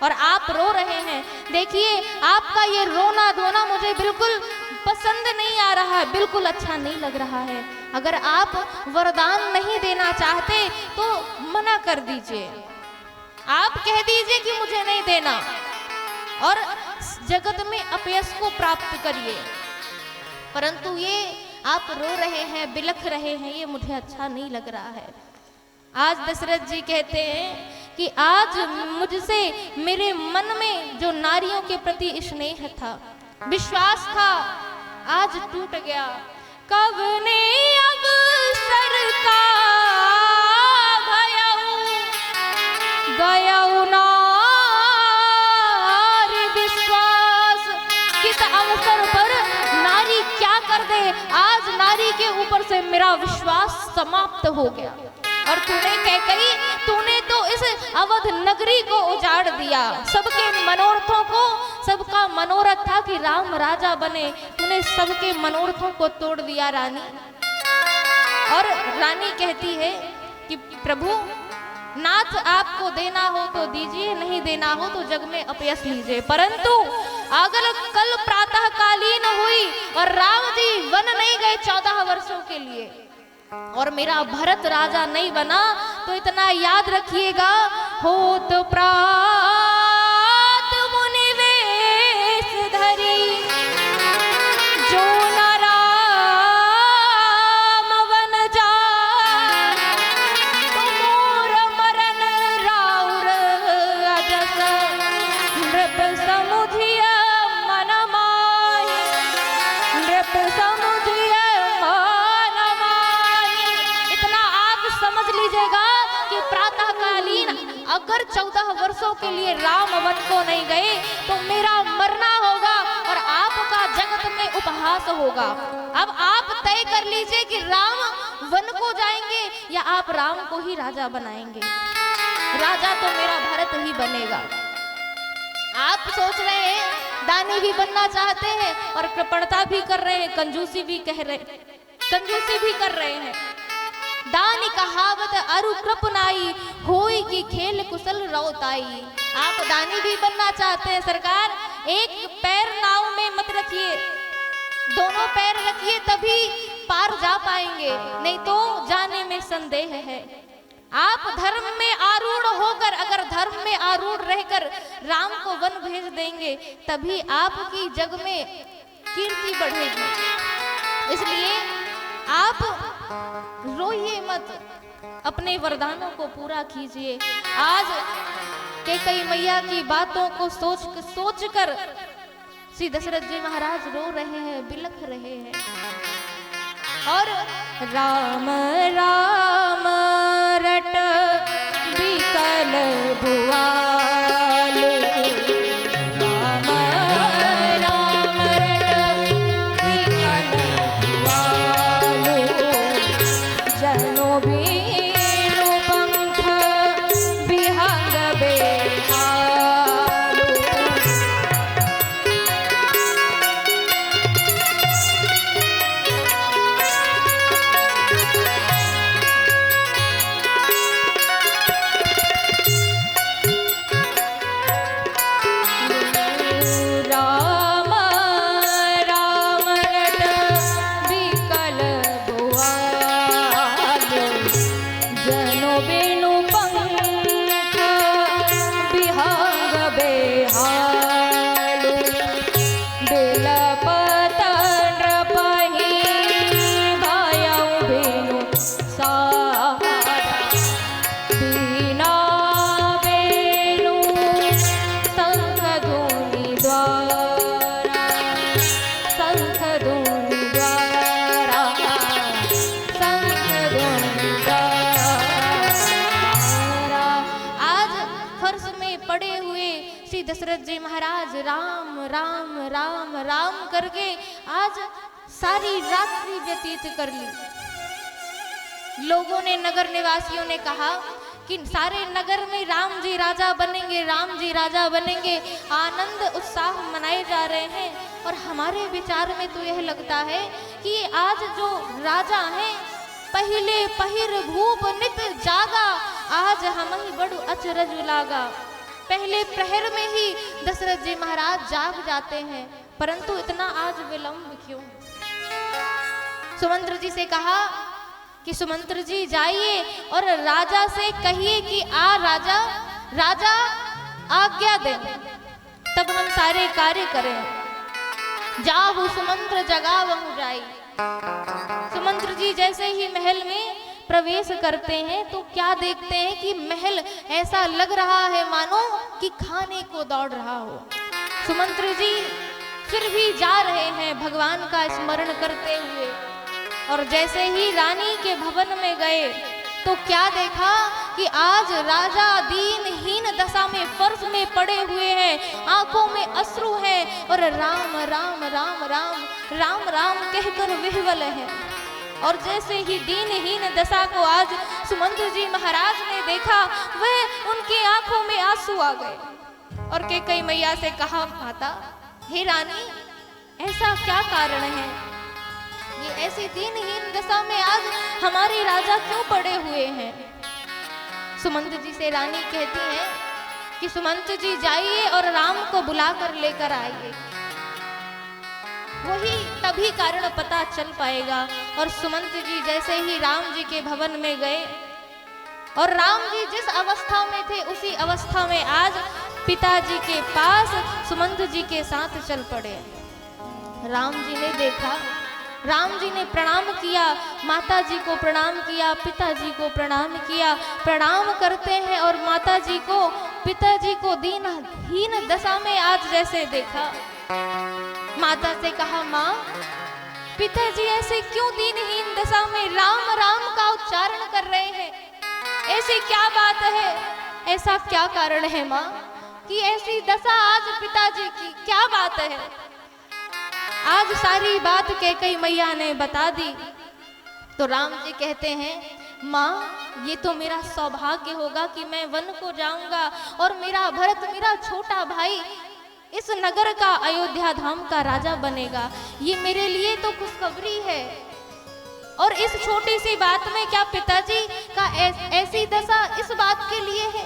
और आप रो रहे हैं। देखिए, आपका ये रोना धोना मुझे बिल्कुल पसंद नहीं आ रहा है, बिल्कुल अच्छा नहीं लग रहा है। अगर आप वरदान नहीं देना चाहते तो मना कर दीजिए, आप कह दीजिए कि मुझे नहीं देना, और जगत में अपयश को प्राप्त करिए। परंतु ये आप रो रहे हैं, बिलख रहे हैं, ये मुझे अच्छा नहीं लग रहा है। आज दशरथ जी कहते हैं कि आज मुझसे मेरे मन में जो नारियों के प्रति स्नेह था, विश्वास था, आज टूट गया। कब ने अब सरका गया नार विश्वास, किस अवसर पर नारी क्या कर दे, आज नारी के ऊपर से मेरा विश्वास समाप्त हो गया। और तूने कैकई, तूने तो इस अवध नगरी को उजाड़ दिया, सबके मनोरथों को, सबका मनोरथ था कि राम राजा बने, तूने सबके मनोरथों को तोड़ दिया रानी। और रानी कहती है कि प्रभु नाथ, आपको देना हो तो दीजिए, नहीं देना हो तो जग में अपयश लीजिए। परंतु अगर कल प्रातः कालीन हुई और राम जी वन नहीं गए 14 वर्षों के लिए, और मेरा भरत राजा नहीं बना, तो इतना याद रखिएगा, होत प्रात मुनि वेश धरी, जो न राम वन जाय, तो मोर मरन राउर अजस, नृप समुझिय मन माहि, नृप समुझिय मन माहि। इतना आप समझ लीजिएगा कि प्रातःकालीन अगर 14 वर्षों के लिए राम वन को नहीं गए तो मेरा मरना होगा और आपका जगत में उपहास होगा। अब आप तय कर लीजिए कि राम वन को जाएंगे या आप राम को ही राजा बनाएंगे। राजा तो मेरा भरत ही बनेगा। आप सोच रहे हैं दानी भी बनना चाहते हैं और कृपणता भी कर रहे हैं, कंजूसी भी कर रहे हैं। दानी कहावत अरु कृपनाई होई की खेल कुशल रौताई। आप दानी भी बनना चाहते हैं सरकार, एक पैर नाव में मत रखिए, दोनों पैर रखिए तभी पार जा पाएंगे, नहीं तो जाने में संदेह है। आप धर्म में आरूढ़ होकर, अगर धर्म में आरूढ़ रहकर राम को वन भेज देंगे तभी आपकी जग में कीर्ति बढ़ेगी। इसलिए आप रोइए मत, अपने वरदानों को पूरा कीजिए। आज कैकेयी मैया की बातों को सोचकर श्री दशरथ जी महाराज रो रहे हैं, बिलख रहे हैं। और राम राम रट बिकल भुआलु, राम राम रट बिकल भुआलु, जनो बीनु पंख बिहंग बेहालु। दशरथ जी महाराज राम राम राम राम करके आज सारी रात्रि व्यतीत कर ली। लोगों ने, नगर निवासियों ने कहा कि सारे नगर में राम जी राजा बनेंगे, राम जी राजा बनेंगे, आनंद उत्साह मनाए जा रहे हैं। और हमारे विचार में तो यह लगता है कि आज जो राजा हैं, पहले पहिर भूप नित जागा, आज हम ही बड़ू अचरज लागा। पहले प्रहर में ही दशरथ जी महाराज जाग जाते हैं, परंतु इतना आज विलंब क्यों? सुमंत्र जी से कहा कि सुमंत्र जी जाइए और राजा से कहिए कि राजा आज्ञा दे, तब हम सारे कार्य करें। जाहु सुमंत्र जगावहु जाई। सुमंत्र जी जैसे ही महल में प्रवेश करते हैं तो क्या देखते हैं कि महल ऐसा लग रहा है मानो कि खाने को दौड़ रहा हो। सुमंत्र जी फिर भी जा रहे हैं भगवान का स्मरण करते हुए, और जैसे ही रानी के भवन में गए तो क्या देखा कि आज राजा दीनहीन दशा में फर्श में पड़े हुए हैं, आंखों में अश्रु हैं और राम राम राम राम राम राम कहकर विह्वल हैं। और जैसे ही दीनहीन दशा को आज सुमंत्र जी महाराज ने देखा, वह उनकी आंखों में आंसू आ गए। और कैकेयी मैया से कहा, माता हे रानी, ऐसा क्या कारण है? ये ऐसी दीनहीन दशा में आज हमारे राजा क्यों पड़े हुए हैं? सुमंत्र जी से रानी कहती है कि सुमंत्र जी जाइए और राम को बुला कर लेकर आइए, वही तभी कारण पता चल पाएगा। और सुमंत्र जी जैसे ही राम जी के भवन में गए, और राम जी जिस अवस्था में थे उसी अवस्था में आज पिताजी के पास सुमंत्र जी के साथ चल पड़े। राम जी ने देखा, राम जी ने प्रणाम किया, माता जी को प्रणाम किया, पिताजी को प्रणाम किया। प्रणाम करते हैं और माता जी को, पिताजी को दीनहीन दशा में आज जैसे देखा, माता से कहा, माँ पिताजी ऐसे क्यों दीनहीन दशा में राम राम का उच्चारण कर रहे हैं? ऐसी क्या बात है? ऐसा क्या कारण है माँ कि ऐसी दशा आज पिताजी की? क्या बात है? आज सारी बात कैकेयी मैया ने बता दी। तो राम जी कहते हैं, माँ ये तो मेरा सौभाग्य होगा कि मैं वन को जाऊंगा और मेरा भरत, मेरा छोटा भाई, इस नगर का, अयोध्या धाम का राजा बनेगा। ये मेरे लिए तो खुशखबरी है। और इस छोटी सी बात में क्या पिताजी का ऐसी दशा इस बात के लिए है?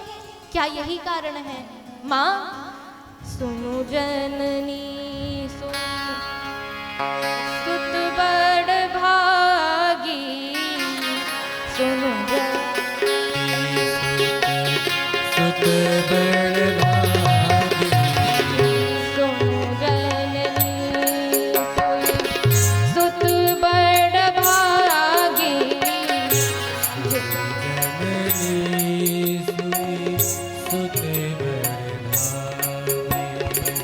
क्या यही कारण है? माँ सुनो जननी सुन, सुत बड़ भागी, सुनो सुत बड़ भागी, सुनो जननी सुत बड़ भागी, जननी सुई सुत बड़ भागी।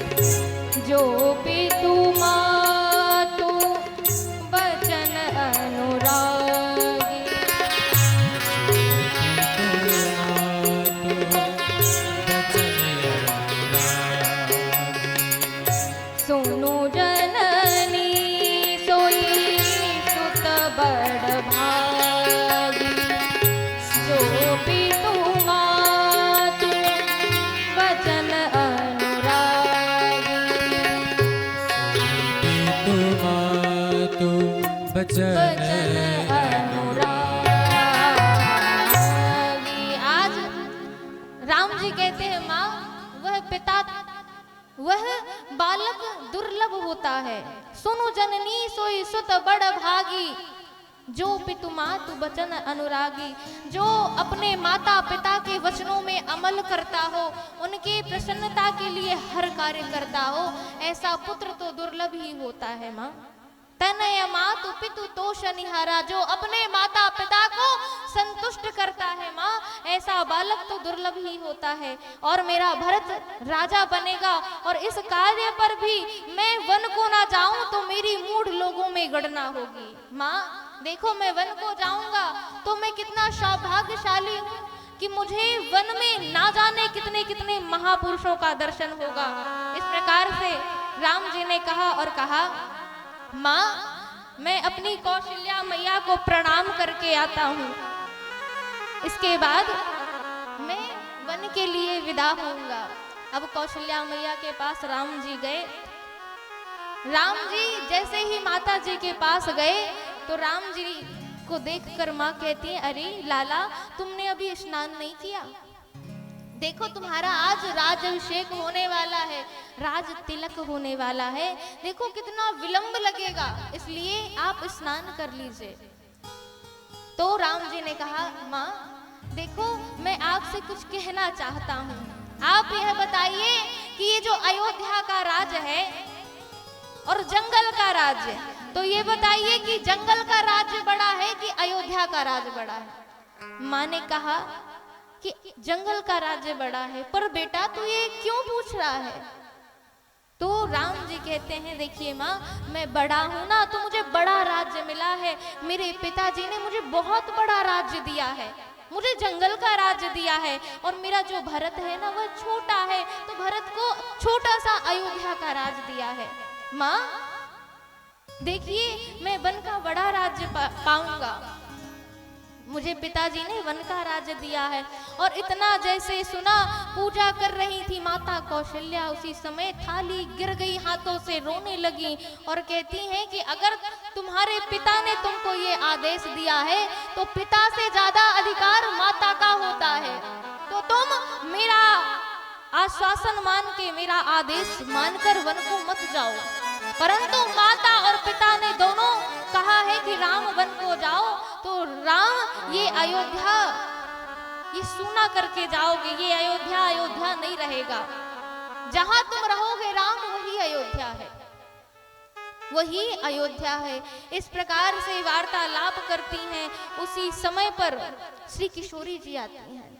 जो पितु मातु बचन अनुरागी, सुनो जननी सोई सुत बड़ भागी, जो पितु मातु बचन अनुरागी, तू बचन अनुरागी। आज राम जी कहते हैं, माँ वह पिता, वह बालक दुर्लभ होता है। सुनो जननी सोई सुत बड़ भागी, जो पितु मातु बचन अनुरागी। जो अपने माता पिता के वचनों में अमल करता हो, उनके प्रसन्नता के लिए हर कार्य करता हो, ऐसा पुत्र तो दुर्लभ ही होता है। माँ तनय मातु पितु तोष निहारा, जो अपने माता पिता को संतुष्ट करता है माँ, ऐसा बालक तो दुर्लभ ही होता है। और मेरा भरत राजा बनेगा और इस कार्य पर भी मैं वन को ना जाऊं तो मेरी मूढ़ लोगों में गणना होगी। माँ देखो, मैं वन को जाऊंगा तो मैं कितना सौभाग्यशाली हूँ कि मुझे वन में ना जाने कितने कितने महापुरुषों का दर्शन होगा। इस प्रकार से राम जी ने कहा और कहा, माँ मैं अपनी कौशल्या मैया को प्रणाम करके आता हूँ, इसके बाद मैं वन के लिए विदा होऊंगा। अब कौशल्या मैया के पास राम जी गए। राम जी जैसे ही माता जी के पास गए तो राम जी को देखकर माँ कहती है, अरे लाला तुमने अभी स्नान नहीं किया, देखो तुम्हारा आज राज अभिषेक होने वाला है, राज तिलक होने वाला है, देखो कितना विलंब लगेगा, इसलिए आप स्नान कर लीजिए। तो राम जी ने कहा, माँ देखो मैं आपसे कुछ कहना चाहता हूँ, आप यह बताइए कि ये जो अयोध्या का राज है और जंगल का राज्य, तो ये बताइए कि जंगल का राज्य बड़ा है कि अयोध्या का राज्य बड़ा है? माँ ने कहा कि जंगल का राज्य बड़ा है। पर बेटा तू ये क्यों पूछ रहा है? तो राम जी कहते हैं, देखिए माँ मैं बड़ा हूं ना तो मुझे बड़ा राज्य मिला है, मेरे पिताजी ने मुझे बहुत बड़ा राज्य दिया है, मुझे जंगल का राज्य दिया है, और मेरा जो भरत है ना वह छोटा है, तो भरत को छोटा सा अयोध्या का राज्य दिया है। माँ देखिए मैं वन का बड़ा राज्य पाऊंगा, मुझे पिताजी ने वन का राज्य दिया है। और इतना जैसे सुना, पूजा कर रही थी माता कौशल्या, उसी समय थाली गिर गई हाथों से, रोने लगी और कहती हैं कि अगर तुम्हारे पिता ने तुमको ये आदेश दिया है तो पिता से ज्यादा अधिकार माता का होता है, तो तुम मेरा आश्वासन मान के, मेरा आदेश मानकर वन को मत जाओ। परंतु माता और पिता ने दोनों कहा है कि राम वन को जाओ, तो राम ये अयोध्या ये सूना करके जाओगे, ये अयोध्या अयोध्या नहीं रहेगा, जहां तुम रहोगे राम वही अयोध्या है, वही अयोध्या है। इस प्रकार से वार्तालाप करती हैं। उसी समय पर श्री किशोरी जी आती हैं,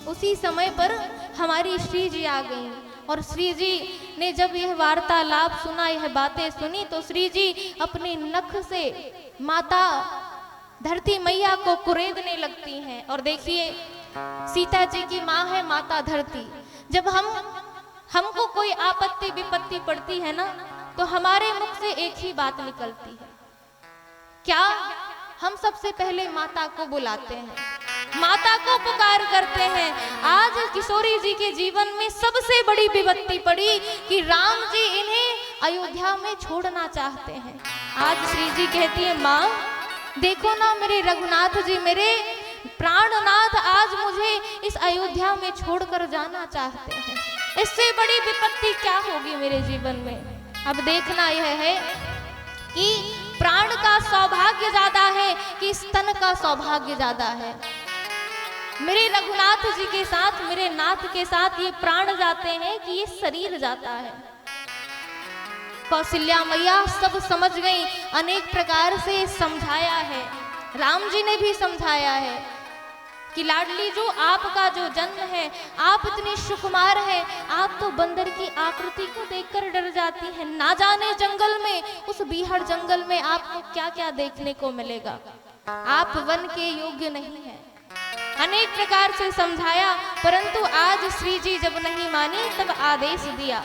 उसी समय पर हमारी श्री जी आ गई, और श्री जी ने जब यह वार्तालाप सुना, यह बातें सुनी, तो श्री जी अपने नख से माता धरती मैया को कुरेदने लगती हैं। और देखिए सीता जी की माँ है माता धरती। जब हमको कोई आपत्ति विपत्ति पड़ती है ना, तो हमारे मुख से एक ही बात निकलती है, क्या? हम सबसे पहले माता को बुलाते हैं, माता को पुकार करते हैं। आज किशोरी जी के जीवन में सबसे बड़ी विपत्ति पड़ी कि राम जी इन्हें अयोध्या में छोड़ना चाहते हैं। आज श्री जी कहती है, माँ देखो ना, मेरे रघुनाथ जी, मेरे प्राणनाथ आज मुझे इस अयोध्या में छोड़कर जाना चाहते हैं। इससे बड़ी विपत्ति क्या होगी मेरे जीवन में? अब देखना यह है कि प्राण का सौभाग्य ज्यादा है कि स्तन का सौभाग्य ज्यादा है। मेरे रघुनाथ जी के साथ, मेरे नाथ के साथ ये प्राण जाते हैं कि ये शरीर जाता है। कौशल्या मैया सब समझ गई, अनेक प्रकार से समझाया है, राम जी ने भी समझाया है कि लाडली जो आपका जो जन्म है, आप इतनी सुकुमार है, आप तो बंदर की आकृति को देखकर डर जाती हैं। ना जाने जंगल में, उस बीहड़ जंगल में आपको क्या क्या देखने को मिलेगा, आप वन के योग्य नहीं हैं। अनेक प्रकार से समझाया, परंतु आज श्री जी जब नहीं मानी तब आदेश दिया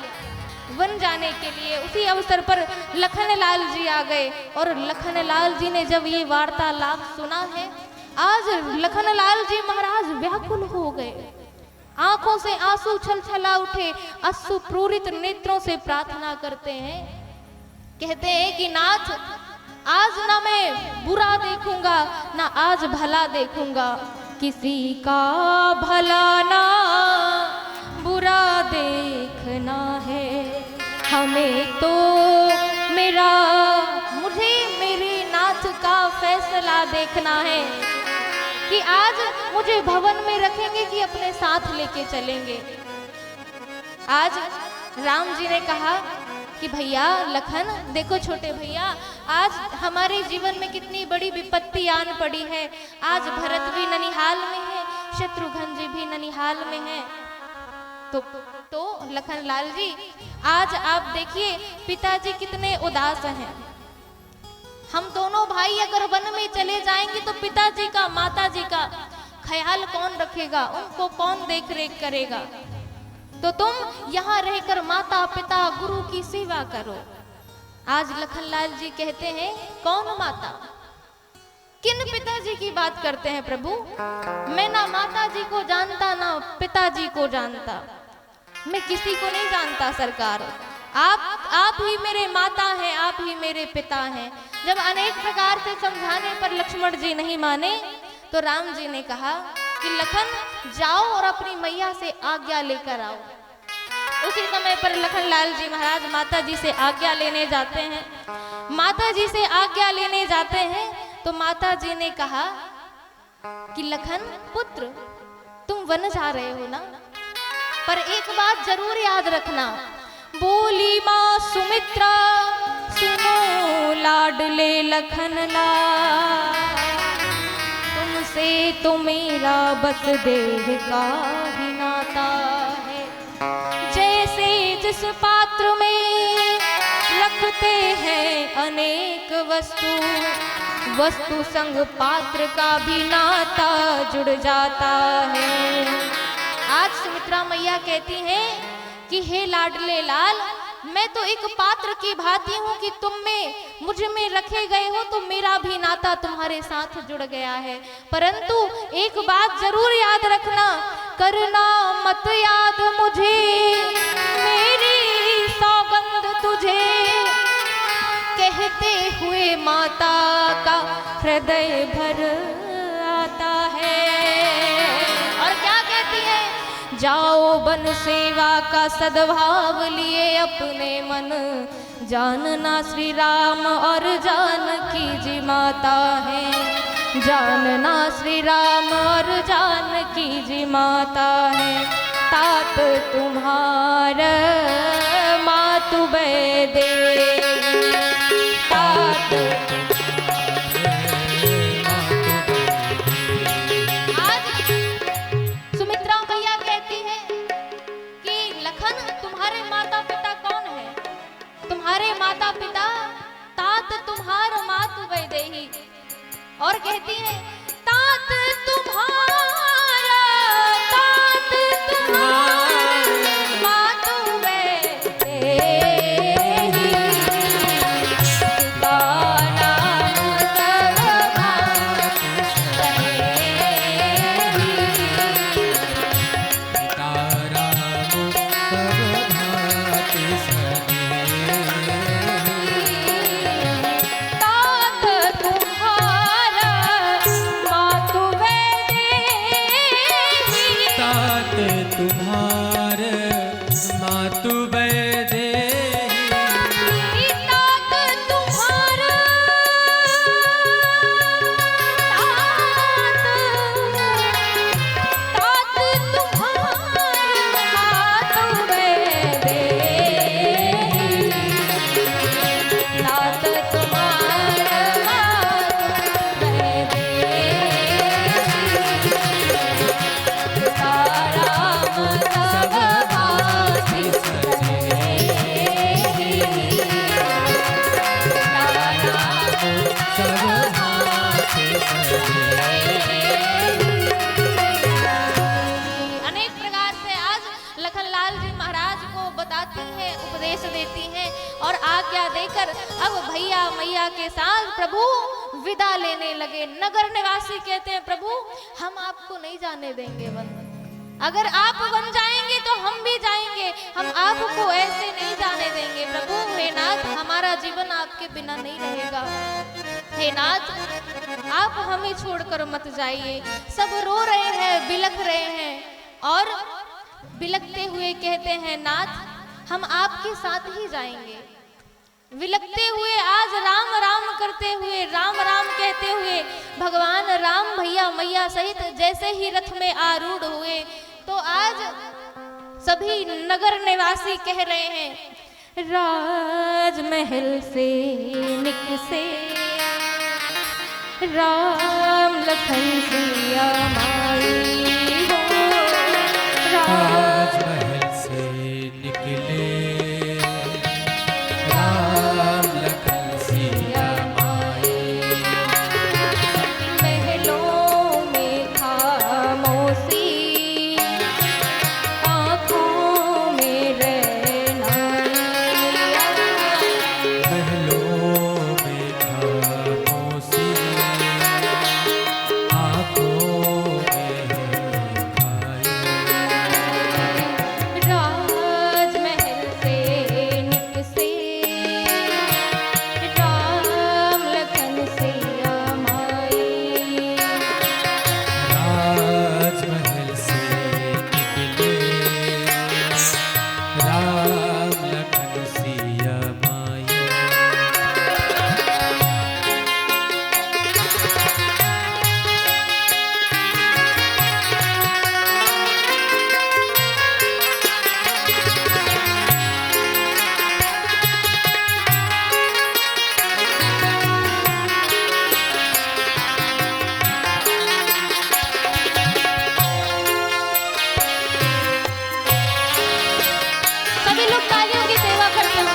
वन जाने के लिए। उसी अवसर पर लखनलाल जी आ गए और लखनलाल जी ने जब ये वार्तालाप सुना है, आज लखनलाल जी महाराज व्याकुल हो गए, आंखों से आंसू छलछला उठे, अश्रुपूरित नेत्रों से प्रार्थना करते हैं। कहते हैं कि नाथ, आज ना मैं बुरा देखूंगा ना आज भला देखूंगा, किसी का भला ना बुरा देखना है, हमें तो मुझे मेरे नाथ का फैसला देखना है कि आज मुझे भवन में रखेंगे कि अपने साथ लेके चलेंगे। आज राम जी ने कहा कि भैया लखन, देखो छोटे भैया, आज हमारे जीवन में कितनी बड़ी विपत्ति आन पड़ी है। आज भरत भी ननिहाल में है, शत्रुघ्न जी भी ननिहाल में है। तो लखनलाल जी, आज आप देखिए पिताजी कितने उदास हैं। हम दोनों भाई अगर वन में चले जाएंगे तो पिताजी का, माताजी का ख्याल कौन रखेगा, उनको कौन देख रेख करेगा? तो तुम यहाँ रहकर माता पिता गुरु की सेवा करो। आज लखनलाल जी कहते हैं, कौन माता, किन पिताजी की बात करते हैं प्रभु? मैं ना माताजी को जानता ना पिताजी को जानता, मैं किसी को नहीं जानता सरकार। आप ही मेरे माता हैं, आप ही मेरे पिता हैं। जब अनेक प्रकार से समझाने पर लक्ष्मण जी नहीं माने तो राम जी ने कहा कि लखन जाओ और अपनी मैया से आज्ञा लेकर आओ। उसी समय पर लखनलाल जी महाराज माता जी से आज्ञा लेने जाते हैं। माता जी से आज्ञा लेने जाते हैं तो माता जी ने कहा कि लखन पुत्र, तुम वन जा रहे हो ना, पर एक बात जरूर याद रखना। बोली माँ सुमित्रा, सुनो लाडले लखनलाल, तुमसे तो मेरा बस देह का ही नाता है। जैसे जिस पात्र में रखते हैं अनेक वस्तु, वस्तु संग पात्र का भी नाता जुड़ जाता है। आज सुमित्रा मैया कहती हैं कि हे लाडले लाल, मैं तो एक पात्र की भांति हूँ कि तुम में, मुझ में रखे गए हो, तो मेरा भी नाता तुम्हारे साथ जुड़ गया है। परंतु एक बात जरूर याद रखना, करना मत याद मुझे, मेरी सौगंध तुझे, कहते हुए माता का हृदय भर आता है। और क्या कहती है? जाओ बन सेवा का सद्भाव लिए अपने मन, जानना श्री राम और जानकी जी माता है, जानना श्री राम और जानकी जी माता है। तात तुम्हारा मातु दे, तात माता पिता तात तुम्हार मातु वैदेही। और कहती है तात तुम्हारा छोड़कर अब भैया मैया के साथ प्रभु विदा लेने लगे। नगर निवासी कहते हैं प्रभु हम आपको नहीं जाने देंगे वन, अगर आप बन जाएंगे तो हम भी जाएंगे, हम आपको ऐसे नहीं जाने देंगे प्रभु। हे नाथ हमारा जीवन आपके बिना नहीं रहेगा, हे नाथ आप हमें छोड़कर मत जाइए। सब रो रहे हैं, बिलख रहे हैं और बिलखते हुए कहते हैं नाथ हम आपके साथ ही जाएंगे। विलखते हुए आज राम राम करते हुए, राम राम कहते हुए भगवान राम भैया मैया सहित जैसे ही रथ में आरूढ़ हुए तो आज सभी नगर निवासी कह रहे हैं राजमहल से निकसे राम लखन सिया माई हो। राजमहल से निकले राम लखन सिया माई, महलों में खामोशी आँखों में रहनाई, महलों में खामोशी आँखों में भाई। राजमहल से निकसे राम लखन सिया माई। राजमहल से निकले राम लखन सिया माई। सभी लोग तालियों की सेवा करते हैं।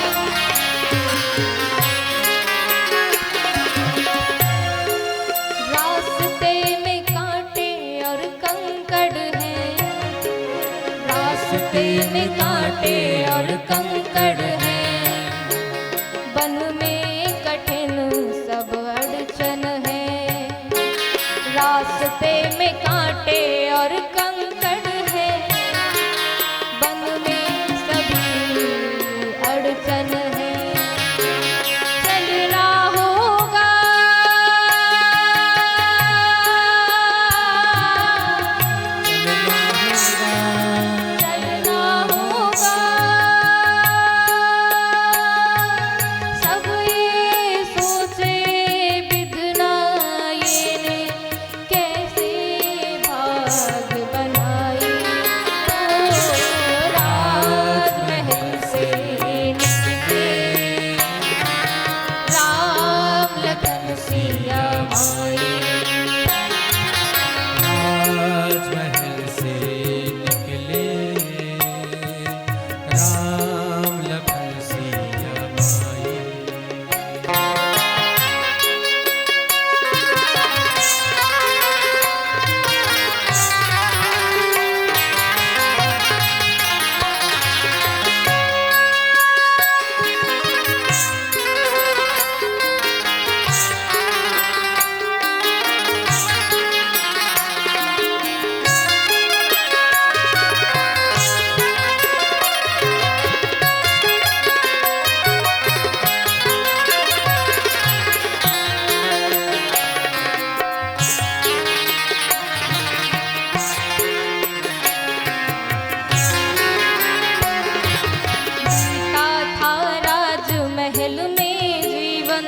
रास्ते में कांटे और कंकड़ हैं, रास्ते में कांटे और कंकड़ हैं, वन में कठिन सब अड़चन है। रास्ते में कांटे और कंकड़ है, वन में सभी अड़चन है। चलना होगा चलना होगा, सब ये सोचे विधना ये ने कैसे भाग बनाई। राजमहल से निकले राम लखन सिया माई। राजमहल से निकले राम लखन सिया माई। बीता था राजमहल में जीवन,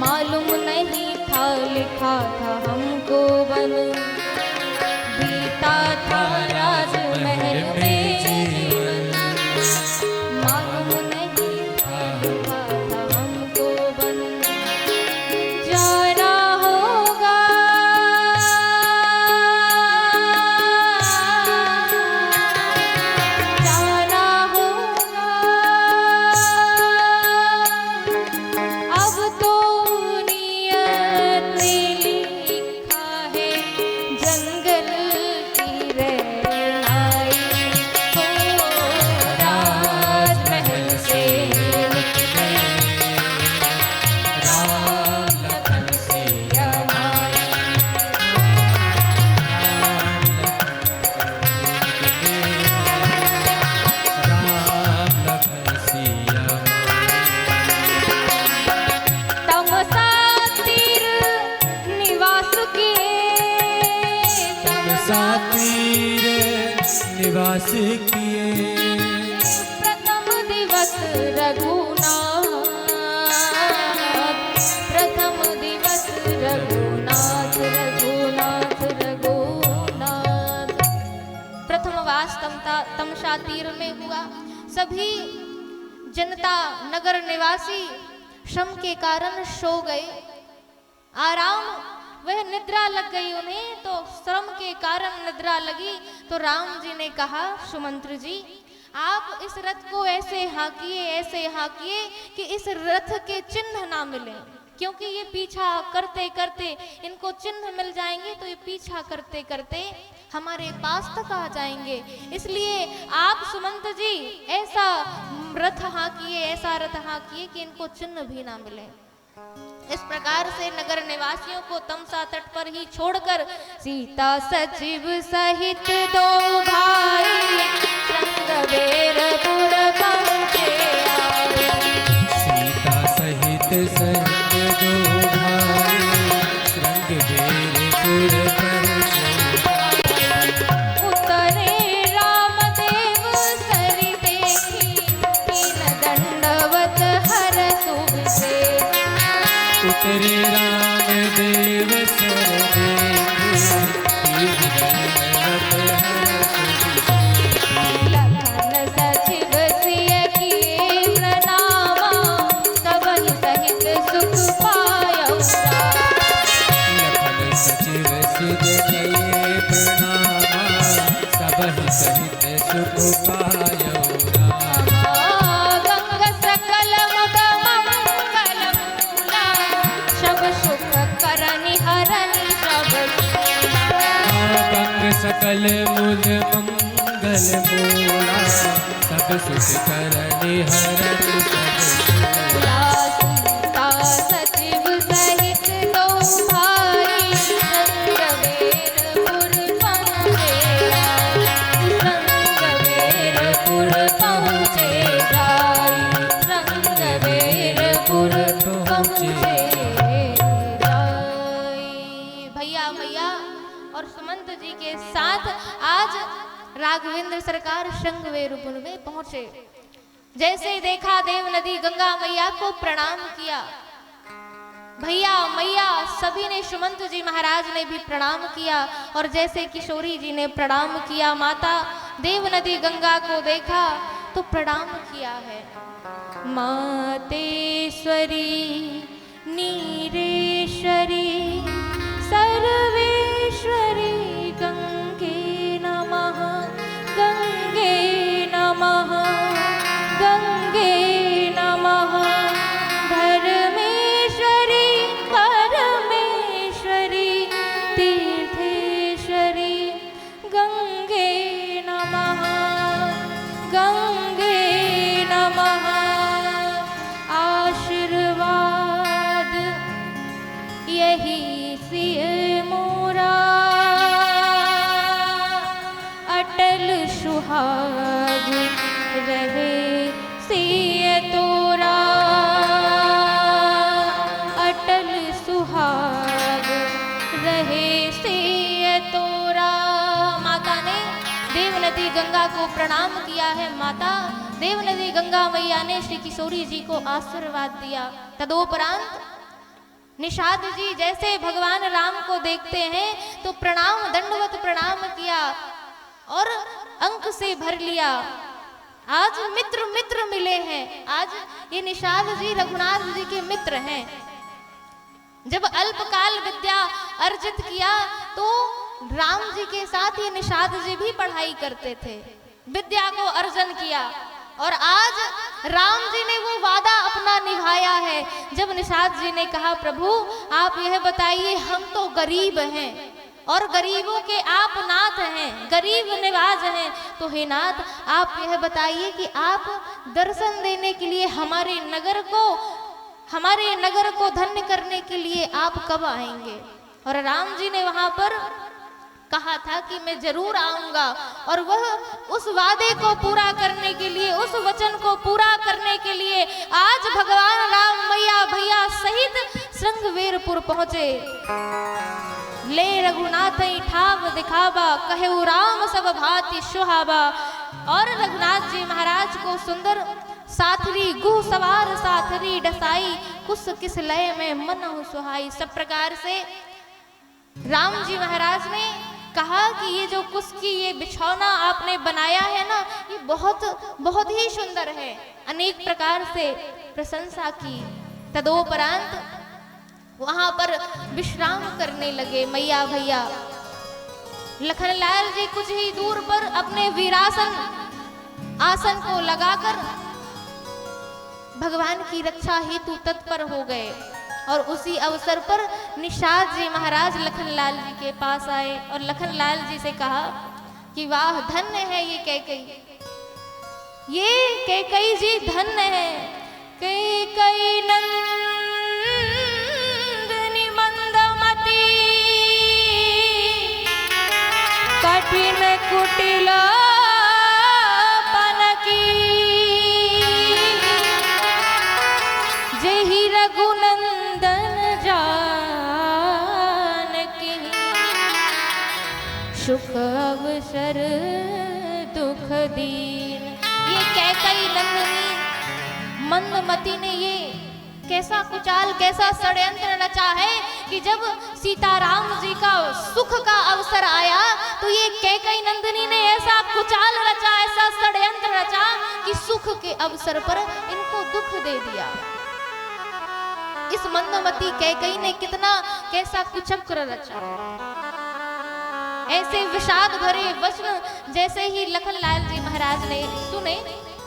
मालूम नहीं था लिखा था हमको बन। बीता था राजमहल में जीवन, मालूम नहीं था लिखा था हमको बन। जाना होगा जाना होगा, अब तो नियत ने लिखा है निवास किए। प्रथम दिवस रघुनाथ, प्रथम दिवस रघुनाथ, रघुनाथ रघुनाथ। प्रथम वास तमसा तीर में हुआ। सभी जनता नगर निवासी श्रम के कारण सो गए। आराम, वह निद्रा लग गई उन्हें, तो श्रम के कारण निद्रा लगी। तो राम जी ने कहा, सुमंत्र जी आप इस रथ को ऐसे हाँकिए कि इस रथ के चिन्ह ना मिले, क्योंकि ये पीछा करते करते इनको चिन्ह मिल जाएंगे तो ये पीछा करते करते हमारे पास तक आ जाएंगे। इसलिए आप सुमंत जी ऐसा रथ हाँकिए कि इनको चिन्ह भी ना मिले। इस प्रकार से नगर निवासियों को तमसा तट पर ही छोड़कर सीता सचिव सहित दो भाई श्रृंगबेरपुर पहुँचे आए। सीता सहित दो भाई श्रृंगबेरपुर पहुँचे। उतरे रामदेव सरि देखी, कीन दंडवत हर शुभ से। उतरे रामदेव सर लखन सचिव सिय किए प्रणामा, सबहि सहित सुख पायौ राम। लखन सचिव सिय किए प्रणामा, सबहि सहित सुख पायौ राम। गंग सकल मुद मंगल मूला, सब सुख करनि हरनि सब सूला। गंग सकल मुद मंगल मूला, सब सुख करनि हरनि सब सूला। सीता सचिव सहित दो भाई श्रृंगबेरपुर पहुँचे आए। श्रृंगबेरपुर पहुँचे आए। श्रृंगबेरपुर पहुँचे आए। भैया मैया और सुमंत जी के साथ आज राघवेंद्र सरकार श्रृंगबेरपुर में पहुंचे। जैसे ही देखा देव नदी गंगा मैया को प्रणाम किया। भैया मैया सभी ने, सुमंत जी महाराज ने भी प्रणाम किया। और जैसे किशोरी जी ने प्रणाम किया, माता देव नदी गंगा को देखा तो प्रणाम किया है। मातेश्वरी नीरेश्वरी सर्वेश्वरी गंगे नमः, गंगे नमः, गंगे नमः। धर्मेश्वरी परमेश्वरी तीर्थेश्वरी गंगे नमः, गंगे नमः। आशीर्वाद यही सिय मोरा, अटल सुहाग रहे सिय तोरा, अटल सुहाग रहे सिय तोरा। माता ने देव नदी गंगा को प्रणाम किया है। माता देव नदी गंगा मैया ने श्री किशोरी जी को आशीर्वाद दिया। तदोपरांत निषाद जी जैसे भगवान राम को देखते हैं तो प्रणाम, दंडवत प्रणाम किया और अंक से भर लिया। आज मित्र मित्र मिले हैं। आज ये निषाद जी रघुनाथ जी के मित्र हैं। जब अल्पकाल विद्या अर्जित किया तो राम जी के साथ ये निषाद जी भी पढ़ाई करते थे, विद्या को अर्जन किया। और आज राम जी ने वो वादा अपना निभाया है। जब निषाद जी ने कहा, प्रभु आप यह बताइए, हम तो गरीब हैं और गरीबों के आप नाथ हैं, गरीब निवाज हैं, तो हे नाथ आप यह बताइए कि आप दर्शन देने के लिए हमारे नगर को धन्य करने के लिए आप कब आएंगे। और राम जी ने वहां पर कहा था कि मैं जरूर आऊंगा। और वह उस वादे को पूरा करने के लिए, उस वचन को पूरा करने के लिए आज भगवान राम मैया भैया सहित श्रृंगबेरपुर पहुंचे। ले रघुनाथ ठाव दिखावा, कहेउ राम सब भांति सुहावा। और रघुनाथ जी महाराज को सुंदर साथरी गुह सवार साथरी डसाई, कुस किस लय में मन सुहाई। सब प्रकार से राम जी महाराज ने कहा कि ये जो कुस की ये बिछौना आपने बनाया है ना, ये बहुत बहुत ही सुंदर है। अनेक प्रकार से प्रशंसा की। तदोपरांत वहां पर विश्राम करने लगे मैया भैया। लखनलाल जी कुछ ही दूर पर अपने वीरासन आसन को लगाकर भगवान की रक्षा हेतु तत्पर हो गए। और उसी अवसर पर निषाद जी महाराज लखनलाल जी के पास आए और लखनलाल जी से कहा कि वाह धन्य है ये कैकई, ये कैकई जी धन्य है। कैकई नंदिनी मंदमती, कठिन कुटिल जही रघुनंदन जानकी, सुख अवसर दुख दीन। ये कैकई नंदिनी मंदमती ने ये कैसा कुचाल कैसा षड्यंत्र रचा है कि जब सीताराम जी का सुख का अवसर आया तो ये कैकई नंदिनी ने ऐसा कुचाल रचा, ऐसा षड्यंत्र रचा कि सुख के अवसर पर इनको दुख दे दिया। इस मंदमती कैकई ने कितना कैसा कुचक्र रचा। ऐसे विषाद भरे वचन जैसे ही लखनलाल जी महाराज ने सुने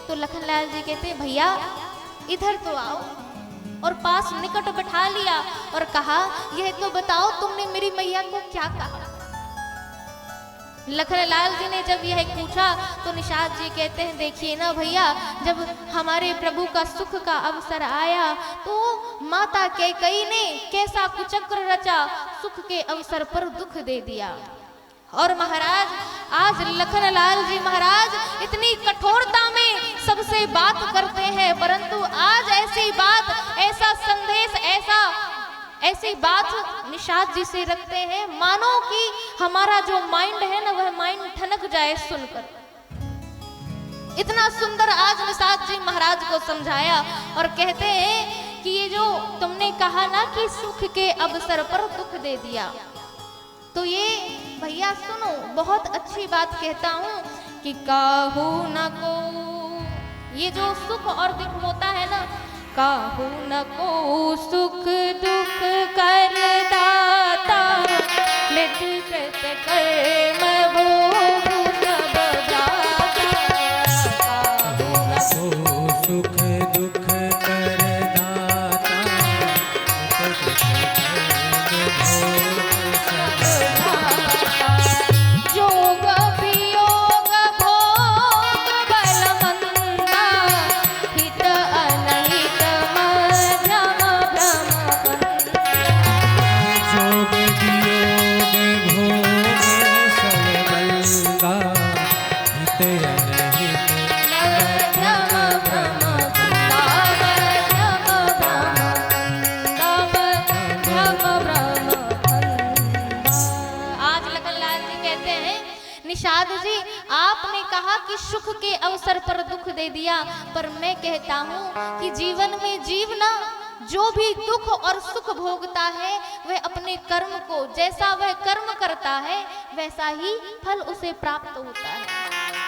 तो लखनलाल जी कहते भैया इधर तो आओ, और पास निकट बैठा लिया और कहा यह तो बताओ तुमने मेरी मैया को क्या कहा। लखनलाल जी ने जब यह पूछा तो निषाद जी कहते हैं देखिए ना भैया, जब हमारे प्रभु का सुख का अवसर आया तो माता कैकई ने कैसा कुचक्र रचा, सुख के अवसर पर दुख दे दिया। और महाराज आज लखनलाल जी महाराज इतनी कठोरता में सबसे बात करते हैं, परंतु आज ऐसी बात, ऐसा संदेश, ऐसी बात निषाद जी से रखते हैं मानो कि हमारा जो माइंड है ना वह माइंड ठनक जाए सुनकर। इतना सुंदर आज निषाद जी महाराज को समझाया और कहते हैं कि ये जो तुमने कहा ना कि सुख के अवसर पर दुख दे दिया, तो ये भैया सुनो बहुत अच्छी बात कहता हूँ कि काहू न को, ये जो सुख और दुख होता है ना, काहू न को सुख दुख कर दाता, मृत्यु कृत कर्म भोग सब जाता। काहू न को सुख दुख कर दाता, मृत्यु कृत कर्म भोग जोग वियोग भोग बलमंदा, हित अनहित मध्यम ब्रह्म। जोग वियोग भोग सबलमंदा, हित अनहित मध्यम निषाद जी आपने कहा कि सुख के अवसर पर दुख दे दिया, पर मैं कहता हूँ कि जीवन में जीवना जो भी दुख और सुख भोगता है वह अपने कर्म को, जैसा वह कर्म करता है वैसा ही फल उसे प्राप्त होता है।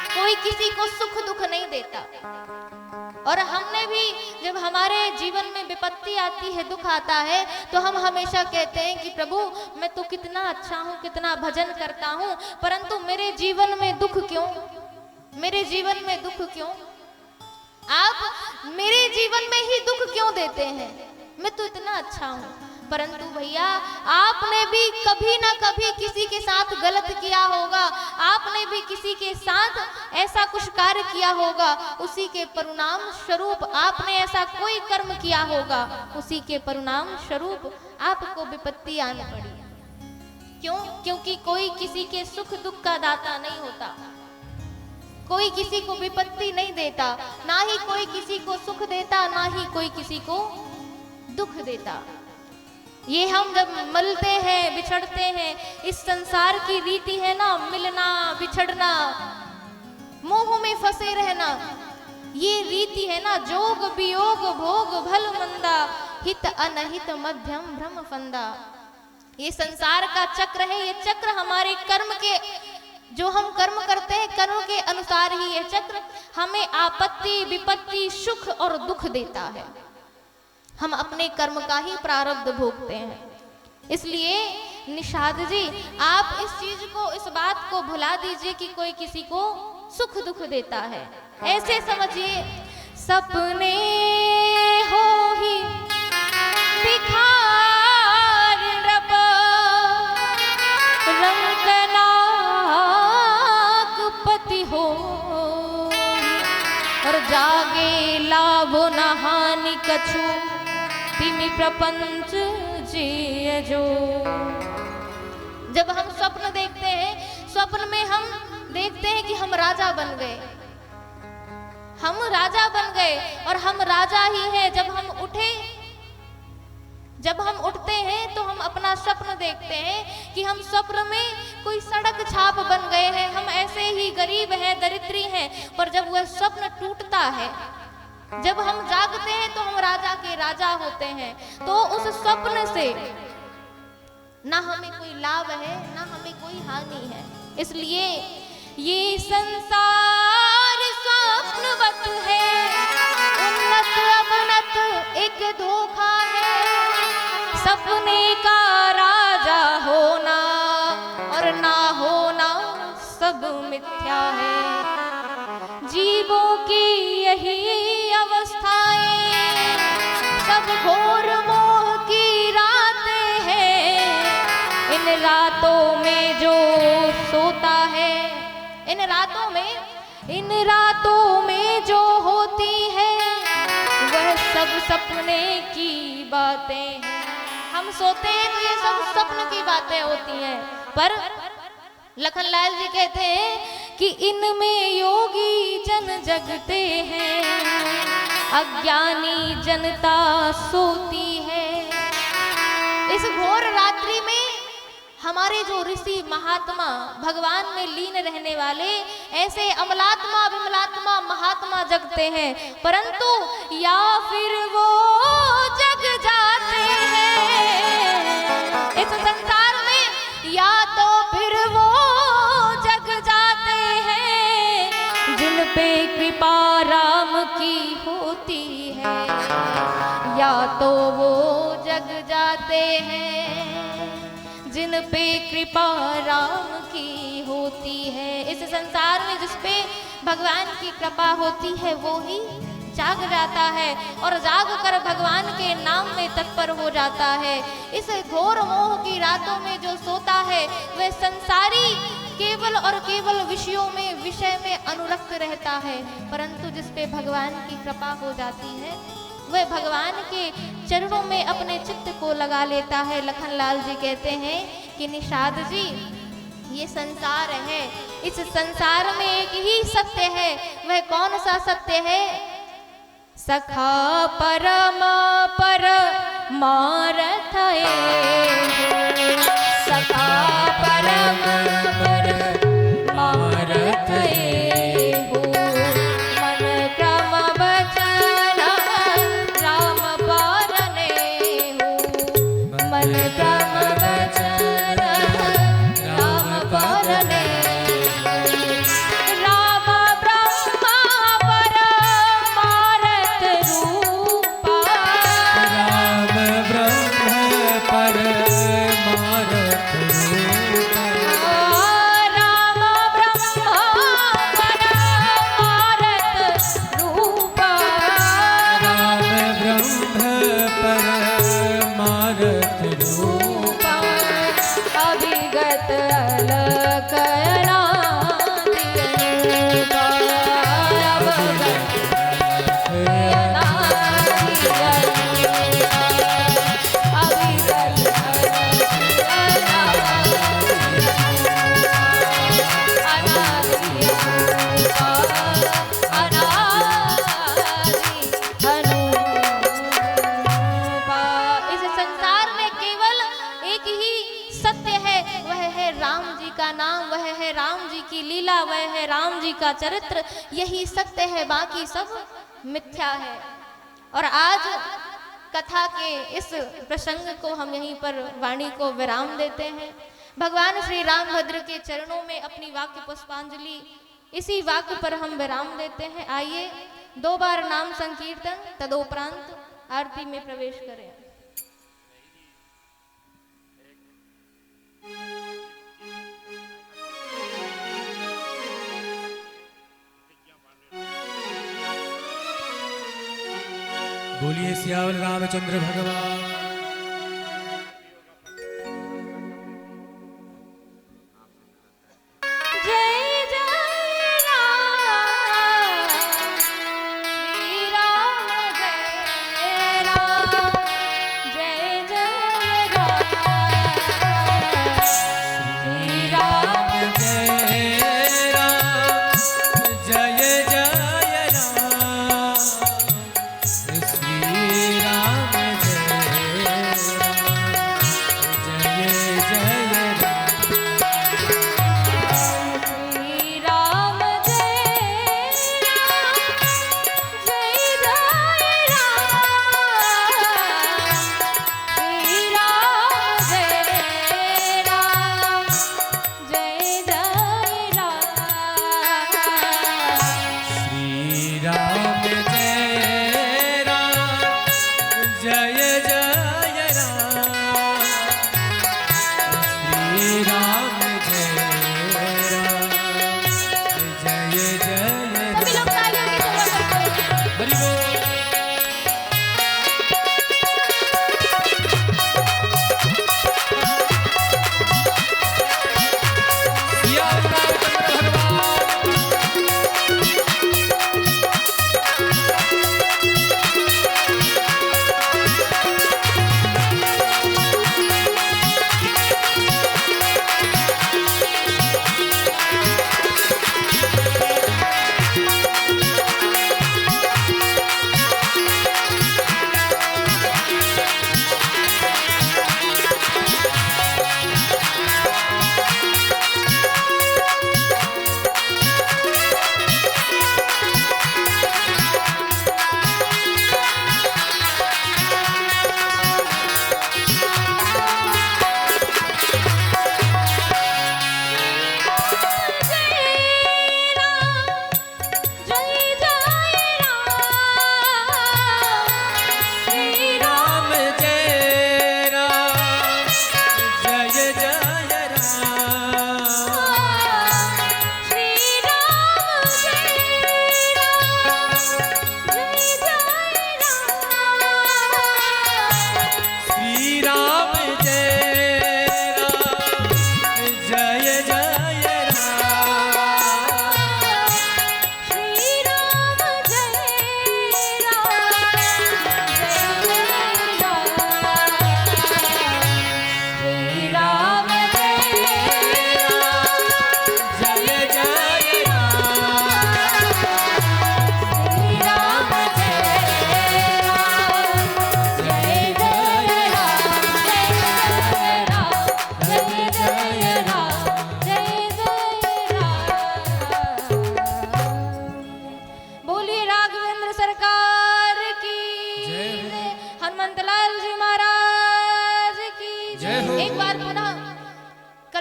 कोई किसी को सुख दुख नहीं देता। और हमने भी जब हमारे जीवन में विपत्ति आती है, दुख आता है, तो हम हमेशा कहते हैं कि प्रभु मैं तो कितना अच्छा हूँ, कितना भजन करता हूँ, परंतु मेरे जीवन में दुख क्यों, मेरे जीवन में दुख क्यों, आप मेरे जीवन में ही दुख क्यों देते हैं, मैं तो इतना अच्छा हूँ। परंतु भैया आपने भी कभी ना कभी किसी के साथ गलत किया होगा, आपने भी किसी के साथ ऐसा कुछ कार्य किया होगा, उसी के परिणाम स्वरूप आपने ऐसा कोई कर्म किया होगा, उसी के परिणाम स्वरूप आपको विपत्ति आनी पड़ी। क्यों? क्योंकि कोई किसी के सुख दुख का दाता नहीं होता, कोई किसी को विपत्ति नहीं देता, ना ही कोई किसी को सुख देता, ना ही कोई किसी को दुख देता। ये हम जब मिलते हैं बिछड़ते हैं, इस संसार की रीति है ना, मिलना बिछड़ना, मोह में फंसे रहना, ये रीति है ना। जोग वियोग भोग भल मंदा, हित अनहित मध्यम भ्रम फंदा। ये संसार का चक्र है, ये चक्र हमारे कर्म के, जो हम कर्म करते हैं कर्म के अनुसार ही ये चक्र हमें आपत्ति विपत्ति सुख और दुख देता है। हम अपने कर्म का ही प्रारब्ध भोगते हैं। इसलिए निषाद जी आप इस चीज को, इस बात को भुला दीजिए कि कोई किसी को सुख दुख देता है। ऐसे समझिए सपने हो ही भिखार नृप, रंगनाक पति हो और जागे लाभ न हानि कछु, तिमि प्रपंच जिय जो। जब हम स्वप्न देखते हैं, स्वप्न में हम देखते हैं कि हम राजा बन गए, हम राजा बन गए और हम राजा ही हैं। जब हम उठते हैं तो हम अपना स्वप्न देखते हैं कि हम स्वप्न में कोई सड़क छाप बन गए हैं, हम ऐसे ही गरीब हैं, दरिद्री हैं। पर जब वह स्वप्न टूटता है, जब हम जागते हैं तो हम राजा के राजा होते हैं। तो उस स्वप्न से ना हमें कोई लाभ है ना हमें कोई हानि है। इसलिए ये संसार स्वप्नवत है, उन्नत अवनत एक धोखा है। सपने का राजा होना और ना होना सब मिथ्या है। जीवों की यही अवस्थाएं सब घोर मोह की रातें हैं। इन रातों में जो सोता है, इन रातों में जो होती है वह सब सपने की बातें हैं। हम सोते हैं तो ये सब स्वप्न की बातें होती हैं। पर लखनलाल जी कहते हैं कि इनमें योगी जन जगते हैं, अज्ञानी जनता सोती है। इस घोर रात्रि में हमारे जो ऋषि महात्मा भगवान में लीन रहने वाले ऐसे अमलात्मा विमलात्मा महात्मा जगते हैं, परंतु या फिर वो जग जाते हैं इस संसार में, या तो फिर वो जग जाते हैं जिन पे कृपा राम की होती है, या तो वो जग जाते हैं जिन पे कृपा राम की होती है। इस संसार में जिस पे भगवान की कृपा होती है वो ही जाग जाता है और जाग कर भगवान के नाम में तत्पर हो जाता है। इस घोर मोह की रातों में जो सोता है वह संसारी केवल और केवल विषयों में, विषय में अनुरक्त रहता है। परंतु जिस पे भगवान की कृपा हो जाती है वह भगवान के चरणों में अपने चित्त को लगा लेता है। लखनलाल जी कहते हैं कि निषाद जी ये संसार है, इस संसार में एक ही सत्य है। वह कौन सा सत्य है? सखा परम परमार्थ सखा परम परमार्थ सत्य है वह है राम जी का नाम, वह है राम जी की लीला, वह है राम जी का चरित्र, यही सत्य है, बाकी सब मिथ्या है। और आज कथा के इस प्रसंग को हम यहीं पर वाणी को विराम देते हैं। भगवान श्री रामभद्र के चरणों में अपनी वाक्य पुष्पांजलि इसी वाक्य पर हम विराम देते हैं। आइए 2 बार नाम संकीर्तन तदोपरांत आरती में प्रवेश करें। बोलिए सियावर रामचंद्र भगवान। जय जय राम श्री राम, जय राम जय जय राम श्री राम, जय राम जय जय राम श्री राम,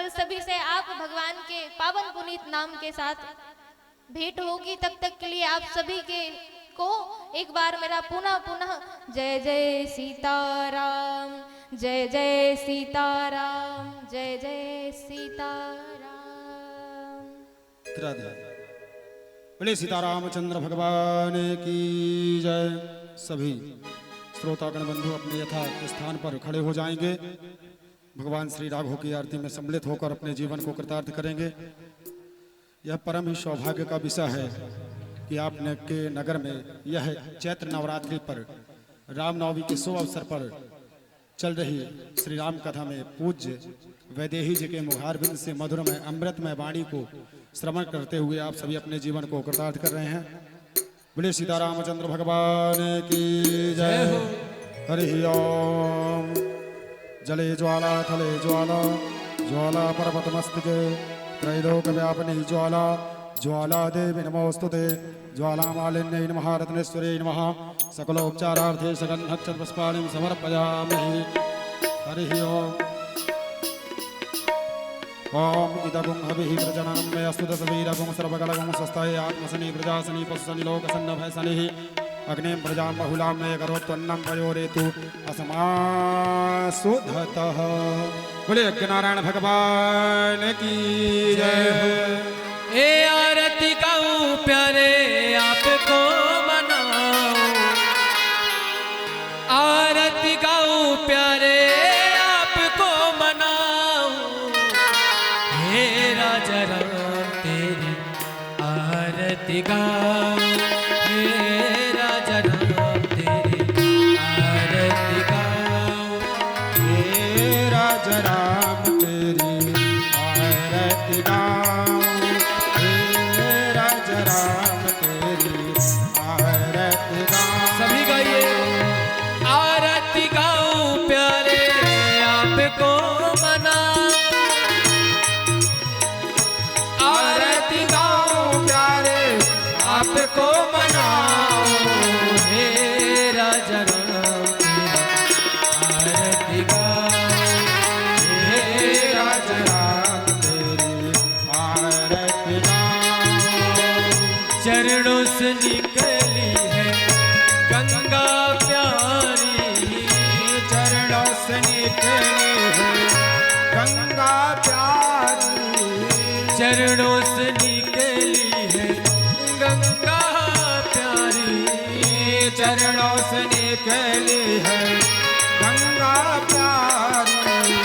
सभी से आप भगवान के पावन पुनीत नाम के साथ भेंट होगी। तब तक के लिए आप सभी के को एक बार मेरा पुनः पुनः जय जय सीताराम, जय जय सीताराम, जय जय सीताराम। बोले सीतारामचंद्र भगवान की जय। सभी श्रोतागण बंधु अपने यथा स्थान पर खड़े हो जाएंगे। भगवान श्री राघव की आरती में सम्मिलित होकर अपने जीवन को कृतार्थ करेंगे। यह परम ही सौभाग्य का विषय है कि आपने के नगर में यह चैत्र नवरात्रि पर रामनवमी के शुभ अवसर पर चल रही श्री राम कथा में पूज्य वैदेही जी के मुखारबिंद से मधुरमय अमृतमय वाणी को श्रवण करते हुए आप सभी अपने जीवन को कृतार्थ कर रहे हैं। बोले सीतारामचंद्र भगवान की जय। हरि ओम। जले ज्वाला थले ज्वाला ज्वाला पर्वतमस्तके त्रैलोकव्यापिनी ज्वाला ज्वाला देवी नमोस्तुते ज्वालामालिन्यै नमः रत्नेश्वर्यै नमः सकलोपचारार्थे सगन्धक्षपुष्पाणिं समर्पयामि हरिः ओम इदगुं हविः प्रजननं मे अस्तु दशवीरगुं सर्वकलगुं स्वस्ताय आत्मसनि प्रजासनि पशुसनि लोकसन्नभयसनिः अग्निं प्रजां बहुलां मे करोत्वन्नं पयोरेतु अस्मासुधतः। बोले यज्ञनारायण भगवान की जय हो। ए आरती गाऊं प्यारे आपको मनाऊं, आरती गाऊं प्यारे आपको मनाऊं, हे राजा राम तेरी आरती गाऊं, हे राजा राम तेरी आरती गाऊं, हे राजा राम तेरी आरती गाऊं, हे राजा राम तेरी आरती गाऊं। सभी गाइए। आरती गाऊं प्यारे आपको मनाऊं, आरती गाऊं प्यारे आपको मनाऊं, हे राजा राम तेरी आरती गाऊं, हे राजा राम तेरी आरती गाऊं। चरणों से निकली है गंगा प्यारी, चरणों से निकली है गंगा प्यारी, चरणों से निकली है गंगा प्यारी, चरणों से निकली है गंगा प्यारी,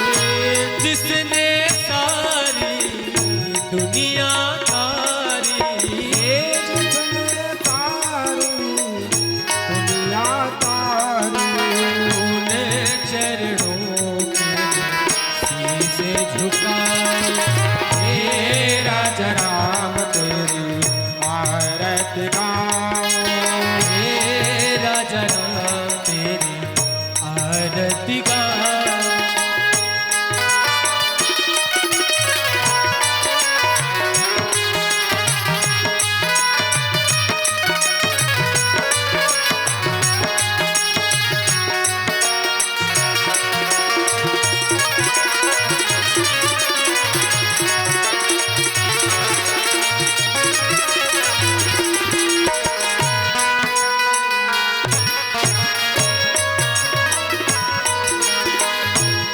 जिसने सारी दुनिया तारी, जिसने तारी दुनिया तारी, उन्हें चरणों के शीशे झुकाए, हे राजा राम तेरी आरती गाऊं, हे राजा राम तेरी आरती गाऊं।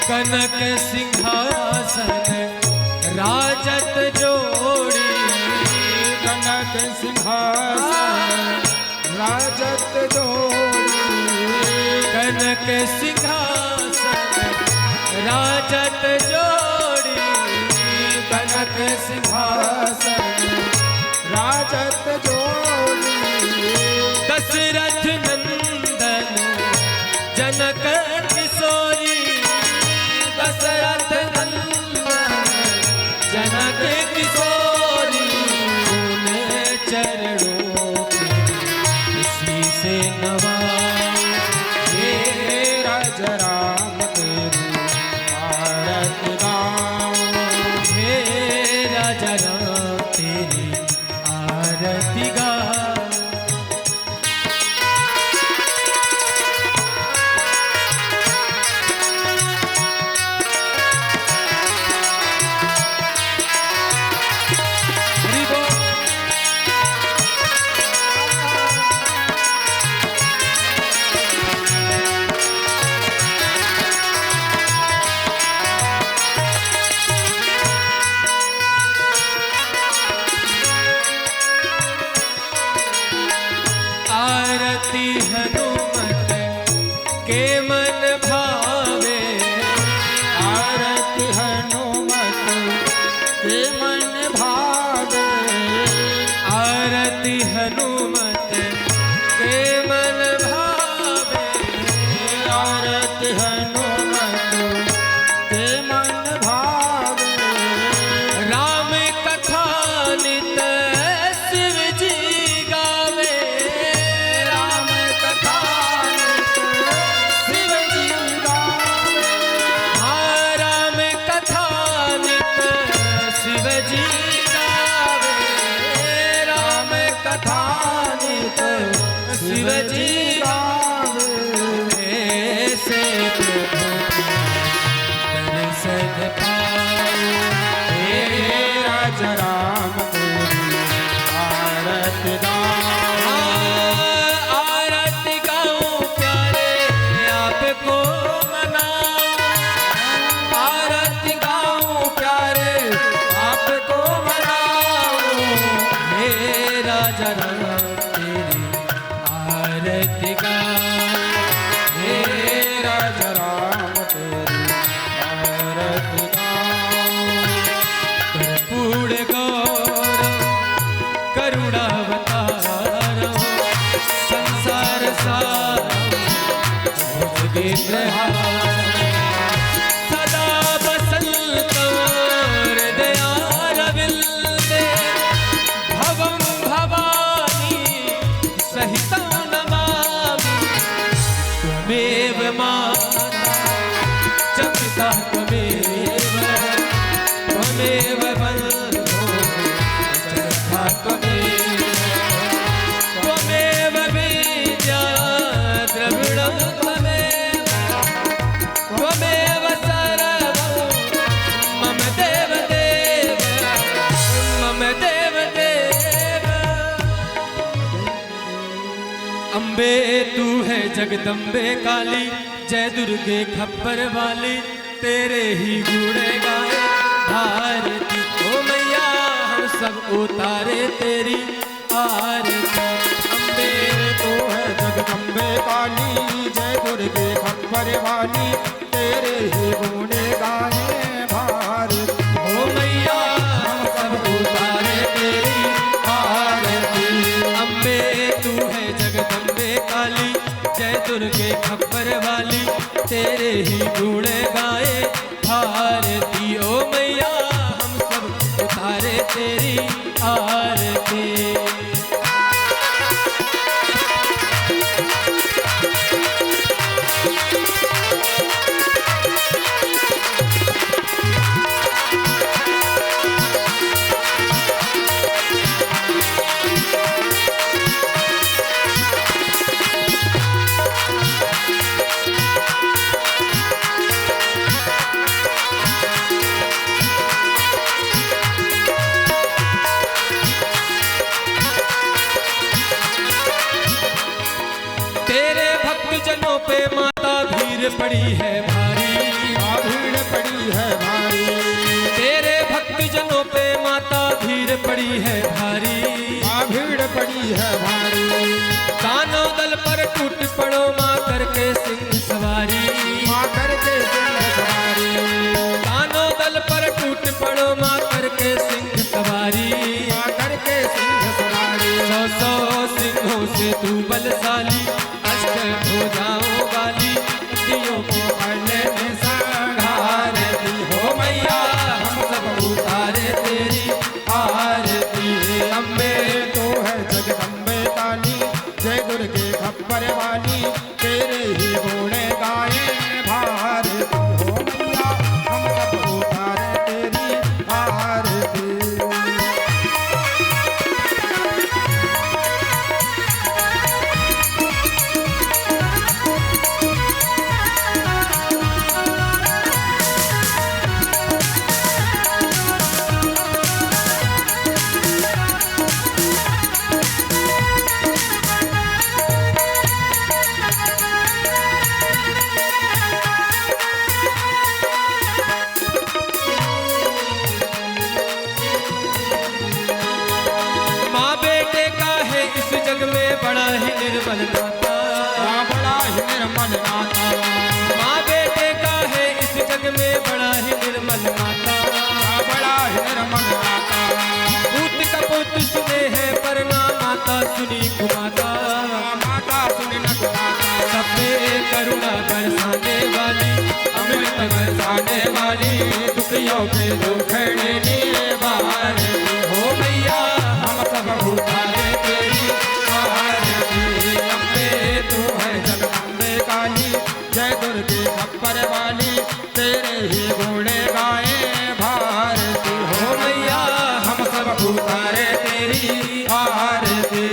कनक सिंहासन राजत जोड़ी, कनक सिंहासन राजत जोड़ी, कनक सिंहासन राजत जोड़ी, कनक सिंहासन राजत जोड़ी, दशरथ नंदन जनक किशोरी, दशरथ नंदन जनक किशोरी, उन्हें चरणों के शीशे नवाऊं, हे राजा राम तेरी आरती गाऊं, हे राजा राम कथा नित शिव जी गावे, ऐसे प्रभु दर्शन पाओ। हे राजा राम तेरी आरती गाऊं, आरती गाऊं प्यारे आपको मनाऊं, आरती गाऊं प्यारे आपको मनाऊं। हे राजा राम तेरी आरती गाऊं। हे राजा राम तेरी आरती गाऊं। कर्पूर गौरव करुणावतारम संसार सारम भुजगेन्द्रहारम सदा वसन्तं हृदयारविन्दे भवं भवानी सहितं नमामि। त्वमेव माता च पिता त्वमेव, त्वमेव बन्धो च सखा त्वमेव, त्वमेव विद्या द्रविणं त्वमेव, त्वमेव सर्वं मम देवदेव, मम देवदेव। अम्बे तू है जगदम्बे काली, जय दुर्गे खप्पर वाली, तेरे ही गुण गाए भारती। ओ मैया हम सब उतारे तेरी आरती। अम्बे तो है जगदम्बे काली, जय दुर्गे खप्पर वाली, तेरे ही गुण गाए भारत। ओ मैया हम सब उतारे तेरी आरती। अम्बे तू है जगदम्बे काली, जय दुर्गे खप्पर वाली, तेरे ही गुण गाए भारती। ओ मैया हम सब उतारे तेरी आरती। तेरे भक्त जनों पे माता भीड़ पड़ी है भारी, भीड़ पड़ी है भारी, तेरे भक्त जनों पे माता भीड़ पड़ी है भारी। भीड़ पड़ी है भारी, दानव दल पर टूट पड़ो माँ करके सिंह सवारी, माँ करके सिंह सवारी, दानव दल पर टूट पड़ो माँ करके सिंह सवारी। माँ करके सिंह सवारी। 100 सिंहों से तू बलशाली, अष्ट भुजाओं वाली, दियों को हरने में संहार दी। हो मैया हम सब उतारे तेरी आरती। अम्बे तो है जगदम्बे काली, जय दुर्गे खप्पर वाली, तेरे ही गुण गाए भारती। हो मैया हम सब उतारे तेरी आरती। माँ बेटे का है इस जग में बड़ा ही निर्मल नाता, बड़ा ही निर्मल नाता, माँ बेटे का है इस जग में बड़ा ही निर्मल नाता। बड़ा ही निर्मल नाता, पूत कपूत सुने हैं पर ना माता सुनी कुमाता। माता सुनी न माता, सब पे करुणा बरसाने वाली, अमृत बरसाने वाली, दुखियों पे दुखड़े निवारती। हो मैया हम सब उतारे तेरी आरती। अम्बे तू है जगदम्बे काली, जय दुर्गे खप्पर वाली, तेरे ही गुण गाए भारती। हो मैया हम सब उतारे तेरी आरती।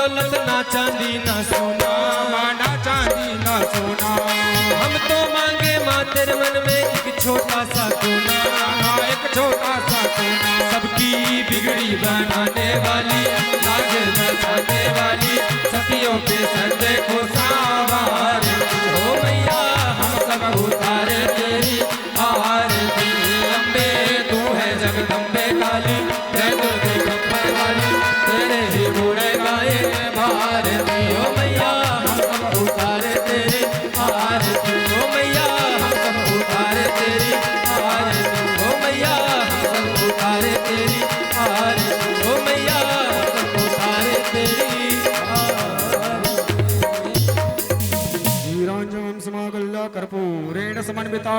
दौलत ना चांदी ना सोना, ना चांदी ना सोना, हम तो मांगे माँ तेरे मन में एक छोटा सा कोना, एक छोटा सा कोना। सबकी बिगड़ी बनाने वाली, लाज बचाने वाली, सतियों पे संजय को सावार हो मैया, हम सब उतारे तेरी आरती। अम्बे तू है जगदम्बे काली, जय दुर्गे गब्बर वाली, तेरे ही गुण गाए भारती। ओ मैया हम सब उतारे तेरी आरती, ओ मैया हम सब उतारे तेरी आरती, ओ मैया हम सब उतारे तेरी आरती, ओ मैया हम सब उतारे तेरी आरती। नीरांजन समागल्य कर्पूरेण समन्विता